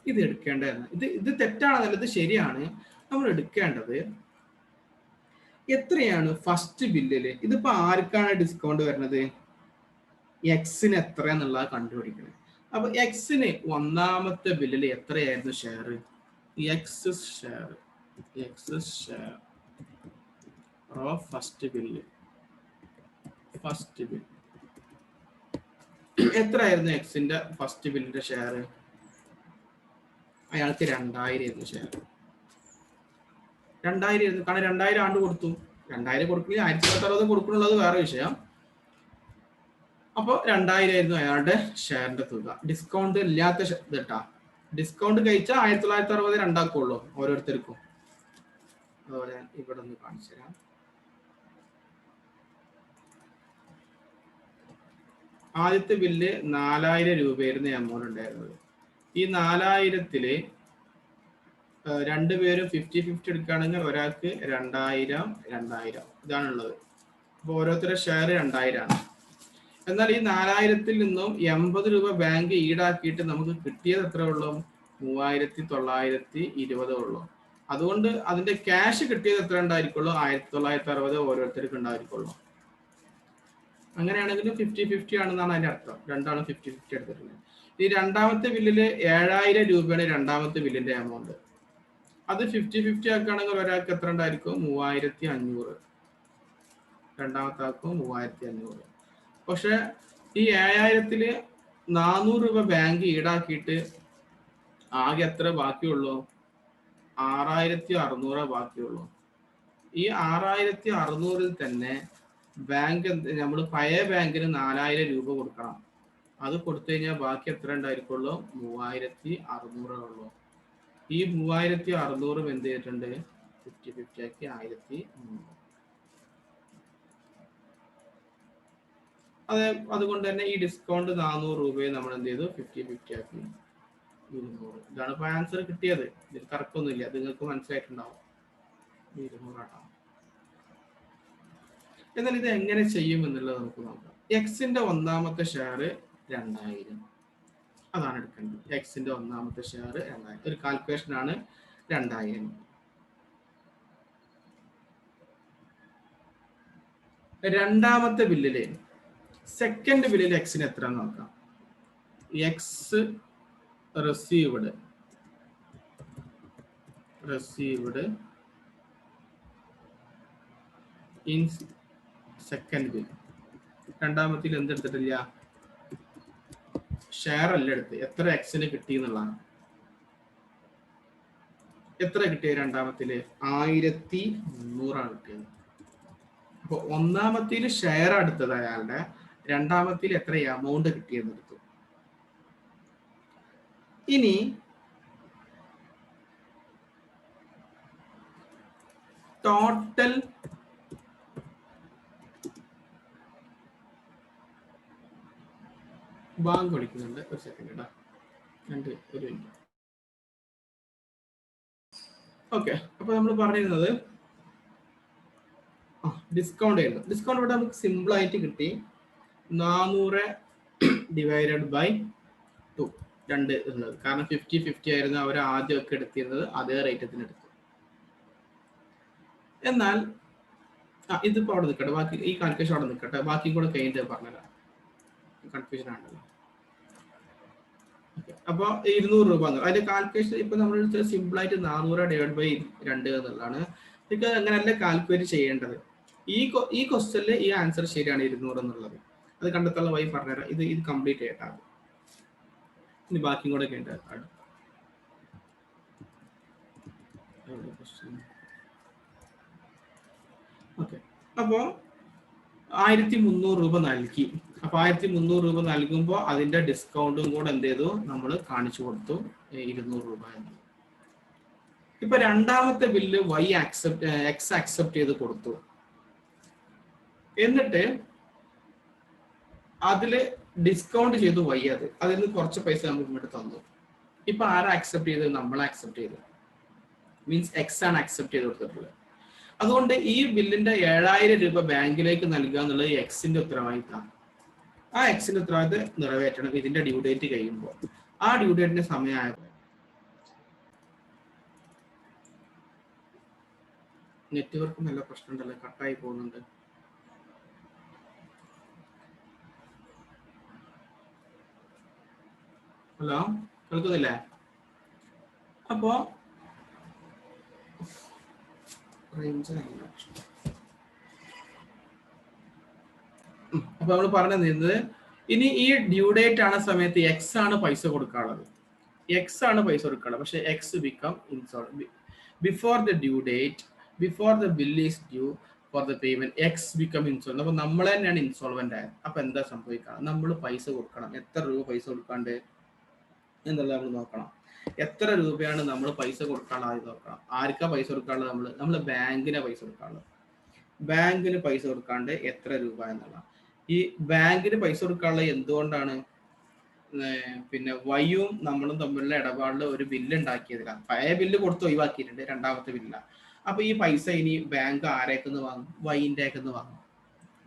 ഇത് എടുക്കേണ്ടതാണ്. ഇത് തെറ്റാണെന്നല്ല, ഇത് ശരിയാണ്. നമ്മൾ എടുക്കേണ്ടത് എത്രയാണ് ഫസ്റ്റ് ബില്ലില്. ഇതിപ്പോ ആർക്കാണ് ഡിസ്കൗണ്ട് വരുന്നത്? എക്സിന് എത്ര എന്നുള്ളത് കണ്ടുപിടിക്കണം. അപ്പൊ എക്സിന് ഒന്നാമത്തെ ബില്ലിൽ എത്രയായിരുന്നു share? X share of first bill. എത്രയായിരുന്നു എക്സിന്റെ ഫസ്റ്റ് ബില്ലിന്റെ ഷെയർ? അയാൾക്ക് 2000 ആയിരുന്നു ഷെയർ. 2000 ആയിരുന്നു, കാരണം 2000 ആണ്ട് കൊടുത്തു. 2000 കൊടുക്കില്ല, 1960 കൊടുക്കുന്നുള്ളത് വേറെ വിഷയം. അപ്പോൾ 2000 ആയിരുന്നു അയാളുടെ ഷെയറിന്റെ തുക. ഡിസ്കൗണ്ട് ഇല്ലാത്ത ഇതാ, ഡിസ്കൗണ്ട് കഴിച്ചാൽ 1960 രണ്ടാക്കുള്ളൂ ഓരോരുത്തർക്കും. അതുപോലെ ഇവിടെ ഒന്ന് കാണിച്ചു തരാം. ആദ്യത്തെ ബില്ല് 4000 രൂപയായിരുന്നു എമൗണ്ട് ഉണ്ടായിരുന്നത്. ഈ 4000-ല് രണ്ടുപേരും 50-50 എടുക്കുകയാണെങ്കിൽ ഒരാൾക്ക് 2000 ഇതാണുള്ളത്. അപ്പോൾ ഓരോരുത്തരുടെ ഷെയർ 2000 ആണ്. എന്നാൽ ഈ 4000-ൽ നിന്നും 80 രൂപ ബാങ്ക് ഈടാക്കിയിട്ട് നമുക്ക് കിട്ടിയത് എത്ര ഉള്ളൂ? 3920 ഉള്ളൂ. അതുകൊണ്ട് അതിന്റെ ക്യാഷ് കിട്ടിയത് എത്ര ഉണ്ടായിരിക്കുള്ളൂ? 1960 ഓരോരുത്തർക്ക് ഉണ്ടായിരിക്കുള്ളൂ. അങ്ങനെയാണെങ്കിൽ 50-50 ആണെന്നാണ് അതിന്റെ അർത്ഥം. രണ്ടാളും 50-50 എടുത്തിട്ടുണ്ട്. ഈ രണ്ടാമത്തെ ബില്ലില് 7000 രൂപയാണ് രണ്ടാമത്തെ ബില്ലിന്റെ എമൗണ്ട്. അത് 50-50 ആക്കുകയാണെങ്കിൽ ഒരാൾക്ക് എത്ര ഉണ്ടായിരിക്കും? 3500. രണ്ടാമത്തെ ആൾക്കും 3500. പക്ഷെ ഈ 7000-ല് 400 രൂപ ബാങ്ക് ഈടാക്കിയിട്ട് ആകെ എത്ര ബാക്കിയുള്ളൂ? 6600 ബാക്കിയുള്ളൂ. ഈ 6600-ൽ തന്നെ ബാങ്ക് നമ്മൾ പഴയ ബാങ്കിന് 4000 രൂപ കൊടുക്കണം. അത് കൊടുത്തു കഴിഞ്ഞാൽ ബാക്കി എത്ര ഉണ്ടായിരിക്കുള്ളൂ? 3600 ഉള്ളൂ. ഈ 3600 എന്ത് ചെയ്തിട്ടുണ്ട്? 50-50 ആക്കി 1300. അതുകൊണ്ട് തന്നെ ഈ ഡിസ്കൗണ്ട് 400 രൂപയെ നമ്മൾ എന്ത് ചെയ്തു? 50-50 ആക്കി 200. ഇതാണ് ഇപ്പൊ ആൻസർ കിട്ടിയത്. ഇതിൽ തർക്കമൊന്നുമില്ല, നിങ്ങൾക്ക് മനസ്സിലായിട്ടുണ്ടാവും. 200 ആണ്. എന്നാൽ ഇത് എങ്ങനെ ചെയ്യും എന്നുള്ളത് നമുക്ക് നോക്കാം. എക്സിന്റെ ഒന്നാമത്തെ ഷെയർ 2000 അതാണ് എടുക്കേണ്ടത്. എക്സിന്റെ ഒന്നാമത്തെ ഷെയർ 2000. ഒരു കാൽക്കുലേഷൻ ആണ് 2000. രണ്ടാമത്തെ ബില്ലില് സെക്കൻഡ് ബില്ലിൽ എക്സിന് എത്ര നോക്കാം. X received in second bill. രണ്ടാമത്തിൽ എന്തെടുത്തിട്ടില്ല? ഷെയർ അല്ല എടുത്ത്. എത്ര എക്സിന് കിട്ടി എന്നുള്ളതാണ്. എത്ര കിട്ടിയത് രണ്ടാമത്തില്? 1300 കിട്ടിയത്. അപ്പൊ ഒന്നാമത്തിൽ ഷെയർ എടുത്തത് അയാളുടെ, രണ്ടാമത്തിൽ എത്ര എമൗണ്ട് കിട്ടിയെന്ന് എടുത്തു. ഇനി ടോട്ടൽ ബാങ്ക് വിളിക്കുന്നുണ്ട്. ഒരു സെക്കൻഡ് കേട്ടോ, ഒരു മിനിറ്റ്. ഓക്കെ, അപ്പൊ നമ്മൾ പറഞ്ഞിരുന്നത് ഡിസ്കൗണ്ട് ചെയ്യുന്നത്. ഡിസ്കൗണ്ട് ഇവിടെ നമുക്ക് സിമ്പിൾ ആയിട്ട് കിട്ടി. 400 ഡിവൈഡഡ് ബൈ 2 2 എന്നുള്ളത്. കാരണം 50-50 ആയിരുന്നു അവർ ആദ്യമൊക്കെ എടുത്തിരുന്നത്, അതേ റേറ്റത്തിന് എടുത്തു. എന്നാൽ ഇതിപ്പോ അവിടെ നിൽക്കട്ടെ, ബാക്കി ഈ കാൽക്കുലേഷൻ അവിടെ നിൽക്കട്ടെ, ബാക്കി കൂടെ കഴിഞ്ഞിട്ട് പറഞ്ഞുതരാം. കൺഫ്യൂഷൻ ആണല്ലോ. അപ്പൊ 200 രൂപ അതിന്റെ കാൽക്കുലേഷൻ ഇപ്പൊ നമ്മൾ സിമ്പിൾ ആയിട്ട് 400 ഡിവൈഡ് ബൈ 2 എന്നുള്ളതാണ്. ഇത് അങ്ങനെയല്ല കാൽക്കുലേറ്റ് ചെയ്യേണ്ടത്. ഈ ക്വസ്റ്റ്യനിൽ ഈ ആൻസർ ശരിയാണ് 200 എന്നുള്ളത്. അത് കണ്ടെത്താനുള്ള വഴി പറഞ്ഞുതരാം. ഇത് കംപ്ലീറ്റ് ചെയ്യട്ടാണ്. ഇനി ബാക്കിയും കൂടെ കേട്ടോ. ഓക്കെ, അപ്പോ 1300 രൂപ നൽകി. അപ്പൊ 1300 രൂപ നൽകുമ്പോൾ അതിന്റെ ഡിസ്കൗണ്ടും കൂടെ എന്ത് ചെയ്തു? നമ്മൾ കാണിച്ചു കൊടുത്തു 200 രൂപ. ഇപ്പൊ രണ്ടാമത്തെ ബില്ല് എക്സ് അക്സെപ്റ്റ് ചെയ്ത് കൊടുത്തു. എന്നിട്ട് അതില് ഡിസ്കൗണ്ട് ചെയ്തു വൈ. അതിൽ നിന്ന് കുറച്ച് പൈസ നമുക്ക് ഇങ്ങോട്ട് തന്നു. ഇപ്പൊ ആരാ അക്സെപ്റ്റ് ചെയ്തത്? നമ്മൾ അക്സെപ്റ്റ് ചെയ്തു. മീൻസ് എക്സ് ആണ് അക്സെപ്റ്റ് ചെയ്ത് കൊടുത്തിട്ടുള്ളത്. അതുകൊണ്ട് ഈ ബില്ലിന്റെ 7000 രൂപ ബാങ്കിലേക്ക് നൽകുക എന്നുള്ളത് എക്സിന്റെ ഉത്തരവാദിത്തമാണ്. ആ എക്സിന്റെ ഉത്തരവാദിത്തം നിറവേറ്റണം ഇതിന്റെ ഡ്യൂ ഡേറ്റ് കഴിയുമ്പോൾ. ആ ഡ്യൂ ഡേറ്റിന്റെ സമയമായപ്പോൾ നെറ്റ്വർക്ക് നല്ല പ്രശ്നമുണ്ടല്ലോ, കട്ടായി പോകുന്നുണ്ട്. ഹലോ, കേൾക്കുന്നില്ലേ? അപ്പോ അപ്പൊ നമ്മൾ പറഞ്ഞത് ഇനി ഈ ഡ്യൂ ഡേറ്റ് ആണ് സമയത്ത് എക്സ് ആണ് പൈസ കൊടുക്കാനുള്ളത്. പക്ഷെ X become insolvent before the due date, before the bill is due. For the payment X become insolvent. അപ്പൊ നമ്മൾ തന്നെയാണ് ഇൻസോൾവെന്റ് ആയത്. അപ്പൊ എന്താ സംഭവിക്കണം? നമ്മൾ പൈസ കൊടുക്കണം. എത്ര രൂപ പൈസ കൊടുക്കാണ്ട് എന്നുള്ളത് നമ്മൾ നോക്കണം. എത്ര രൂപയാണ് നമ്മൾ പൈസ കൊടുക്കാനുള്ള ആദ്യം നോക്കണം. ആർക്കാ പൈസ കൊടുക്കാനുള്ളത്? നമ്മൾ ബാങ്കിനെ പൈസ കൊടുക്കാനുള്ളത്. ബാങ്കിന് പൈസ കൊടുക്കാണ്ട് എത്ര രൂപ എന്നുള്ള. ഈ ബാങ്കിന് പൈസ കൊടുക്കാനുള്ളത് എന്തുകൊണ്ടാണ്? പിന്നെ വൈയും നമ്മളും തമ്മിലുള്ള ഇടപാടിൽ ഒരു ബില്ല് ഉണ്ടാക്കിയതില്ല. പഴയ ബില്ല് കൊടുത്ത് ഒഴിവാക്കിയിട്ടുണ്ട്, രണ്ടാമത്തെ ബില്ല. അപ്പൊ ഈ പൈസ ഇനി ബാങ്ക് ആരേക്കെന്ന് വാങ്ങും? വൈൻ്റെ ആക്കെന്ന് വാങ്ങും.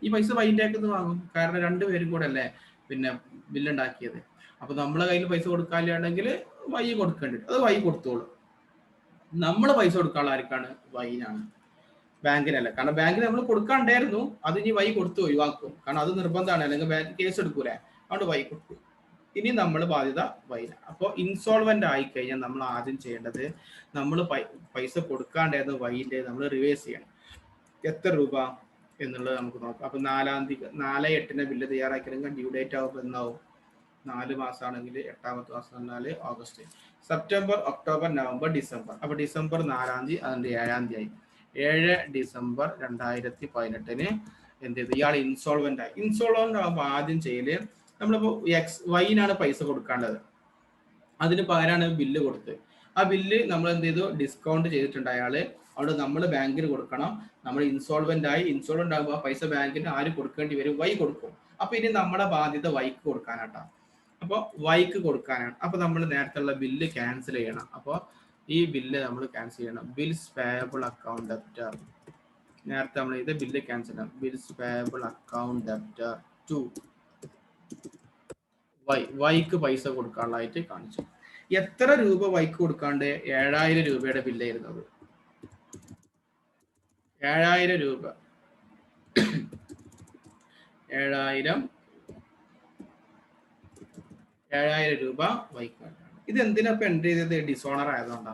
ഈ പൈസ വൈൻ്റെ ആക്കെന്ന് വാങ്ങും. കാരണം രണ്ടുപേരും കൂടെ അല്ലേ പിന്നെ ബില്ലുണ്ടാക്കിയത്. അപ്പൊ നമ്മളെ കയ്യിൽ പൈസ കൊടുക്കാനില്ലാണെങ്കിൽ വൈ കൊടുക്കേണ്ടി വരും. അത് വൈ കൊടുത്തോളും. നമ്മൾ പൈസ കൊടുക്കാനുള്ള ആർക്കാണ്? വൈനാണ്, ബാങ്കിനല്ല. കാരണം ബാങ്കിന് നമ്മൾ കൊടുക്കാണ്ടായിരുന്നു, അത് ഇനി വൈ കൊടുത്ത് ഒഴിവാക്കും. കാരണം അത് നിർബന്ധമാണ്, അല്ലെങ്കിൽ ബാങ്ക് കേസ് എടുക്കൂലേ. അതുകൊണ്ട് വൈ കൊടുക്കും. ഇനി നമ്മൾ ബാധ്യത വൈന. അപ്പോൾ ഇൻസോൾവെന്റ് ആയി കഴിഞ്ഞാൽ നമ്മൾ ആദ്യം ചെയ്യേണ്ടത്, നമ്മൾ പൈസ കൊടുക്കാണ്ടായിരുന്നു വൈൻ്റെ നമ്മൾ റിവേഴ്സ് ചെയ്യണം. എത്ര രൂപ എന്നുള്ളത് നമുക്ക് നോക്കാം. അപ്പൊ 4/8 ബില്ല് തയ്യാറാക്കിയെങ്കിൽ ഡ്യൂ ഡേറ്റ് ആവുമ്പോൾ എന്നാവും? 4 മാസമാണെങ്കിൽ 8ാമത്തെ മാസം പറഞ്ഞാൽ August, September, October, November, December. അപ്പൊ ഡിസംബർ 4-ാം തീയതി, അതിന്റെ 7-ാം തീയതി ആയി. 7 ഡിസംബർ 2018 എന്ത് ചെയ്തു? ഇയാൾ ഇൻസോൾവെന്റ് ആയി. ഇൻസോൾവെന്റ് ആകുമ്പോൾ ആദ്യം ചെയ്യല്, നമ്മളിപ്പോ വൈനാണ് പൈസ കൊടുക്കേണ്ടത്, അതിന് പകരമാണ് ബില്ല് കൊടുത്തത്. ആ ബില്ല് നമ്മൾ എന്ത് ചെയ്തു? ഡിസ്കൗണ്ട് ചെയ്തിട്ടുണ്ട് അയാള്. അവിടെ നമ്മൾ ബാങ്കിന് കൊടുക്കണം. നമ്മൾ ഇൻസോൾവെന്റ് ആകുമ്പോൾ ആ പൈസ ബാങ്കിന് ആര് കൊടുക്കേണ്ടി വരും? വൈ കൊടുക്കും. അപ്പൊ ഇനി നമ്മുടെ ബാധ്യത വൈക്ക് കൊടുക്കാനാട്ടാ. അപ്പോൾ വൈക്ക് കൊടുക്കാനാണ്. അപ്പൊ നമ്മൾ നേരത്തെ ഉള്ള ബില്ല് ക്യാൻസൽ ചെയ്യണം. അപ്പോൾ ഈ ബില്ല് നമ്മൾ ക്യാൻസൽ ചെയ്യണം. Bills payable account debtor. നേരത്തെ നമ്മൾ ഇത് ബില്ല് ക്യാൻസൽ ചെയ്യണം. Bills payable account debtor to വൈക്ക് പൈസ കൊടുക്കാനുള്ളതായിട്ട് കാണിച്ചു. എത്ര രൂപ വൈക്ക് കൊടുക്കാണ്ട്? 7,000 രൂപയുടെ ബില്ലായിരുന്നത്. 7,000 രൂപ 7,000 രൂപ വൈക്കാണ്. ഇത് എന്തിനാ ഇപ്പൊ എൻട്രി ചെയ്തത്? ഡിസോണർ ആയതുകൊണ്ടാ.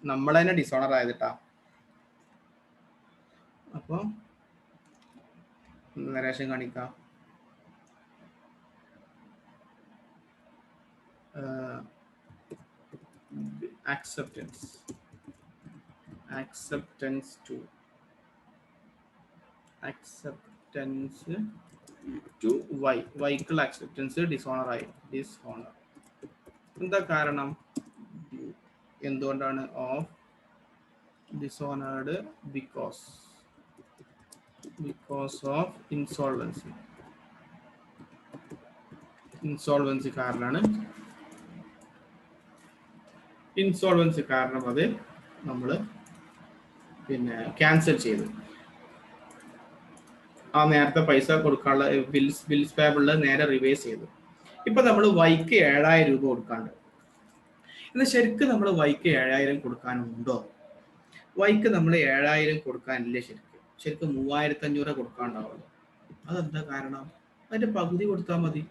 നമ്മൾ തന്നെ ഡിസോണർ ആയതിട്ടാ. അപ്പൊ നരേഷൻ കാണിക്കാം. acceptance to വൈക്കുള്ള acceptance ഡിസോണർ ആയി. ഡിസോണർ എന്താ കാരണം? എന്തുകൊണ്ടാണ്? ഓഫ് ഡിസോണേർഡ് ബിക്കോസ് ഓഫ് ഇൻസോൾവൻസി കാരണമാണ്. ഇൻസോൾവൻസി കാരണം അത് നമ്മൾ പിന്നെ ക്യാൻസൽ ചെയ്തു. ആ നേരത്തെ പൈസ കൊടുക്കാനുള്ള ബിൽസ് പേബിളിൽ നേരെ റിവേഴ്സ് ചെയ്തു. ഇപ്പൊ നമ്മൾ വൈക്ക് 7,000 രൂപ കൊടുക്കാണ്ട്. എന്നാൽ ശരിക്കും നമ്മൾ വൈക്ക് 7,000 കൊടുക്കാനുണ്ടോ? വൈക്ക് നമ്മൾ 7,000 കൊടുക്കാനില്ല. ശരിക്കും 3,500 കൊടുക്കാണ്ടാവുള്ളൂ. അതെന്താ കാരണം? അതിന്റെ പകുതി കൊടുത്താൽ മതി.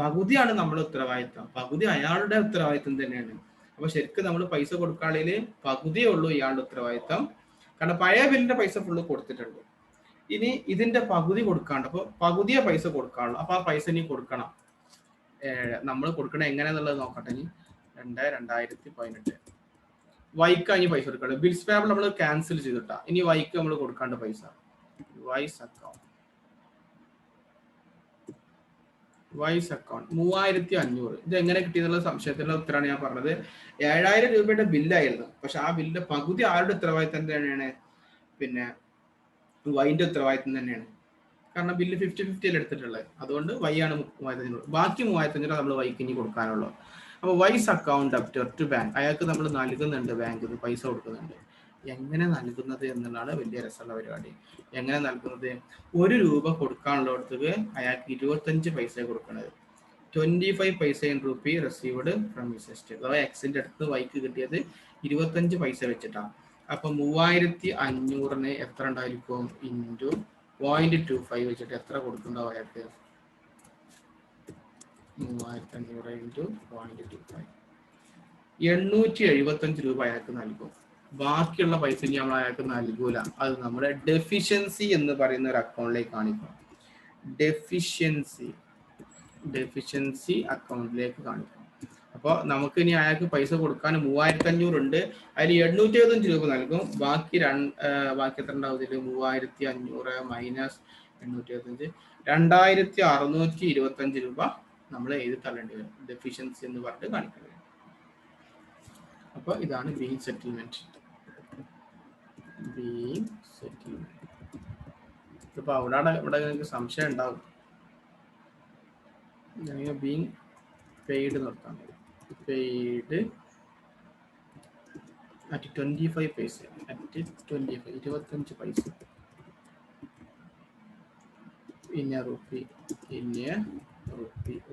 പകുതിയാണ് നമ്മുടെ ഉത്തരവാദിത്തം, പകുതി അയാളുടെ ഉത്തരവാദിത്തം തന്നെയാണ്. അപ്പൊ ശരിക്കും നമ്മൾ പൈസ കൊടുക്കാളില് പകുതിയേ ഉള്ളൂ ഇയാളുടെ ഉത്തരവാദിത്തം. കാരണം പഴയ ബില്ലിന്റെ പൈസ ഫുള്ള് കൊടുത്തിട്ടുണ്ട്. ഇനി ഇതിന്റെ പകുതി കൊടുക്കാണ്ട്. അപ്പൊ പകുതിയെ പൈസ കൊടുക്കാനുള്ളൂ. അപ്പൊ ആ പൈസ ഇനി കൊടുക്കണം. നമ്മൾ കൊടുക്കണം എങ്ങനെയാന്നുള്ളത് നോക്കട്ടെ. ഇനി 2018 വൈക്ക് ഇനി പൈസ കൊടുക്കണം. ബിൽസ് പേബിൾ നമ്മൾ ക്യാൻസൽ ചെയ്തിട്ടാ. ഇനി വൈക്ക് നമ്മൾ കൊടുക്കാണ്ട് പൈസ. Y's account 3,500. ഇത് എങ്ങനെ കിട്ടിയെന്നുള്ള സംശയത്തിലുള്ള ഉത്തരമാണ് ഞാൻ പറഞ്ഞത്. 7,000 രൂപയുടെ ബില്ലായിരുന്നു. പക്ഷെ ആ ബില്ലിന്റെ പകുതി ആരുടെ ഉത്തരവാദിത്തം തന്നെയാണ്? പിന്നെ വൈൻ്റെ ഉത്തരവാദിത്തം തന്നെയാണ്. കാരണം ബില്ല് 50-50 എടുത്തിട്ടുള്ളത്. അതുകൊണ്ട് വൈ ആണ് 3,500. ബാക്കി 3,500 നമ്മൾ വൈക്ക് ഇനി കൊടുക്കാനുള്ളൂ. അപ്പോൾ Y's account debtor to bank. അയാൾക്ക് നമ്മൾ നൽകുന്നുണ്ട്, ബാങ്കിൽ പൈസ കൊടുക്കുന്നുണ്ട്. എങ്ങനെ നൽകുന്നത് എന്നുള്ളതാണ് വലിയ രസമുള്ള പരിപാടി. എങ്ങനെ നൽകുന്നത്? 1 രൂപ കൊടുക്കാനുള്ളടത്തേക്ക് അയാൾക്ക് 25 പൈസ കൊടുക്കുന്നത്. 25 പൈസ in rupee received from his estate. അഥവാ എക്സിന്റെ അടുത്ത് വൈക്ക് കിട്ടിയത് 25 പൈസ വെച്ചിട്ടാണ്. അപ്പൊ 3,500 എത്ര ഉണ്ടായിരിക്കും? ഇൻറ്റു 0.25 വെച്ചിട്ട് എത്ര കൊടുക്കുന്നുണ്ടാവും അയാൾക്ക്? 3,500 ഇൻറ്റു 0.25 875 രൂപ അയാൾക്ക് നൽകും. ബാക്കിയുള്ള പൈസ ഇനി നമ്മൾ അയാൾക്ക് നൽകൂല. അത് നമ്മുടെ ഡെഫിഷ്യൻസി എന്ന് പറയുന്ന ഒരു അക്കൗണ്ടിലേക്ക് കാണിക്കും. ഡെഫിഷ്യൻസി അക്കൗണ്ടിലേക്ക് കാണിക്കും. അപ്പോൾ നമുക്ക് ഇനി അയാൾക്ക് പൈസ കൊടുക്കാൻ 3500 ഉണ്ട്. അതിൽ 875 രൂപ നൽകും. ബാക്കി ബാക്കി എത്ര ഉണ്ടാവും ഇതിൽ? 3500 മൈനസ് 875 2625 രൂപ നമ്മൾ എഴുതി തള്ളേണ്ടി വരും. ഡെഫിഷ്യൻസി എന്ന് പറഞ്ഞിട്ട് കാണിക്കുന്നത്. അപ്പോൾ ഇതാണ് ബീങ് സെറ്റിൽമെന്റ്. Being settlement. ഇപ്പൊ ഇവിടെ നിങ്ങൾക്ക് സംശയം ഉണ്ടാവും. ബീങ് പെയ്ഡ് നിർത്താൻ പെയ്ഡ് അറ്റ് 25 പൈസ. അറ്റ് 25 25 പൈസ. ഇന്ന റുപ്പി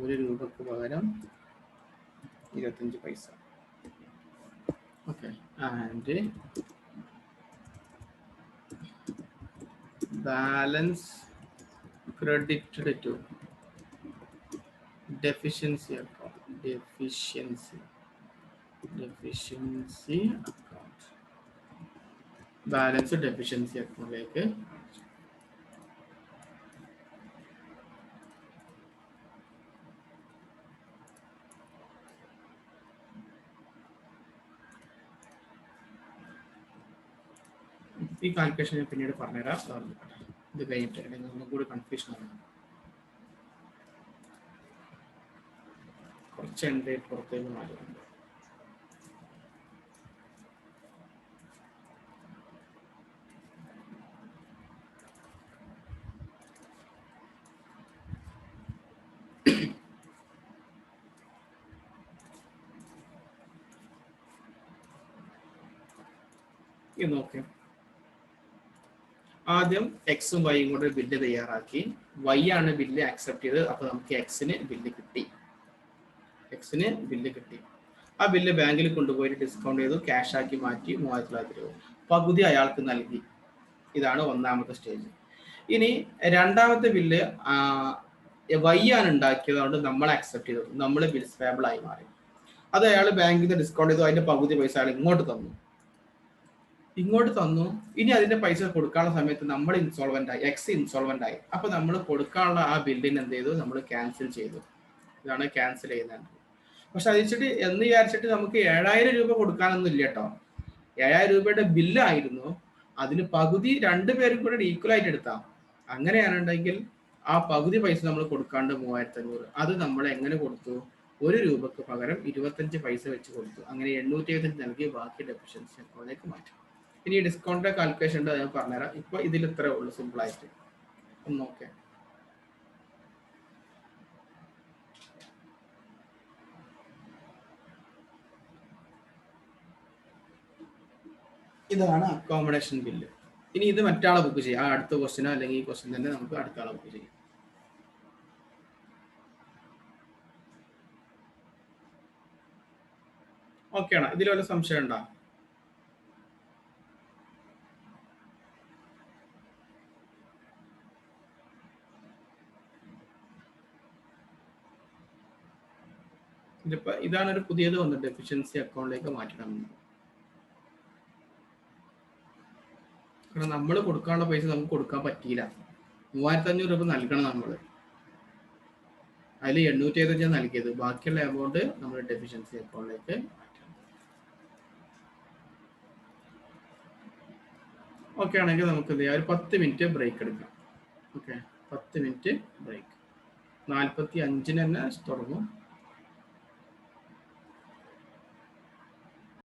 1 രൂപക്ക് പകരം 25 പൈസ. Okay. And balance credited to deficiency account. Deficiency account. Balance deficiency account like ഈ കാൽക്കുലേഷൻ ഞാൻ പിന്നീട് പറഞ്ഞുതരാം. ഇത് കഴിഞ്ഞിട്ട് ഒന്നും കൂടി കൺഫ്യൂഷൻ ആണ്. കുറച്ച് എൻട്രി പുറത്തേക്ക് മാറ്റുന്നുണ്ട്. ഇത് നോക്കാം. ആദ്യം എക്സും വൈയും കൂടെ ബില്ല് തയ്യാറാക്കി. വൈ ആണ് ബില്ല് ആക്സെപ്റ്റ് ചെയ്തത്. അപ്പൊ നമുക്ക് എക്സിന് ബില്ല് കിട്ടി. ആ ബില്ല് ബാങ്കിൽ കൊണ്ടുപോയിട്ട് ഡിസ്കൗണ്ട് ചെയ്തു, ക്യാഷ് ആക്കി മാറ്റി 3900 രൂപ പകുതി അയാൾക്ക് നൽകി. ഇതാണ് ഒന്നാമത്തെ സ്റ്റേജ്. ഇനി രണ്ടാമത്തെ ബില്ല് വൈ ആണ് ഉണ്ടാക്കിയത്, അതുകൊണ്ട് നമ്മൾ ആക്സെപ്റ്റ് ചെയ്തു, നമ്മൾ ബിൽസ് പേബിൾ ആയി മാറി. അത് അയാൾ ബാങ്കിൽ നിന്ന് ഡിസ്കൗണ്ട് ചെയ്തു, അതിന്റെ പകുതി പൈസ അയാൾ ഇങ്ങോട്ട് തന്നു. ഇനി അതിന്റെ പൈസ കൊടുക്കാനുള്ള സമയത്ത് നമ്മൾ ഇൻസോൾവെന്റ് ആയി, എക്സ് ഇൻസോൾവെന്റ് ആയി. അപ്പൊ നമ്മൾ കൊടുക്കാനുള്ള ആ ബില്ലിന് എന്ത് ചെയ്തു? നമ്മൾ ക്യാൻസൽ ചെയ്തു. ഇതാണ് ക്യാൻസൽ ചെയ്യുന്നത്. പക്ഷെ അതിച്ചിട്ട് എന്ന് വിചാരിച്ചിട്ട് നമുക്ക് 7000 രൂപ കൊടുക്കാനൊന്നും ഇല്ല കേട്ടോ. 7000 രൂപയുടെ ബില്ലായിരുന്നു. അതിന് പകുതി രണ്ടുപേരും കൂടെ ഈക്വൽ ആയിട്ട് എടുത്താം. അങ്ങനെയാണെന്നുണ്ടെങ്കിൽ ആ പകുതി പൈസ നമ്മൾ കൊടുക്കാണ്ട് 3500. അത് നമ്മൾ എങ്ങനെ കൊടുത്തു? 1 രൂപക്ക് പകരം 25 പൈസ വെച്ച് കൊടുത്തു. അങ്ങനെ 875 നൽകി ബാക്കി ഡെഫിഷ്യൻസി അക്കൗണ്ടിലേക്ക് മാറ്റി. ഇനി ഡിസ്കൗണ്ടിന്റെ കാൽക്കുലേഷൻ ഉണ്ട്, ഞാൻ പറഞ്ഞുതരാം. ഇപ്പൊ ഇതിൽ ഇത്രേ ഉള്ളൂ, സിമ്പിൾ ആയിട്ട് ഒന്ന് നോക്കാം. ഇതാണ് അക്കോമഡേഷൻ ബില്ല്. ഇനി ഇത് മറ്റാളെ ബുക്ക് ചെയ്യാം. അടുത്ത ക്വസ്റ്റിനോ അല്ലെങ്കിൽ ഈ ക്വസ്റ്റ്യൻ തന്നെ നമുക്ക് അടുത്ത ആളെ ബുക്ക് ചെയ്യാം. ഓക്കെ ആണോ? ഇതിൽ വല്ല സംശയം ഉണ്ടോ? ഇതിപ്പോ ഇതാണ് ഒരു പുതിയത് വന്നത്, ഡെഫിഷ്യൻസി അക്കൗണ്ടിലേക്ക് മാറ്റണം. കാരണം നമ്മൾ കൊടുക്കാനുള്ള പൈസ നമുക്ക് കൊടുക്കാൻ പറ്റിയില്ല. 3500 രൂപ നൽകണം നമ്മൾ. അതിൽ 875 നൽകിയത്. ബാക്കിയുള്ള എമൗണ്ട് നമ്മൾ ഡെഫിഷ്യൻസി അക്കൗണ്ടിലേക്ക് മാറ്റണം. ഓക്കെ ആണെങ്കിൽ നമുക്ക് ഒരു 10 മിനിറ്റ് ബ്രേക്ക് എടുക്കാം. Okay, 10 minute break. 45-ന് തന്നെ തുടങ്ങും.